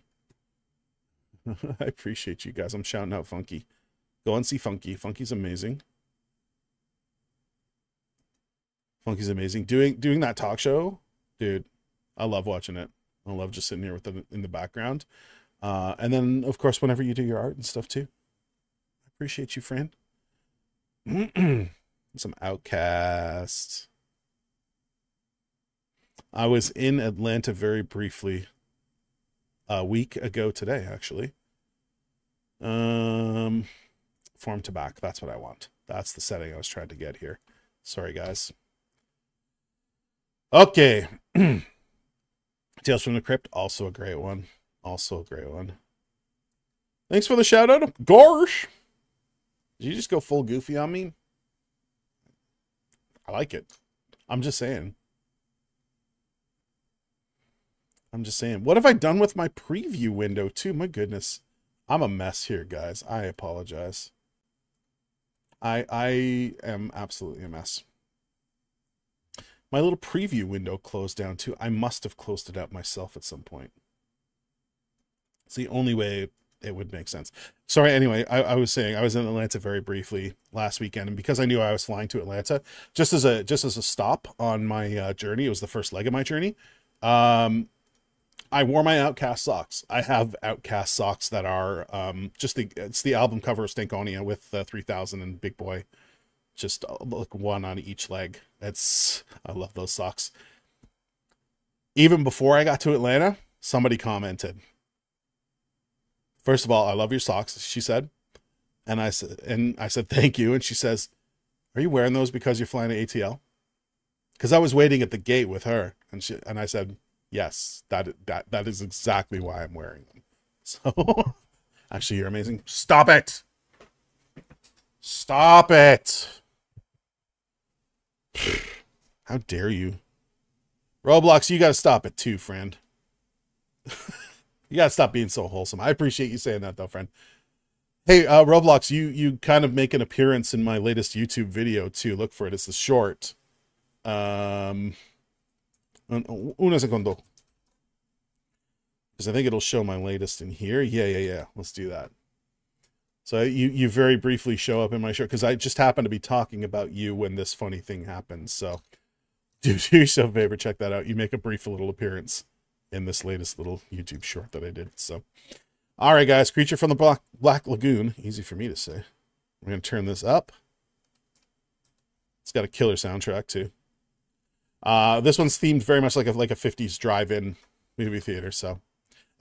I appreciate you guys. I'm shouting out Funky. Go and see Funky. Funky's amazing. Funky's amazing. Doing that talk show, dude. I love watching it. I love just sitting here with them in the background. And then, of course, whenever you do your art and stuff, too. I appreciate you, friend. Some Outcast. I was in Atlanta very briefly a week ago today, actually. Form to back. That's what I want. That's the setting I was trying to get here. Sorry, guys. Okay. Tales from the Crypt, also a great one. Also a great one. Thanks for the shout out. Gorsh. Did you just go full goofy on me? I like it. I'm just saying. What have I done with my preview window too? My goodness. I'm a mess here, guys. I apologize. I am absolutely a mess. My little preview window closed down too. I must have closed it out myself at some point. It's the only way it would make sense. Sorry, anyway, I was saying I was in Atlanta very briefly last weekend, and because I knew I was flying to Atlanta, just as a stop on my journey, it was the first leg of my journey. I wore my Outcast socks. I have Outcast socks that are it's the album cover of Stankonia with 3000 and Big Boy. Just like one on each leg. I love those socks. Even before I got to Atlanta, somebody commented. First of all, I love your socks, she said. And I said, thank you. And she says, are you wearing those because you're flying to ATL? Because I was waiting at the gate with her. And I said, yes, that is exactly why I'm wearing them. So, actually, you're amazing. Stop it. Stop it. How dare you? Roblox, you got to stop it too, friend. You got to stop being so wholesome. I appreciate you saying that, though, friend. Hey, Roblox, you kind of make an appearance in my latest YouTube video, too. Look for it. It's the short. Una segundo. Because I think it'll show my latest in here. Yeah. Let's do that. So you very briefly show up in my short, because I just happened to be talking about you when this funny thing happens. So do yourself a favor, check that out. You make a brief little appearance in this latest little YouTube short that I did. So, all right, guys, Creature from the Black Lagoon. Easy for me to say. We're going to turn this up. It's got a killer soundtrack, too. This one's themed very much like a 50s drive-in movie theater. So,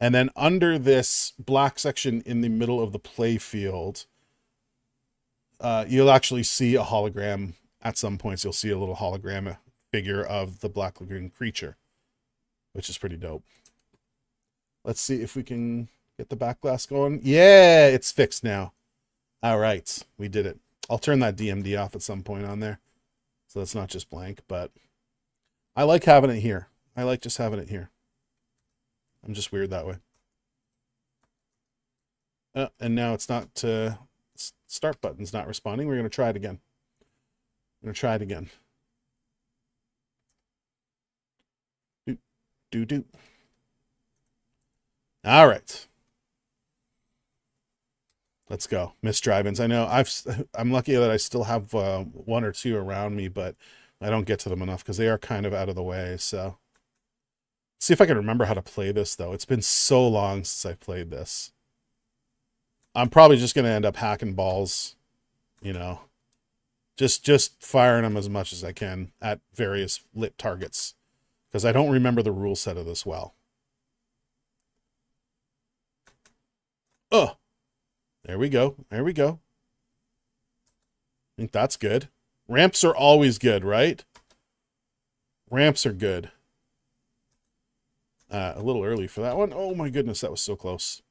and then under this black section in the middle of the play field, you'll actually see a hologram. At some points, you'll see a little hologram figure of the Black Lagoon creature, which is pretty dope. Let's see if we can get the back glass going. Yeah, it's fixed now. All right, we did it. I'll turn that DMD off at some point on there, so that's not just blank, but I like having it here. I like just having it here. I'm just weird that way. And now it's not, start button's not responding. We're going to try it again. I'm going to try it again. Do. All right. Let's go. Miss drive-ins. I know I'm lucky that I still have one or two around me, but I don't get to them enough because they are kind of out of the way. So see if I can remember how to play this, though. It's been so long since I played this. I'm probably just going to end up hacking balls, you know, just firing them as much as I can at various lit targets because I don't remember the rule set of this well. Oh, there we go. There we go. I think that's good. Ramps are always good, right? Ramps are good. A little early for that one. Oh my goodness, that was so close.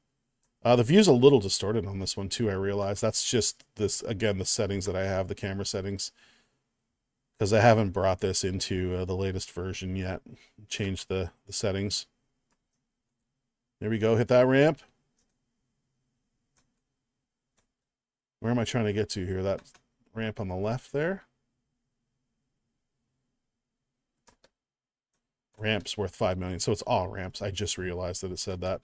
The view's a little distorted on this one too, I realize. That's just this, again, the settings that I have, the camera settings. Because I haven't brought this into the latest version yet. Changed the settings. There we go, hit that ramp. Where am I trying to get to here? That ramp on the left there. Ramps worth 5 million, so it's all ramps. I just realized that it said that.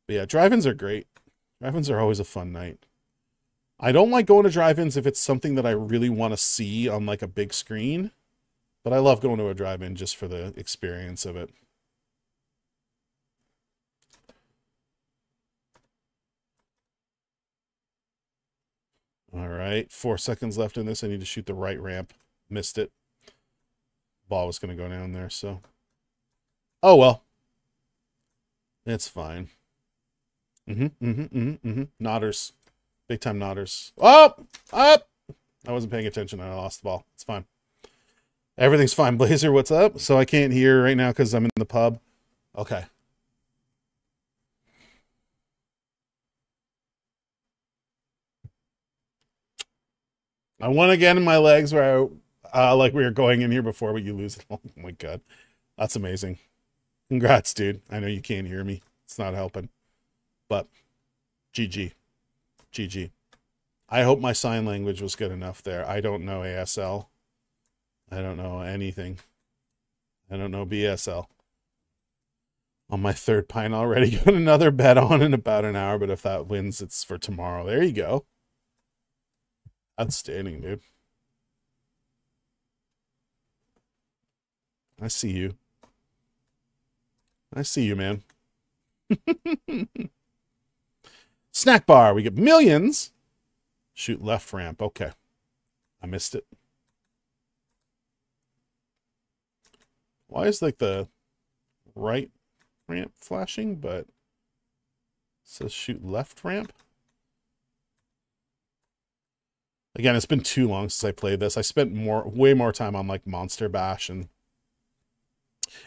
But yeah, drive-ins are great. Drive-ins are always a fun night. I don't like going to drive-ins if it's something that I really want to see on like a big screen. But I love going to a drive-in just for the experience of it. All right, 4 seconds left in this. I need to shoot the right ramp. Missed it. Ball was going to go down there, so. Oh, well. It's fine. Nodders. Big time nodders. Up! Up! I wasn't paying attention. I lost the ball. It's fine. Everything's fine. Blazer, what's up? So I can't hear right now because I'm in the pub. Okay. I won again in my legs where like we were going in here before, but you lose it. Oh my God. That's amazing. Congrats, dude. I know you can't hear me. It's not helping. But GG. GG. I hope my sign language was good enough there. I don't know ASL. I don't know anything. I don't know BSL. On my third pint already. Got another bet on in about an hour, but if that wins, it's for tomorrow. There you go. Outstanding, dude. I see you. I see you, man. Snack bar. We get millions. Shoot left ramp. Okay. I missed it. Why is like the right ramp flashing, but it says shoot left ramp? Again, it's been too long since I played this. I spent way more time on like Monster Bash, and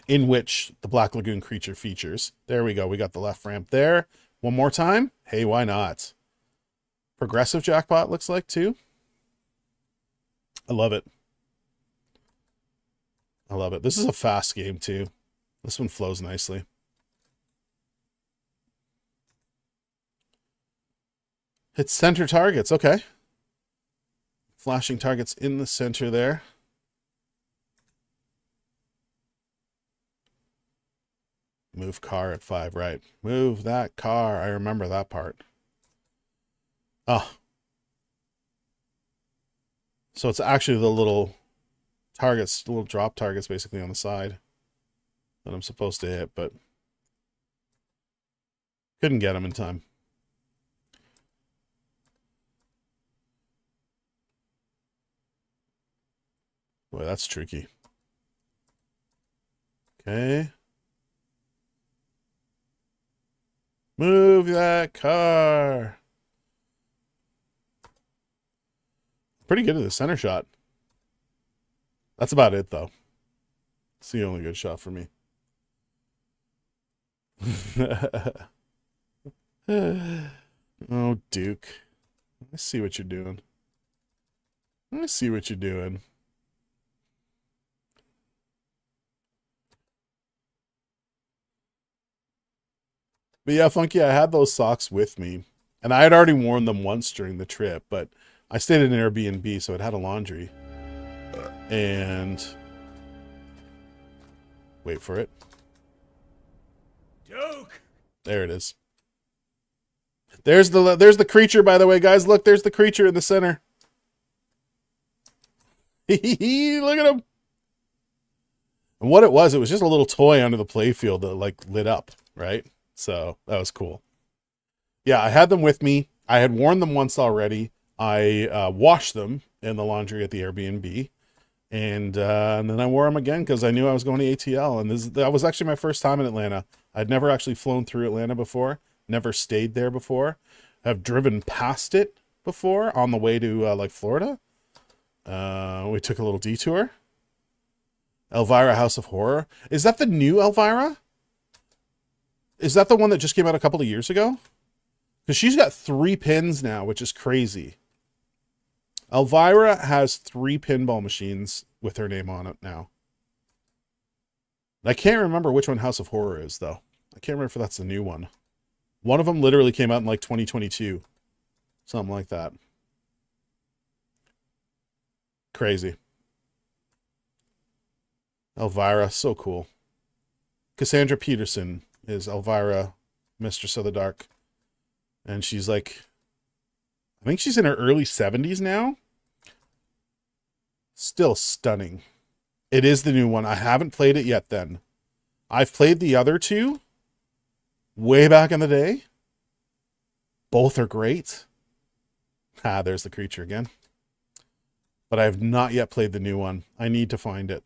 in which the Black Lagoon creature features. There we go. We got the left ramp there. One more time. Hey, why not? Progressive jackpot looks like too. I love it. I love it. This is a fast game too. This one flows nicely. Hit center targets. Okay. Flashing targets in the center there. Move car at 5, right. Move that car. I remember that part. Oh. So it's actually the little targets, little drop targets basically on the side that I'm supposed to hit, but couldn't get them in time. Boy, that's tricky. Okay. Move that car. Pretty good at the center shot. That's about it, though. It's the only good shot for me. Oh, Duke. I see what you're doing. I see what you're doing. But yeah, Funky, I had those socks with me. And I had already worn them once during the trip, but I stayed at an Airbnb, so it had a laundry. And wait for it. Joke. There it is. There's the creature, by the way, guys. Look, there's the creature in the center. Look at him. And what it was just a little toy under the playfield that like lit up, right? So that was cool. Yeah, I had them with me. I had worn them once already. I washed them in the laundry at the Airbnb. And then I wore them again because I knew I was going to ATL. And that was actually my first time in Atlanta. I'd never actually flown through Atlanta before. Never stayed there before. I've driven past it before on the way to like Florida. We took a little detour. Elvira House of Horror. Is that the new Elvira? Is that the one that just came out a couple of years ago? Because she's got 3 pins now, which is crazy. Elvira has 3 pinball machines with her name on it now. I can't remember which one House of Horror is, though. I can't remember if that's the new one. One of them literally came out in like 2022. Something like that. Crazy. Elvira, so cool. Cassandra Peterson is Elvira, Mistress of the Dark. And she's like, I think she's in her early 70s now. Still stunning. It is the new one. I haven't played it yet then. I've played the other 2 way back in the day. Both are great. Ah, there's the creature again. But I have not yet played the new one. I need to find it.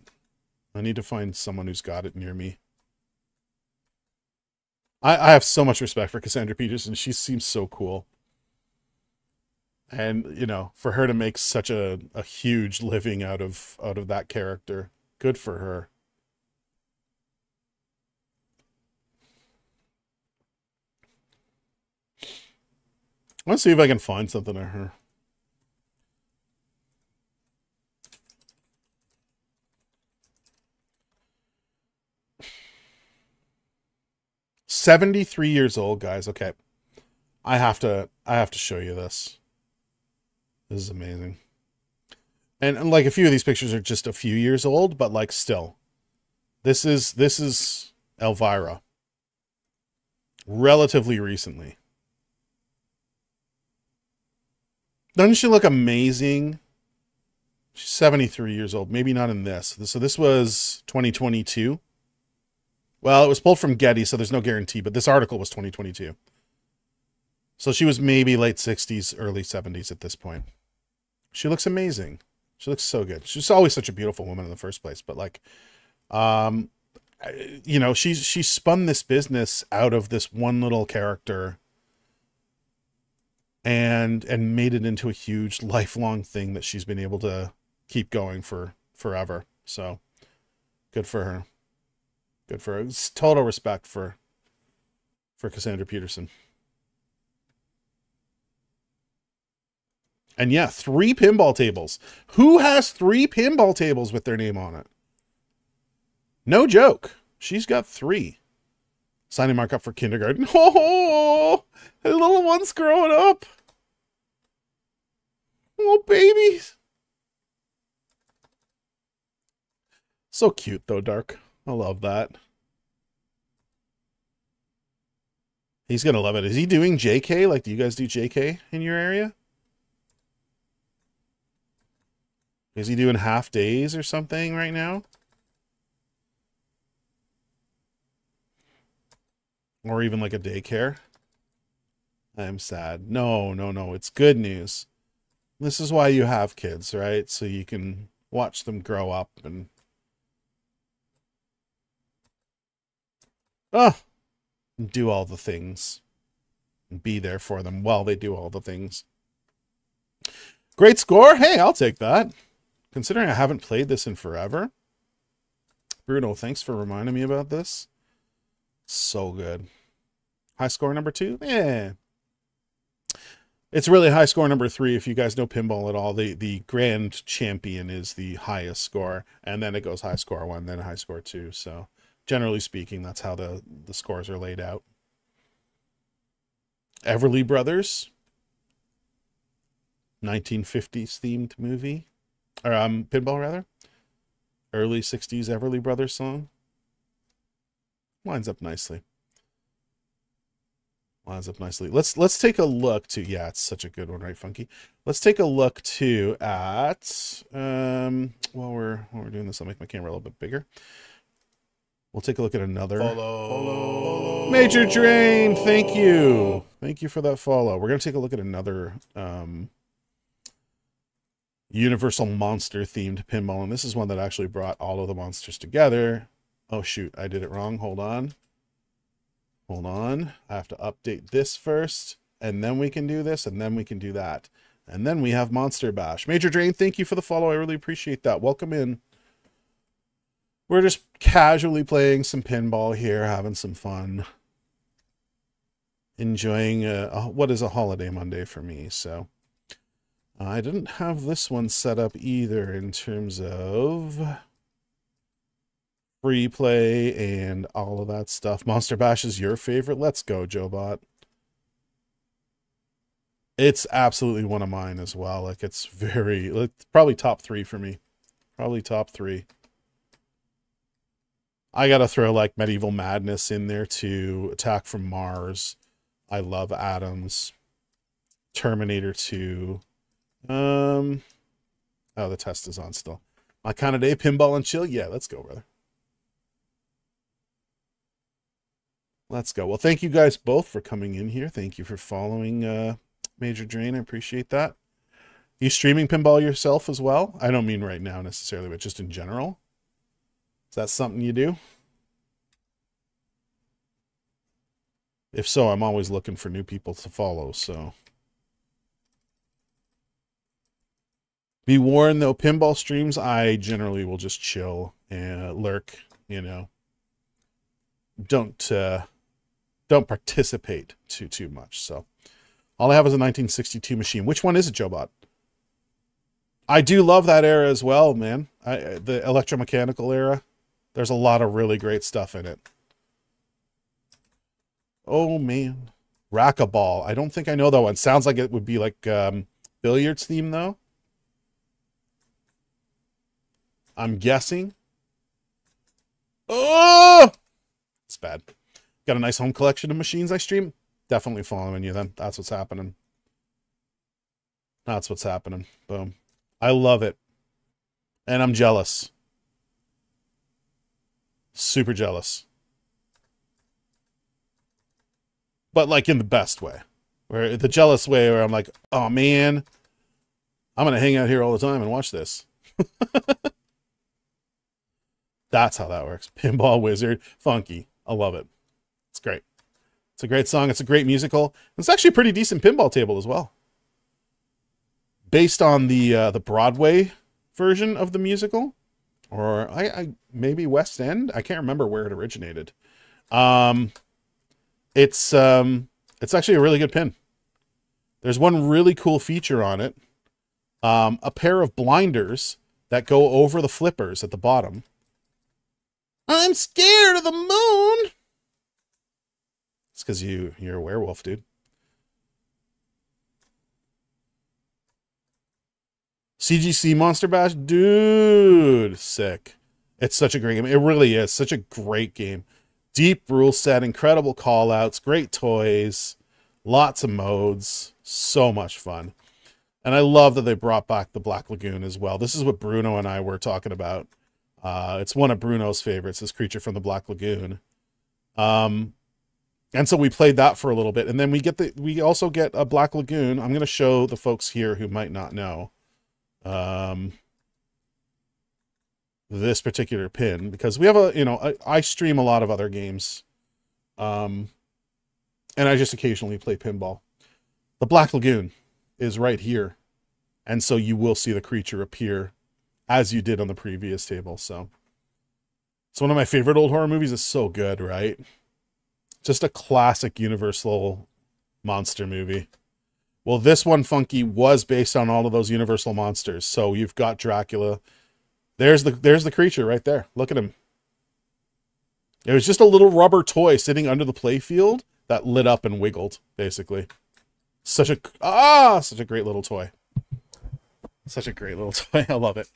I need to find someone who's got it near me. I have so much respect for Cassandra Peterson. She seems so cool. And, you know, for her to make such a huge living out of that character, good for her. Let's see if I can find something of her. "73 years old, guys." Okay. I have to show you this. This is amazing. And like a few of these pictures are just a few years old, but like still. This is Elvira. Relatively recently. Doesn't she look amazing? She's 73 years old. Maybe not in this. So this was 2022. Well, it was pulled from Getty, so there's no guarantee, but this article was 2022. So she was maybe late 60s, early 70s at this point. She looks amazing. She looks so good. She's always such a beautiful woman in the first place, but like, you know, she spun this business out of this one little character and made it into a huge lifelong thing that she's been able to keep going for forever. So good for her. Good for her. It's total respect for Cassandra Peterson. And yeah, 3 pinball tables. Who has 3 pinball tables with their name on it? No joke. She's got 3. Signing markup for kindergarten. Oh, the little one's growing up. Oh, babies. So cute, though, Dark. I love that. He's going to love it. Is he doing JK? Like, do you guys do JK in your area? Is he doing half days or something right now? Or even like a daycare? I'm sad. No. It's good news. This is why you have kids, right? So you can watch them grow up and... do all the things. And be there for them while they do all the things. Great score. Hey, I'll take that. Considering I haven't played this in forever. Bruno, thanks for reminding me about this. So good. High score number 2? Yeah. It's really high score number 3. If you guys know pinball at all, the grand champion is the highest score. And then it goes high score 1, then high score 2. So generally speaking, that's how the scores are laid out. Everly Brothers, 1950s themed movie, or pinball rather. Early 60s Everly Brothers song. Lines up nicely. Lines up nicely. Let's take a look to, yeah, it's such a good one, right, Funky? Let's take a look to at while we're doing this, I'll make my camera a little bit bigger. We'll take a look at another follow. Major Drain, thank you. Thank you for that follow. We're gonna take a look at another Universal Monster themed pinball, and this is one that actually brought all of the monsters together. Oh shoot, I did it wrong. Hold on. I have to update this first, and then we can do this, and then we can do that. And then we have Monster Bash. Major Drain, thank you for the follow. I really appreciate that. Welcome in. We're just casually playing some pinball here, having some fun. Enjoying what is a holiday Monday for me, so. I didn't have this one set up either in terms of free play and all of that stuff. Monster Bash is your favorite? Let's go, JoeBot. It's absolutely one of mine as well. Like, it's probably top 3 for me. Probably top 3. I gotta throw like Medieval Madness in there too. Attack from Mars. I love Atoms. Terminator 2. Oh, the test is on still. My kind of day, pinball and chill. Yeah, let's go, brother. Let's go. Well, thank you guys both for coming in here. Thank you for following Major Drain. I appreciate that. You streaming pinball yourself as well? I don't mean right now necessarily, but just in general. Is that something you do? If so, I'm always looking for new people to follow, so. Be warned though, pinball streams, I generally will just chill and lurk, you know. Don't participate too much. So all I have is a 1962 machine. Which one is it, JoeBot? I do love that era as well, man. The electromechanical era. There's a lot of really great stuff in it. Oh man, Racquetball. I don't think I know that one. Sounds like it would be like billiards theme though. I'm guessing. Oh, it's bad. Got a nice home collection of machines I stream. Definitely following you then. That's what's happening. That's what's happening. Boom. I love it. And I'm jealous. Super jealous. But like in the best way. Where the jealous way where I'm like, oh man, I'm going to hang out here all the time and watch this. That's how that works. Pinball Wizard. Funky. I love it. It's great. It's a great song. It's a great musical. It's actually a pretty decent pinball table as well. Based on the Broadway version of the musical. Or maybe West End. I can't remember where it originated. It's actually a really good pin. There's one really cool feature on it. A pair of blinders that go over the flippers at the bottom. I'm scared of the moon. It's because you're a werewolf, dude. CGC Monster Bash, dude, sick. It's such a great game. It really is such a great game. Deep rule set, incredible call outs, great toys, lots of modes, so much fun. And I love that they brought back the Black Lagoon as well. This is what Bruno and I were talking about. It's one of Bruno's favorites, this Creature from the Black Lagoon. And so we played that for a little bit, and then we also get a Black Lagoon. I'm going to show the folks here who might not know this particular pin, because we have I stream a lot of other games, and I just occasionally play pinball. The Black Lagoon is right here, and so you will see the creature appear as you did on the previous table. So it's one of my favorite old horror movies. It's so good, right? Just a classic Universal monster movie. Well, this one, Funky, was based on all of those Universal monsters. So you've got Dracula. There's the creature right there. Look at him. It was just a little rubber toy sitting under the play field that lit up and wiggled, basically. Such a great little toy. Such a great little toy. I love it.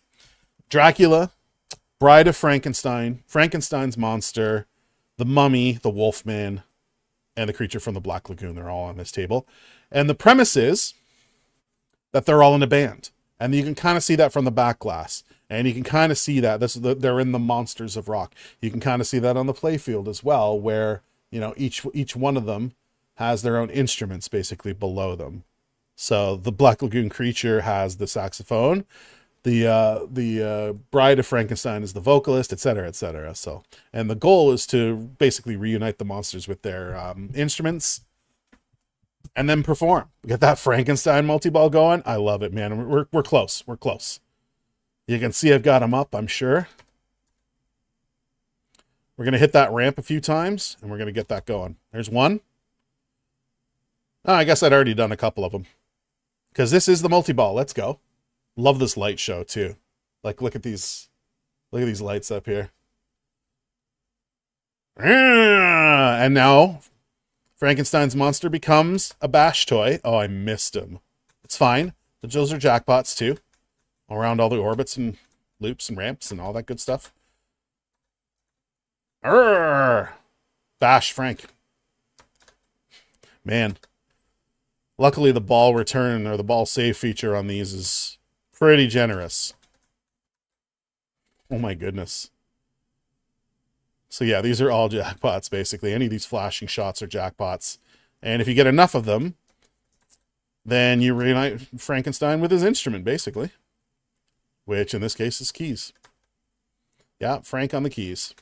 Dracula, Bride of Frankenstein, Frankenstein's monster, the Mummy, the Wolfman, and the Creature from the Black Lagoon. They're all on this table. And the premise is that they're all in a band. And you can kind of see that from the back glass. And you can kind of see that they're in the Monsters of Rock. You can kind of see that on the playfield as well, where, you know, each one of them has their own instruments basically below them. So the Black Lagoon creature has the saxophone. The Bride of Frankenstein is the vocalist, etc., etc. So, and the goal is to basically reunite the monsters with their instruments and then perform. Get that Frankenstein multi-ball going. I love it, man. We're close. We're close. You can see I've got them up, I'm sure. We're going to hit that ramp a few times, and we're going to get that going. There's one. Oh, I guess I'd already done a couple of them. Because this is the multi-ball. Let's go. Love this light show, too. Like, look at these lights up here. And now, Frankenstein's monster becomes a bash toy. Oh, I missed him. It's fine. Those are jackpots, too. Around all the orbits and loops and ramps and all that good stuff. Bash Frank. Man. Luckily, the ball return or the ball save feature on these is pretty generous. Oh my goodness. So yeah, these are all jackpots, basically. Any of these flashing shots are jackpots. And if you get enough of them, then you reunite Frankenstein with his instrument, basically. Which, in this case, is keys. Yeah, Frank on the keys.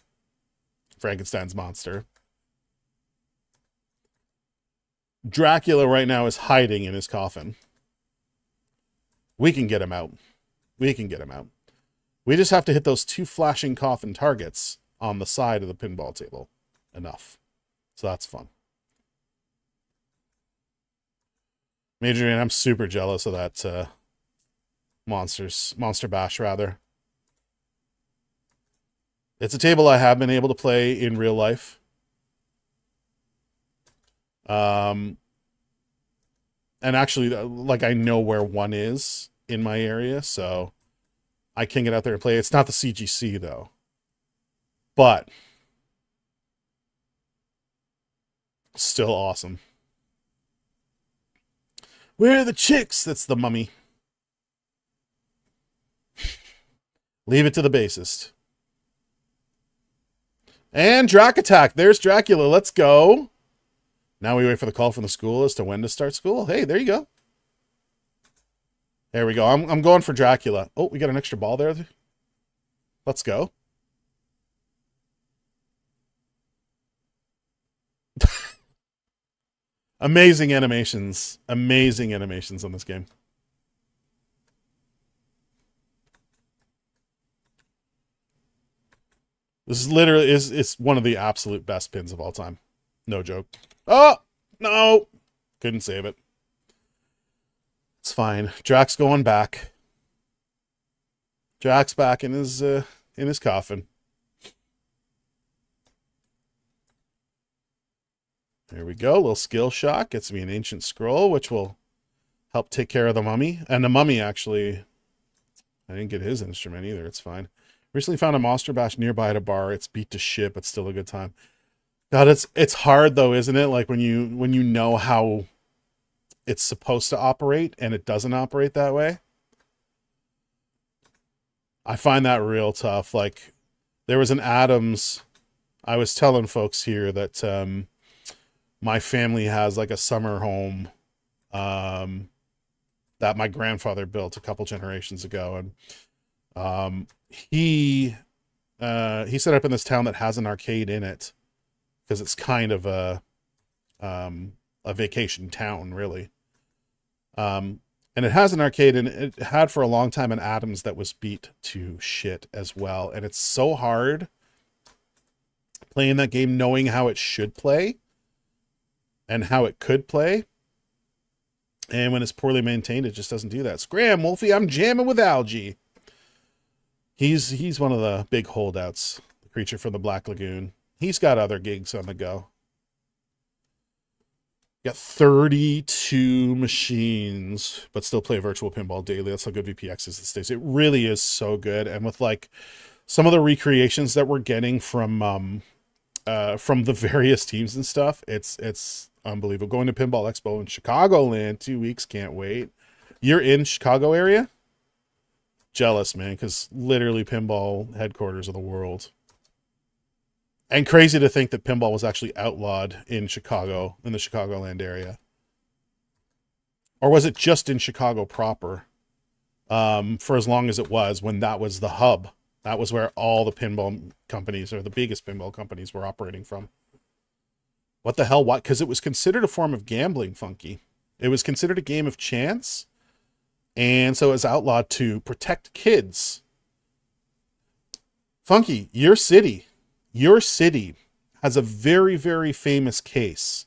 Frankenstein's monster. Dracula right now is hiding in his coffin. We can get him out. We can get him out. We just have to hit those 2 flashing coffin targets on the side of the pinball table. Enough. So that's fun. Major, I'm super jealous of that Monster Bash, rather. It's a table I have been able to play in real life. And actually, like, I know where one is in my area, so I can get out there and play. It's not the CGC, though. But still awesome. Where are the chicks? That's the Mummy. Leave it to the bassist. And Drac Attack. There's Dracula. Let's go. Now we wait for the call from the school as to when to start school. Hey, there you go. There we go. I'm going for Dracula. Oh, we got an extra ball there. Let's go. Amazing animations. Amazing animations on this game. This is literally it's one of the absolute best pins of all time. No joke. Oh, no. Couldn't save it. It's fine. Drax going back. Drax back in his coffin. There we go. A little skill shot. Gets me an ancient scroll, which will help take care of the Mummy. And the Mummy, actually, I didn't get his instrument either. It's fine. Recently found a Monster Bash nearby at a bar. It's beat to shit, but still a good time. God, it's hard though, isn't it? Like when you know how it's supposed to operate and it doesn't operate that way. I find that real tough. Like there was an Adams. I was telling folks here that my family has like a summer home that my grandfather built a couple generations ago, and he set up in this town that has an arcade in it because it's kind of a vacation town, really. And it has an arcade, and it had for a long time an Adams that was beat to shit as well. And it's so hard playing that game, knowing how it should play and how it could play. And when it's poorly maintained, it just doesn't do that. Scram, Wolfie, I'm jamming with Algie. He's one of the big holdouts, the creature from the Black Lagoon. He's got other gigs on the go. Got 32 machines, but still play virtual pinball daily. That's how good VPX is these days. It really is so good. And with like some of the recreations that we're getting from the various teams and stuff, it's unbelievable. Going to Pinball Expo in Chicagoland, 2 weeks, can't wait. You're in Chicago area? Jealous, man, because literally pinball headquarters of the world. And crazy to think that pinball was actually outlawed in Chicago, in the Chicagoland area. Or was it just in Chicago proper? For as long as it was, when that was the hub. That was where all the pinball companies, or the biggest pinball companies, were operating from. What the hell? What? Because it was considered a form of gambling, Funky. It was considered a game of chance. And so it was outlawed to protect kids. Funky, your city has a very, very famous case.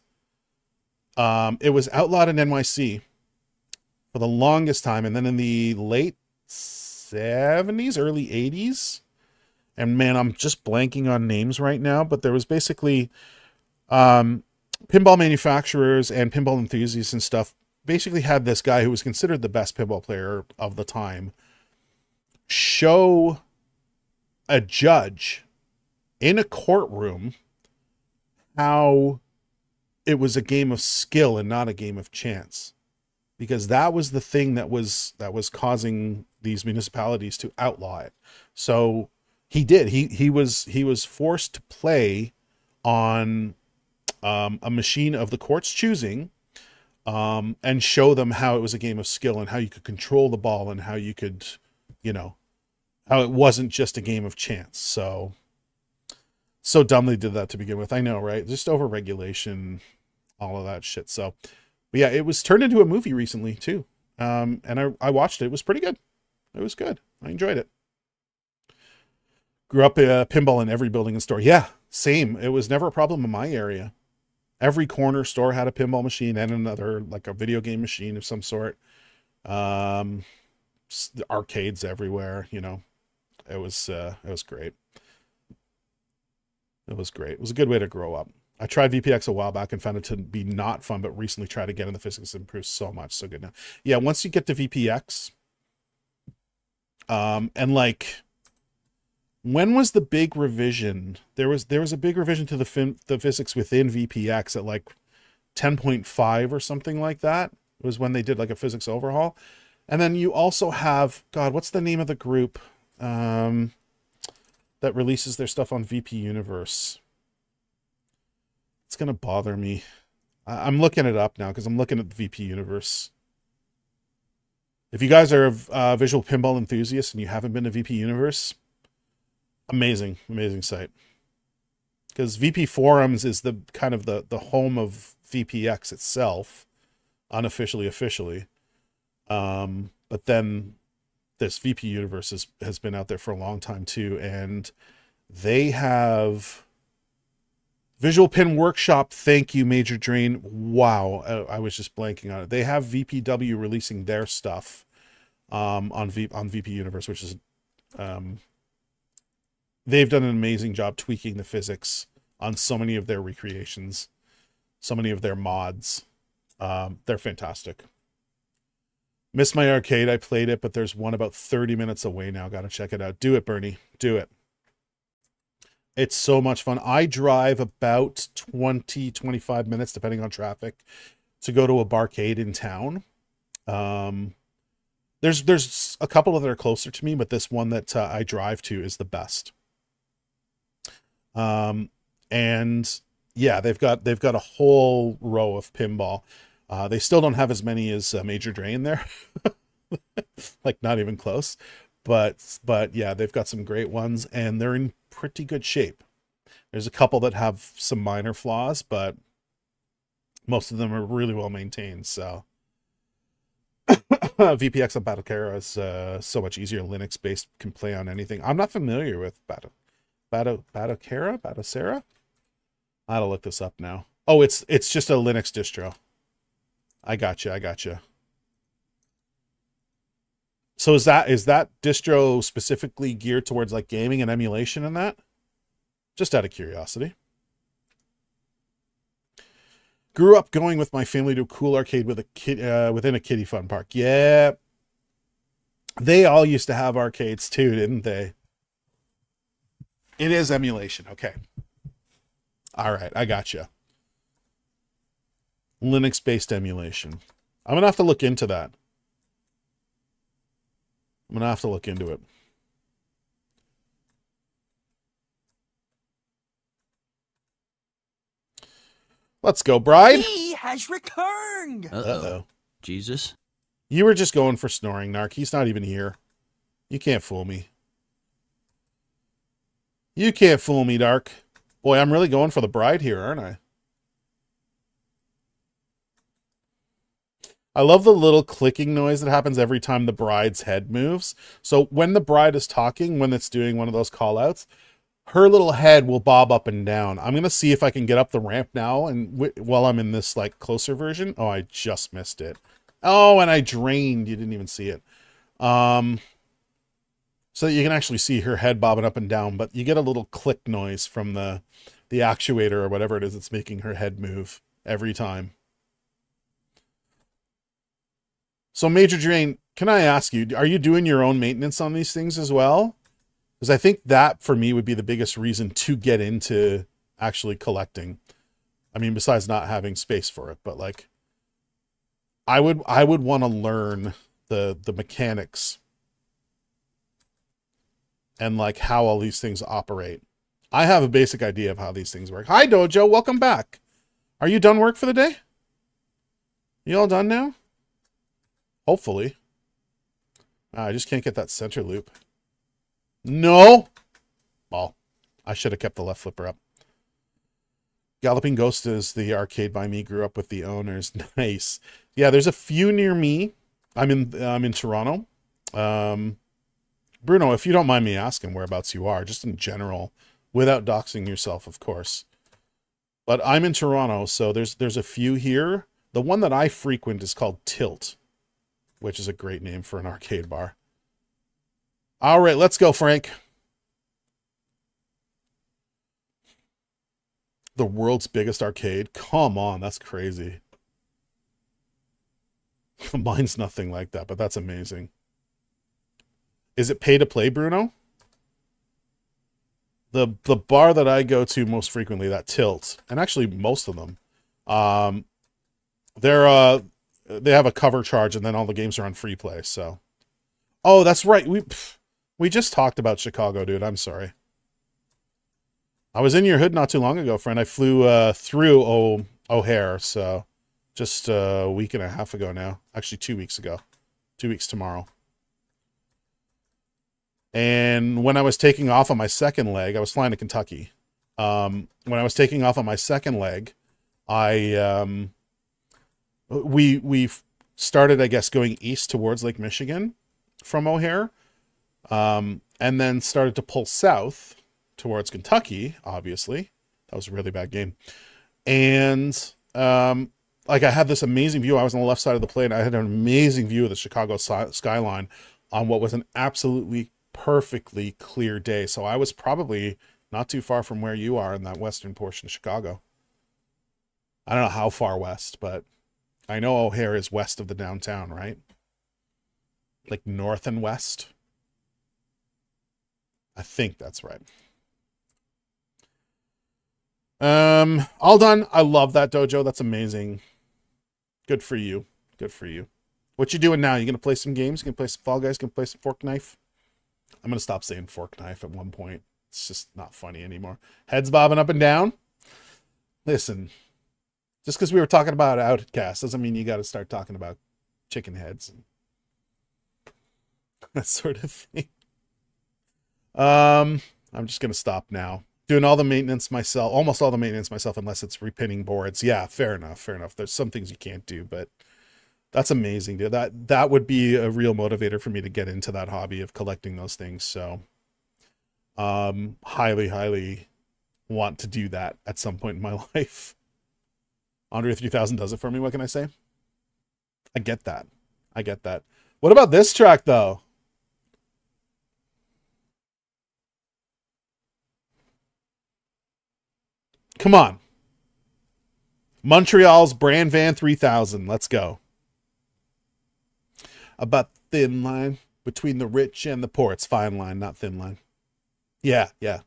It was outlawed in NYC for the longest time. And then in the late 70s, early 80s. And man, I'm just blanking on names right now. But there was basically pinball manufacturers and pinball enthusiasts and stuff basically had this guy who was considered the best pinball player of the time show a judge in a courtroom how it was a game of skill and not a game of chance, because that was the thing that was causing these municipalities to outlaw it. So he did. He was forced to play on a machine of the court's choosing, and show them how it was a game of skill and how you could control the ball and how you could, you know, how it wasn't just a game of chance. So dumbly did that to begin with. I know, right? Just over-regulation, all of that shit. So, but yeah, it was turned into a movie recently too. And I watched it. It was pretty good. It was good. I enjoyed it. Grew up pinball in every building and store. Yeah, same. It was never a problem in my area. Every corner store had a pinball machine and another, like a video game machine of some sort. Arcades everywhere, you know. It was great. It was great. It was a good way to grow up. I tried VPX a while back and found it to be not fun, but recently tried again and the physics improved so much. So good now. Yeah, once you get to VPX, and like, when was the big revision? There was a big revision to the physics within VPX at like 10.5 or something like that. It was when they did like a physics overhaul. And then you also have, God, what's the name of the group that releases their stuff on VP Universe? It's going to bother me. I'm looking it up now because I'm looking at the VP Universe. If you guys are visual pinball enthusiasts and you haven't been to VP Universe, amazing site. Because VP Forums is the kind of the home of VPX itself, unofficially, officially. But then this VP Universe has been out there for a long time too, and they have Visual Pin Workshop. Thank you, Major Drain. Wow, I was just blanking on it. They have VPW releasing their stuff on VP Universe, which is they've done an amazing job tweaking the physics on so many of their recreations, so many of their mods. They're fantastic. Missed my arcade. I played it, but there's one about 30 minutes away now. Got to check it out. Do it, Bernie. Do it. It's so much fun. I drive about 20-25 minutes, depending on traffic, to go to a barcade in town. There's a couple that are closer to me, but this one that I drive to is the best. And yeah, they've got a whole row of pinball. They still don't have as many as Major Drain there, like not even close. But yeah, they've got some great ones, and they're in pretty good shape. There's a couple that have some minor flaws, but most of them are really well maintained. So VPX on Battlekara is so much easier. Linux based, can play on anything. I'm not familiar with Battlekara. I gotta look this up now. Oh, it's just a Linux distro. I gotcha. So is that distro specifically geared towards like gaming and emulation and that? Just out of curiosity. Grew up going with my family to a cool arcade with a kid within a kiddie fun park. Yeah. They all used to have arcades too, didn't they? It is emulation. Okay. All right, I got you. Linux-based emulation. I'm going to have to look into that. I'm going to have to look into it. Let's go, Bride. He has returned. Uh-oh. Jesus. You were just going for snoring, Narc. He's not even here. You can't fool me. You can't fool me, Dark. Boy, I'm really going for the Bride here, aren't I? I love the little clicking noise that happens every time the Bride's head moves. So when the Bride is talking, when it's doing one of those call-outs, her little head will bob up and down. I'm going to see if I can get up the ramp now and while I'm in this like closer version. Oh, I just missed it. Oh, and I drained. You didn't even see it. So that you can actually see her head bobbing up and down, but you get a little click noise from the actuator or whatever it is that's making her head move every time. So Major Drain, can I ask you, are you doing your own maintenance on these things as well? Because I think that, for me, would be the biggest reason to get into actually collecting. I mean, besides not having space for it, but like, I would want to learn the mechanics and like how all these things operate. I have a basic idea of how these things work. Hi, Dojo. Welcome back. Are you done work for the day? You all done now? Hopefully. I just can't get that center loop. No! Well, I should have kept the left flipper up. Galloping Ghost is the arcade by me. Grew up with the owners. Nice. Yeah, there's a few near me. I'm in Toronto. Bruno, if you don't mind me asking whereabouts you are, just in general, without doxing yourself, of course. But I'm in Toronto, so there's a few here. The one that I frequent is called Tilt, which is a great name for an arcade bar. All right, let's go, Frank. The world's biggest arcade? Come on, that's crazy. Mine's nothing like that, but that's amazing. Is it pay to play, Bruno? The bar that I go to most frequently, that Tilt, and actually most of them, they have a cover charge, and then all the games are on free play. So, oh, that's right. We just talked about Chicago, dude. I'm sorry. I was in your hood not too long ago, friend. I flew through O'Hare, so just a week and a half ago now. Actually, 2 weeks ago. 2 weeks tomorrow. And when I was taking off on my second leg, I was flying to Kentucky. When I was taking off on my second leg, we started, I guess, going east towards Lake Michigan from O'Hare, and then started to pull south towards Kentucky, obviously. That was a really bad game. And like I had this amazing view. I was on the left side of the plane. I had an amazing view of the Chicago skyline on what was an absolutely perfectly clear day. So I was probably not too far from where you are in that western portion of Chicago. I don't know how far west, but I know O'Hare is west of the downtown, right? Like north and west. I think that's right. All done. I love that, Dojo. That's amazing. Good for you. Good for you. What you doing now? You gonna play some games? You gonna play some Fall Guys? Gonna play some Fork Knife? I'm gonna stop saying Fork Knife at one point. It's just not funny anymore. Heads bobbing up and down. Listen, just because we were talking about Outcast doesn't mean you got to start talking about chicken heads and that sort of thing. I'm just gonna stop now. Doing all the maintenance myself, almost all the maintenance myself, unless it's repinning boards. Yeah, fair enough, fair enough. There's some things you can't do, but that's amazing, dude. That would be a real motivator for me to get into that hobby of collecting those things. So, highly want to do that at some point in my life. Andre 3000 does it for me. What can I say? I get that. I get that. What about this track, though? Come on. Montreal's Brand Van 3000. Let's go. About thin line between the rich and the poor. It's fine line, not thin line. Yeah, yeah.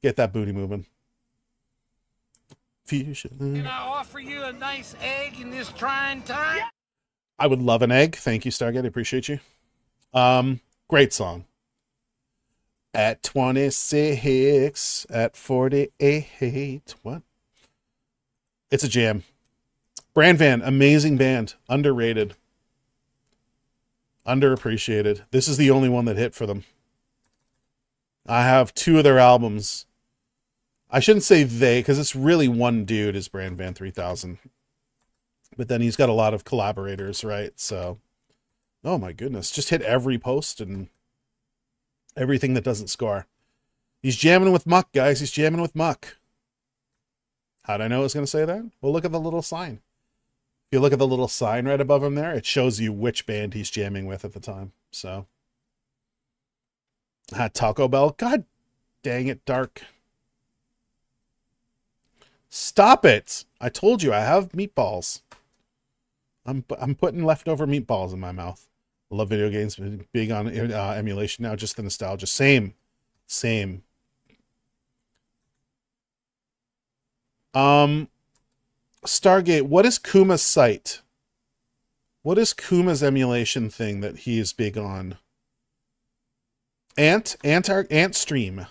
Get that booty moving. Fusion. Can I offer you a nice egg in this trying time? I would love an egg. Thank you, Stargate. I appreciate you. Great song. At 26, at 48. What? It's a jam. Brand Van, amazing band. Underrated. Underappreciated. This is the only one that hit for them. I have 2 of their albums. I shouldn't say they, because it's really one dude is Brand Van 3000. But then he's got a lot of collaborators, right? So, oh my goodness. Just hit every post and everything that doesn't score. He's jamming with Muck, guys. He's jamming with Muck. How'd I know I was going to say that? Well, look at the little sign. If you look at the little sign right above him there, it shows you which band he's jamming with at the time. So, Taco Bell. God dang it, Dark. Stop it. I told you I have meatballs. I'm putting leftover meatballs in my mouth. I love video games, big on emulation now, just the nostalgia. Same. Stargate, what is Kuma's site? What is Kuma's emulation thing that he is big on? Antstream.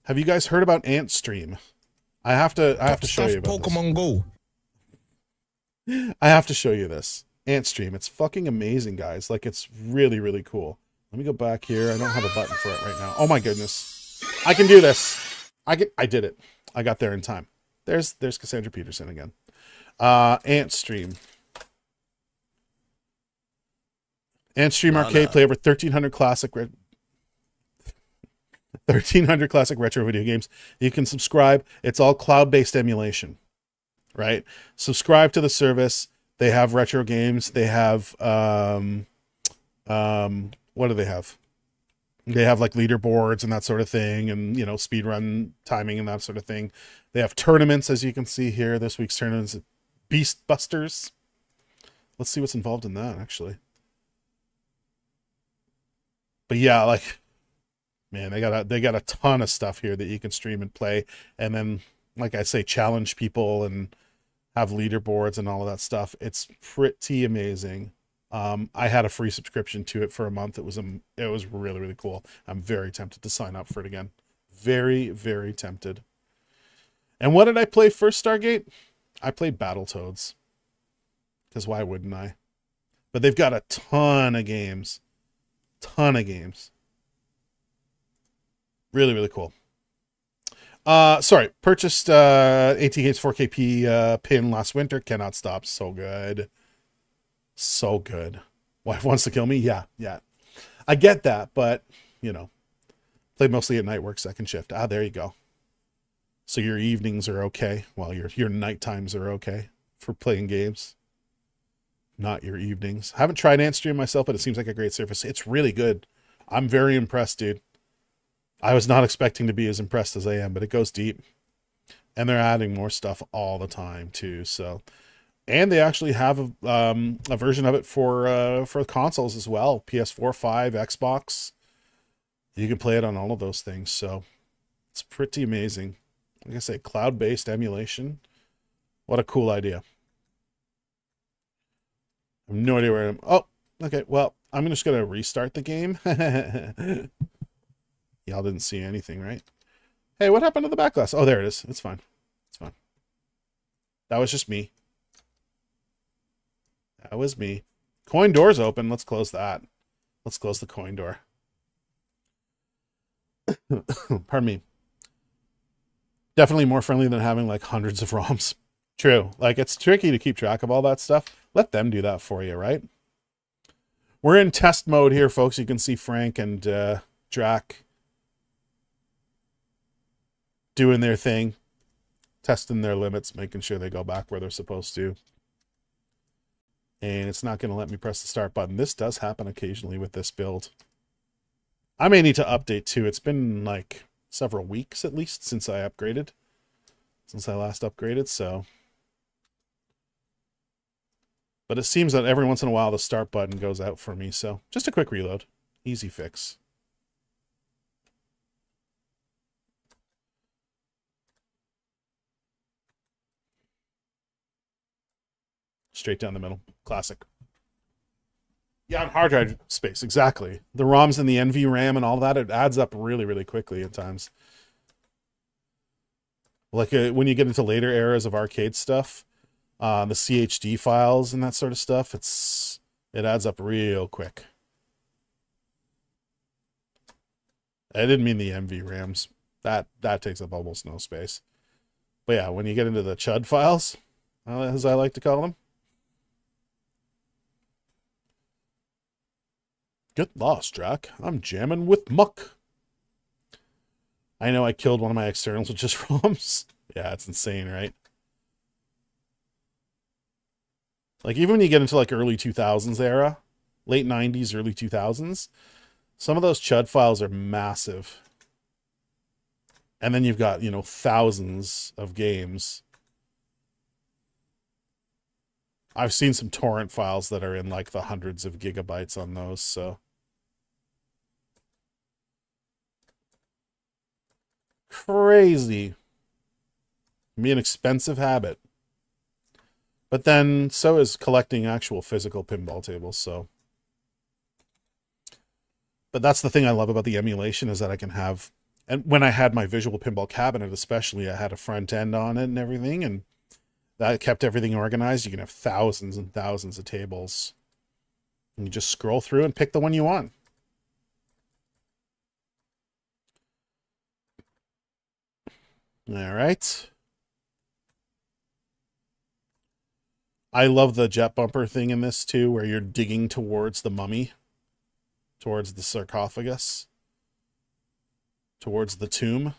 Have you guys heard about Antstream? I have to show you about Pokemon Go. I have to show you this. Antstream. It's fucking amazing, guys. Like, it's really, really cool. Let me go back here. I don't have a button for it right now. Oh my goodness. I can do this. I did it. I got there in time. There's Cassandra Peterson again. Antstream. Antstream Arcade play over 1,300 classic retro video games. You can subscribe. It's all cloud-based emulation, right? Subscribe to the service. They have retro games. They have what do they have? They have like leaderboards and that sort of thing, and you know, speedrun timing and that sort of thing. They have tournaments, as you can see here. This week's tournament is Beast Busters. Let's see what's involved in that, actually. But yeah, like, man, they got a ton of stuff here that you can stream and play, and then, like I say, challenge people and have leaderboards and all of that stuff. It's pretty amazing. I had a free subscription to it for a month. It was really, really cool. I'm very tempted to sign up for it again. Very, very tempted. And what did I play first, Stargate? I played Battletoads. Because why wouldn't I? But they've got a ton of games. Ton of games. Really, really cool. Sorry, purchased AT Games 4KP pin last winter. Cannot stop. So good. So good. Wife wants to kill me? Yeah. I get that, but, you know, played mostly at night, work second shift. Ah, there you go. So your evenings are okay, while your night times are okay for playing games. Not your evenings. Haven't tried Antstream myself, but it seems like a great service. It's really good. I'm very impressed, dude. I was not expecting to be as impressed as I am, but it goes deep. And they're adding more stuff all the time, too. So, and they actually have a version of it for consoles as well. PS4, 5, Xbox. You can play it on all of those things. So, it's pretty amazing. Like I say, cloud-based emulation. What a cool idea. I have no idea where I am. Oh, okay. Well, I'm just going to restart the game. Y'all didn't see anything, right? Hey, what happened to the back glass? Oh, there it is. It's fine. It's fine. That was just me. That was me. Coin door's open. Let's close that. Let's close the coin door. Pardon me. Definitely more friendly than having like hundreds of ROMs. True. Like, it's tricky to keep track of all that stuff. Let them do that for you, right? We're in test mode here, folks. You can see Frank and Drac doing their thing, testing their limits, making sure they go back where they're supposed to. And it's not going to let me press the start button. This does happen occasionally with this build. I may need to update too. It's been like several weeks at least since I upgraded. Since I last upgraded, so But it seems that every once in a while the start button goes out for me, so just a quick reload. Easy fix. Straight down the middle. Classic. Yeah, on hard drive space, exactly. The ROMs and the NVRAM and all that, it adds up really, really quickly at times. Like when you get into later eras of arcade stuff, the CHD files and that sort of stuff, it adds up real quick. I didn't mean the NVRAMs. That takes up almost no space. But yeah, when you get into the CHUD files, as I like to call them, get lost, Drac. I'm jamming with muck. I know I killed one of my externals with just ROMs. Yeah, it's insane, right? Like, even when you get into, like, early 2000s era, late 90s, early 2000s, some of those CHUD files are massive. And then you've got, you know, thousands of games. I've seen some torrent files that are in, like, the hundreds of gigabytes on those, so... Crazy. Can be an expensive habit. But then, so is collecting actual physical pinball tables, so... But that's the thing I love about the emulation, is that I can have... And when I had my visual pinball cabinet especially, I had a front end on it and everything, and that kept everything organized. You can have thousands and thousands of tables. And you just scroll through and pick the one you want. All right. I love the jet bumper thing in this too, where you're digging towards the mummy, towards the sarcophagus, towards the tomb.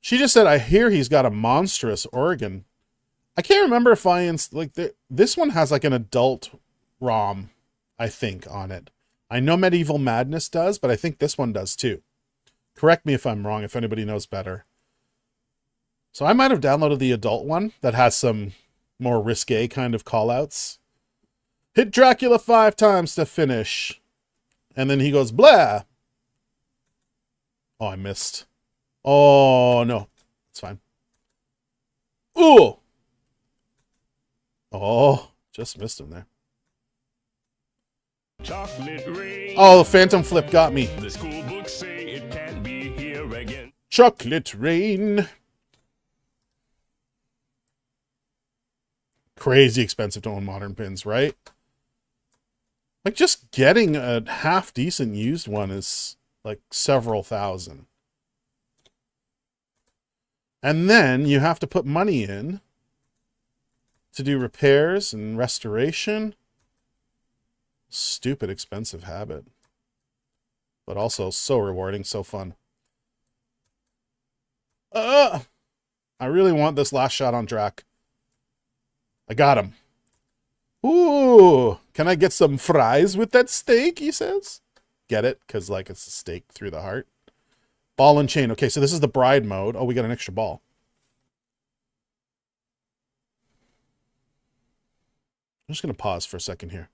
She just said, I hear he's got a monstrous organ. I can't remember if this one has like an adult ROM, I think, on it. I know Medieval Madness does, but I think this one does too. Correct me if I'm wrong, if anybody knows better. So I might have downloaded the adult one that has some more risque kind of callouts. Hit Dracula 5 times to finish. And then he goes, blah. Oh, I missed. Oh, no. It's fine. Ooh. Oh, just missed him there. Chocolate rain. Oh, the Phantom Flip got me. The school books say it can't be here again. Chocolate rain. Crazy expensive to own modern pins, right? Like, just getting a half-decent used one is, like, several thousand. And then you have to put money in to do repairs and restoration. Stupid expensive habit. But also so rewarding, so fun. I really want this last shot on Drac. I got him. Ooh, can I get some fries with that steak, he says. Get it? Because, like, it's a steak through the heart. Ball and chain. Okay, so this is the bride mode. Oh, we got an extra ball. I'm just going to pause for a second here.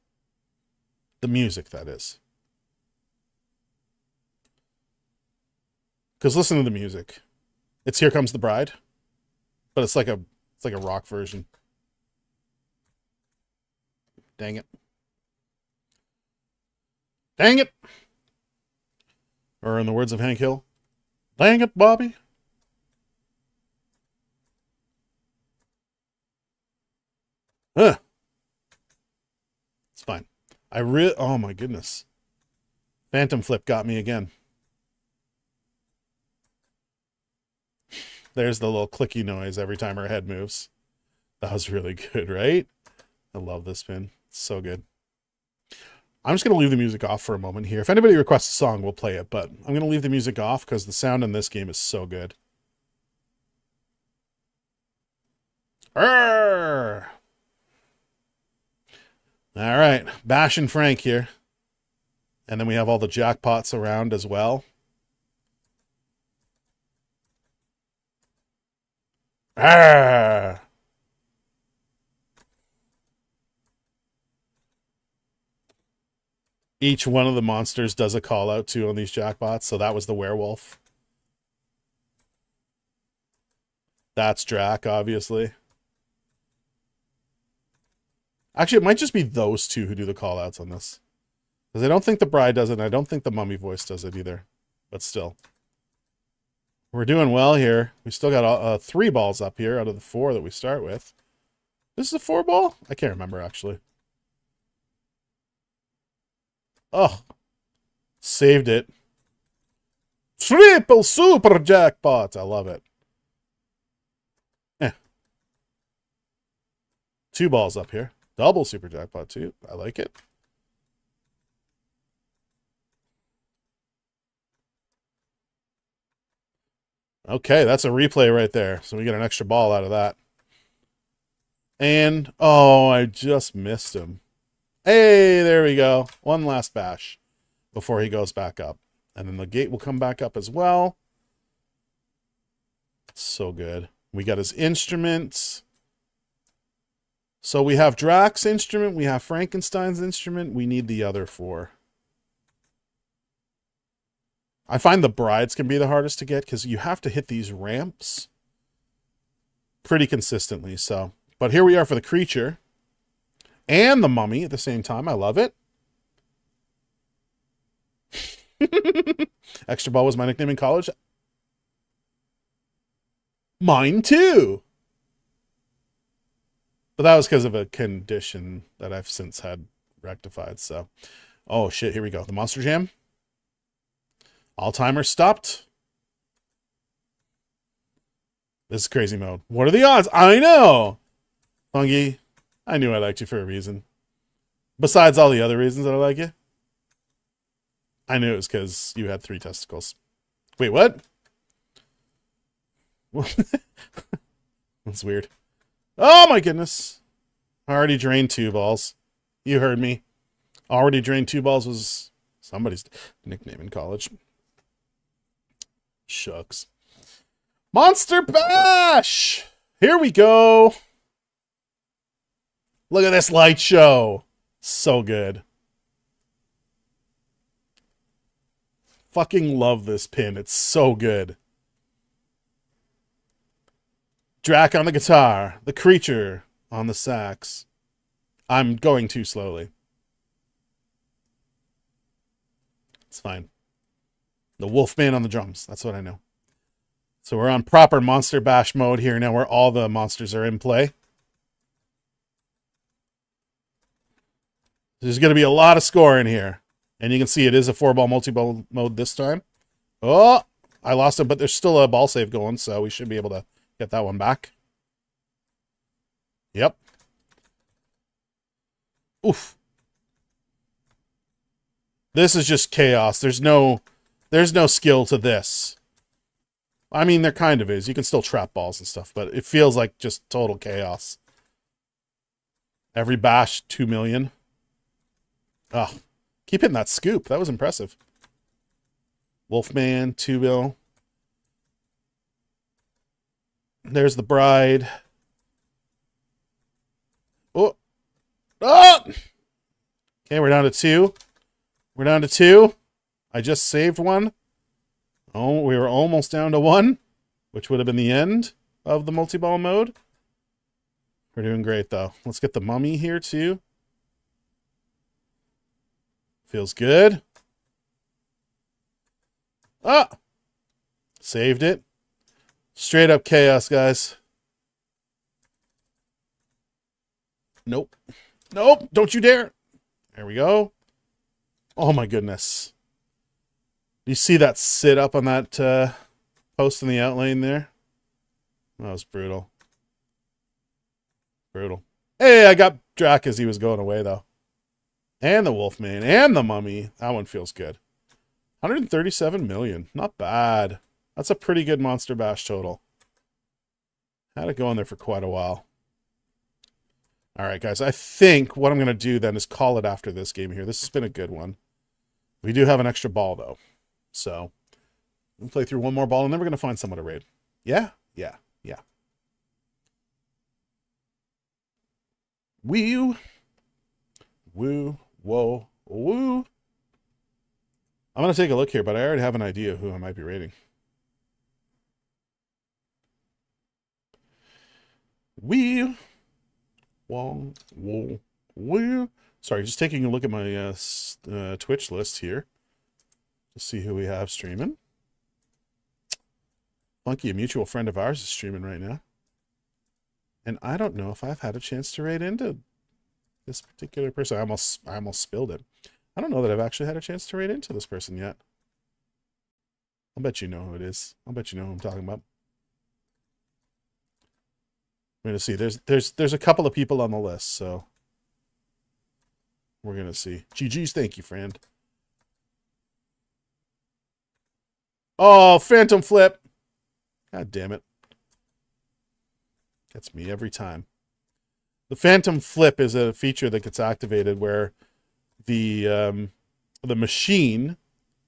The music, that is. Because listen to the music. It's Here Comes the Bride. But it's like a rock version. Dang it. Dang it! Or in the words of Hank Hill, dang it, Bobby. It's fine. Oh my goodness. Phantom Flip got me again. There's the little clicky noise every time her head moves. That was really good, right? I love this pin. It's so good. I'm just going to leave the music off for a moment here. If anybody requests a song, we'll play it, but I'm going to leave the music off because the sound in this game is so good. Arrgh! All right, Bash and Frank here. And then we have all the jackpots around as well. Arrgh! Each one of the monsters does a call out too on these jackpots. So that was the werewolf. That's Drac, obviously. Actually, it might just be those two who do the call outs on this. Because I don't think the bride does it, and I don't think the mummy voice does it either. But still. We're doing well here. We still got 3 balls up here out of the 4 that we start with. This is a 4 ball? I can't remember, actually. Oh. Saved it. Triple super jackpot. I love it. 2 balls up here. Double super jackpot too. I like it. Okay, that's a replay right there. So we get an extra ball out of that. And, oh, I just missed him. Hey, there we go. One last bash before he goes back up. And then the gate will come back up as well. So good. We got his instruments. So we have Drac's instrument, we have Frankenstein's instrument, we need the other 4. I find the brides can be the hardest to get because you have to hit these ramps pretty consistently. So, but here we are for the creature and the mummy at the same time. I love it. Extra ball was my nickname in college. Mine too. But that was because of a condition that I've since had rectified, so. Oh, shit, here we go. The Monster Jam. All timer stopped. This is crazy mode. What are the odds? I know! Fungi, I knew I liked you for a reason. Besides all the other reasons that I like you. I knew it was because you had 3 testicles. Wait, what? That's weird. Oh my goodness. I already drained 2 balls. You heard me. Already drained 2 balls was somebody's nickname in college. Shucks. Monster Bash! Here we go. Look at this light show. So good. Fucking love this pin. It's so good. Drac on the guitar, the creature on the sax. I'm going too slowly. It's fine. The Wolfman on the drums. That's what I know. So we're on proper Monster Bash mode here now where all the monsters are in play. There's going to be a lot of scoring here. And you can see it is a 4-ball multi-ball mode this time. Oh, I lost it, but there's still a ball save going, so we should be able to get that one back. Yep. Oof. This is just chaos. There's no skill to this. I mean, there kind of is. You can still trap balls and stuff, but it feels like just total chaos. Every bash, 2 million. Oh, keep hitting that scoop. That was impressive. Wolfman, 2 bill. There's the bride. Oh. Oh! Okay, we're down to 2. We're down to 2. I just saved 1. Oh, we were almost down to 1, which would have been the end of the multi-ball mode. We're doing great, though. Let's get the mummy here, too. Feels good. Ah! Saved it. Straight up chaos, guys. Nope. Nope. Don't you dare. There we go. Oh, my goodness. Do you see that sit up on that post in the outlane there? That was brutal. Brutal. Hey, I got Drac as he was going away, though. And the Wolfman. And the Mummy. That one feels good. 137 million. Not bad. That's a pretty good Monster Bash total. Had it going there for quite a while. All right, guys. I think what I'm going to do then is call it after this game here. This has been a good one. We do have an extra ball, though. So, we'll play through one more ball, and then we're going to find someone to raid. Yeah? Yeah. Yeah. Woo. Woo. Whoa. Woo. I'm going to take a look here, but I already have an idea of who I might be rating. Sorry, just taking a look at my Twitch list here to see who we have streaming. Funky, a mutual friend of ours, is streaming right now. And I don't know if I've had a chance to rate into this particular person. I almost spilled it. I don't know that I've actually had a chance to rate into this person yet. I'll bet you know who it is. I'll bet you know who I'm talking about. We're gonna see. There's a couple of people on the list, so we're gonna see. GG's, thank you, friend. Oh, Phantom Flip. God damn it. Gets me every time. The Phantom Flip is a feature that gets activated where the machine,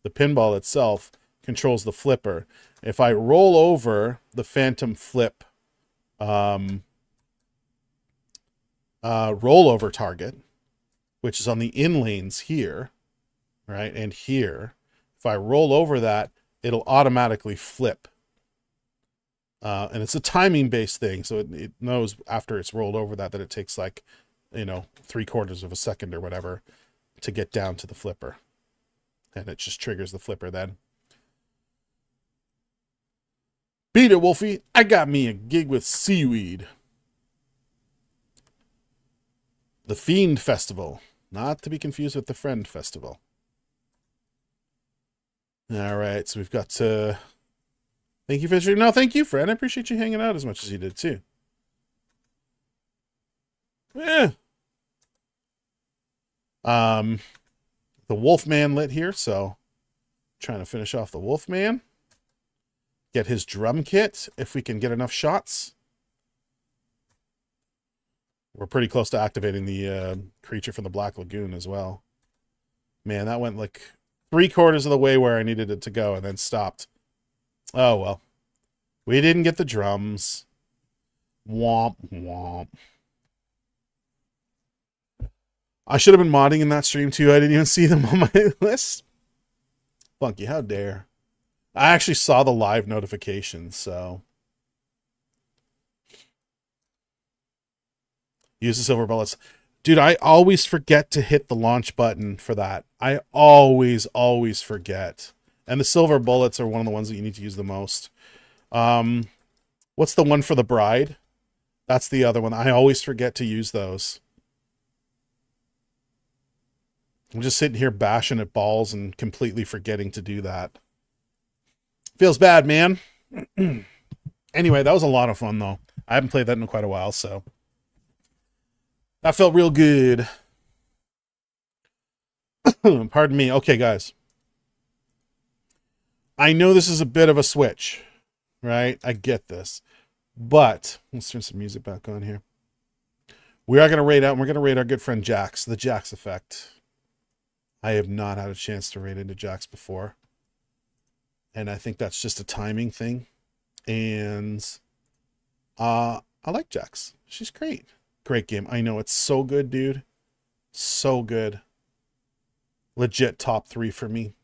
the pinball itself, controls the flipper. If I roll over the Phantom Flip rollover target, which is on the in lanes here, right, and here, if I roll over that, it'll automatically flip. And it's a timing based thing, so it knows after it's rolled over that it takes like, you know, 3/4 of a second or whatever to get down to the flipper, and it just triggers the flipper then. Beat it, Wolfie. I got me a gig with Seaweed. The Fiend Festival, not to be confused with the Friend Festival. All right, so we've got thank you, Fisher. No, thank you, friend. I appreciate you hanging out as much as you did, too. Yeah. The Wolfman lit here, so trying to finish off the Wolfman. Get his drum kit if we can get enough shots. We're pretty close to activating the creature from the Black Lagoon as well. Man, that went like 3/4 of the way where I needed it to go and then stopped. Oh, well. We didn't get the drums. Womp, womp. I should have been modding in that stream, too. I didn't even see them on my list. Funky, how dare. I actually saw the live notifications, so. Use the silver bullets. Dude, I always forget to hit the launch button for that. I always forget. And the silver bullets are one of the ones that you need to use the most. What's the one for the bride? That's the other one. I always forget to use those. I'm just sitting here bashing at balls and completely forgetting to do that. Feels bad, man. Anyway, that was a lot of fun, though. I haven't played that in quite a while, so. That felt real good. Pardon me. Okay, guys. I know this is a bit of a switch, right? I get this. But, let's turn some music back on here. We are going to rate out, and we're going to rate our good friend Jax, the Jax effect. I have not had a chance to rate into Jax before. And I think that's just a timing thing. And I like Jax. She's great. Great game. I know, it's so good, dude. So good. Legit top 3 for me.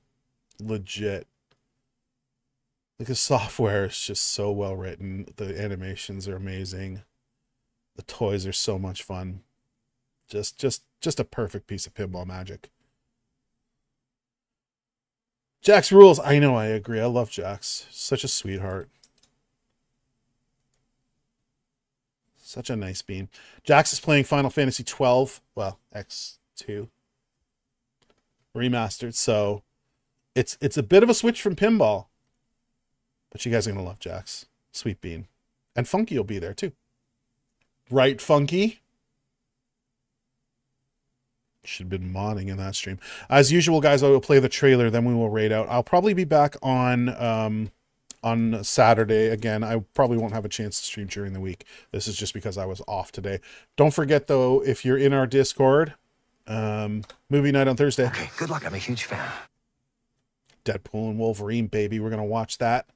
Legit. Like, the software is just so well written. The animations are amazing. The toys are so much fun. Just a perfect piece of pinball magic. Jax rules. I know, I agree. I love Jax. Such a sweetheart. Such a nice bean. Jax is playing Final Fantasy 12. Well, X2. Remastered. So it's a bit of a switch from pinball. But you guys are going to love Jax. Sweet bean. And Funky will be there too. Right, Funky? Should have been modding in that stream. As usual, guys, I will play the trailer, then we will rate out. I'll probably be back on Saturday again. I probably won't have a chance to stream during the week. This is just because I was off today. Don't forget, though, if you're in our Discord, movie night on Thursday. Okay, good luck. I'm a huge fan. Deadpool and Wolverine, baby. We're going to watch that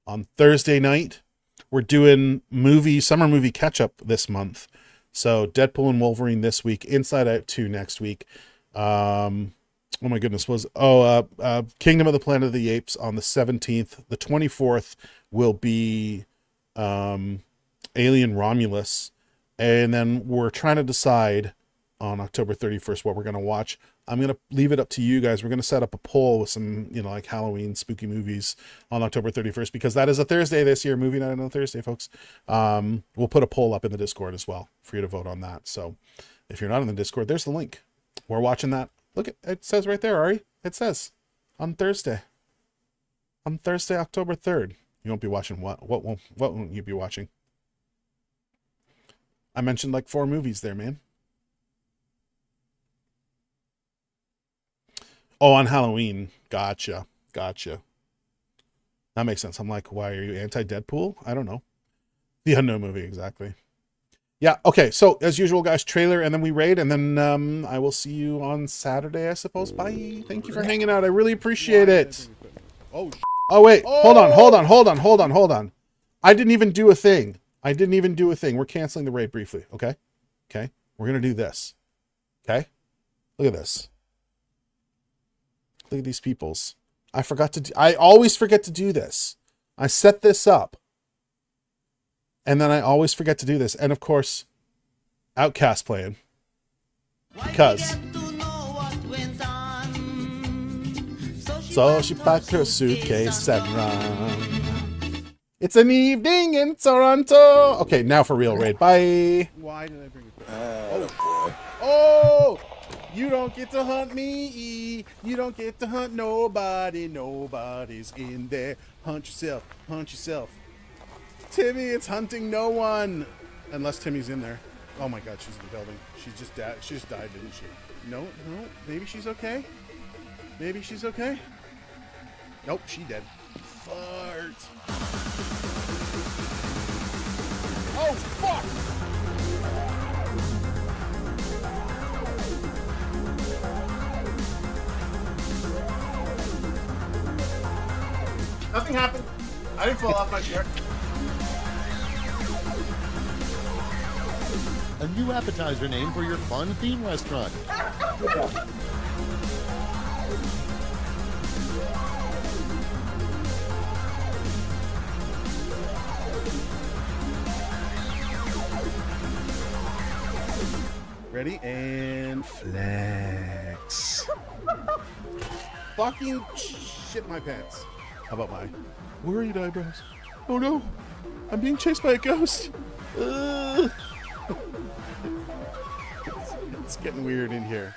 on Thursday night. We're doing summer movie catch-up this month. So Deadpool and Wolverine this week, Inside Out 2 next week. oh my goodness, Kingdom of the Planet of the Apes on the 17th. The 24th will be Alien Romulus. And then we're trying to decide on October 31st what we're going to watch. I'm going to leave it up to you guys. We're going to set up a poll with some, you know, like Halloween spooky movies on October 31st, because that is a Thursday this year. Movie night on a Thursday, folks. We'll put a poll up in the Discord as well for you to vote on that. So if you're not in the Discord, there's the link. We're watching that. Look, it says right there, Ari. It says on Thursday. On Thursday, October 3rd. You won't be watching what? What won't you be watching? I mentioned like 4 movies there, man. Oh, on Halloween. Gotcha. That makes sense. I'm like, why are you anti-Deadpool? I don't know. The Unknown movie, exactly. Yeah, okay. So, as usual, guys, trailer, and then we raid, and then I will see you on Saturday, I suppose. Bye. Thank you for hanging out. I really appreciate it. Oh, wait. Hold on. I didn't even do a thing. We're canceling the raid briefly, okay? Okay? We're going to do this. Okay? Look at this. Look at these peoples. I always forget to do this. I set this up. And then I always forget to do this. And of course, Outcast playing. Because. So she packed her suitcase and run. It's an evening in Toronto. Okay, now for real raid. Bye. Why did I bring it back? Oh! You don't get to hunt me. You don't get to hunt nobody. Nobody's in there. Hunt yourself. Timmy, it's hunting no one. Unless Timmy's in there. Oh my god, she's in the building. She just died, didn't she? No. Maybe she's okay. Nope, she dead. Fart. Oh, fuck! Nothing happened. I didn't fall off my chair. A new appetizer name for your fun theme restaurant. Ready? And flex. Fucking shit my pants. How about my worried eyebrows? Oh no! I'm being chased by a ghost! It's getting weird in here.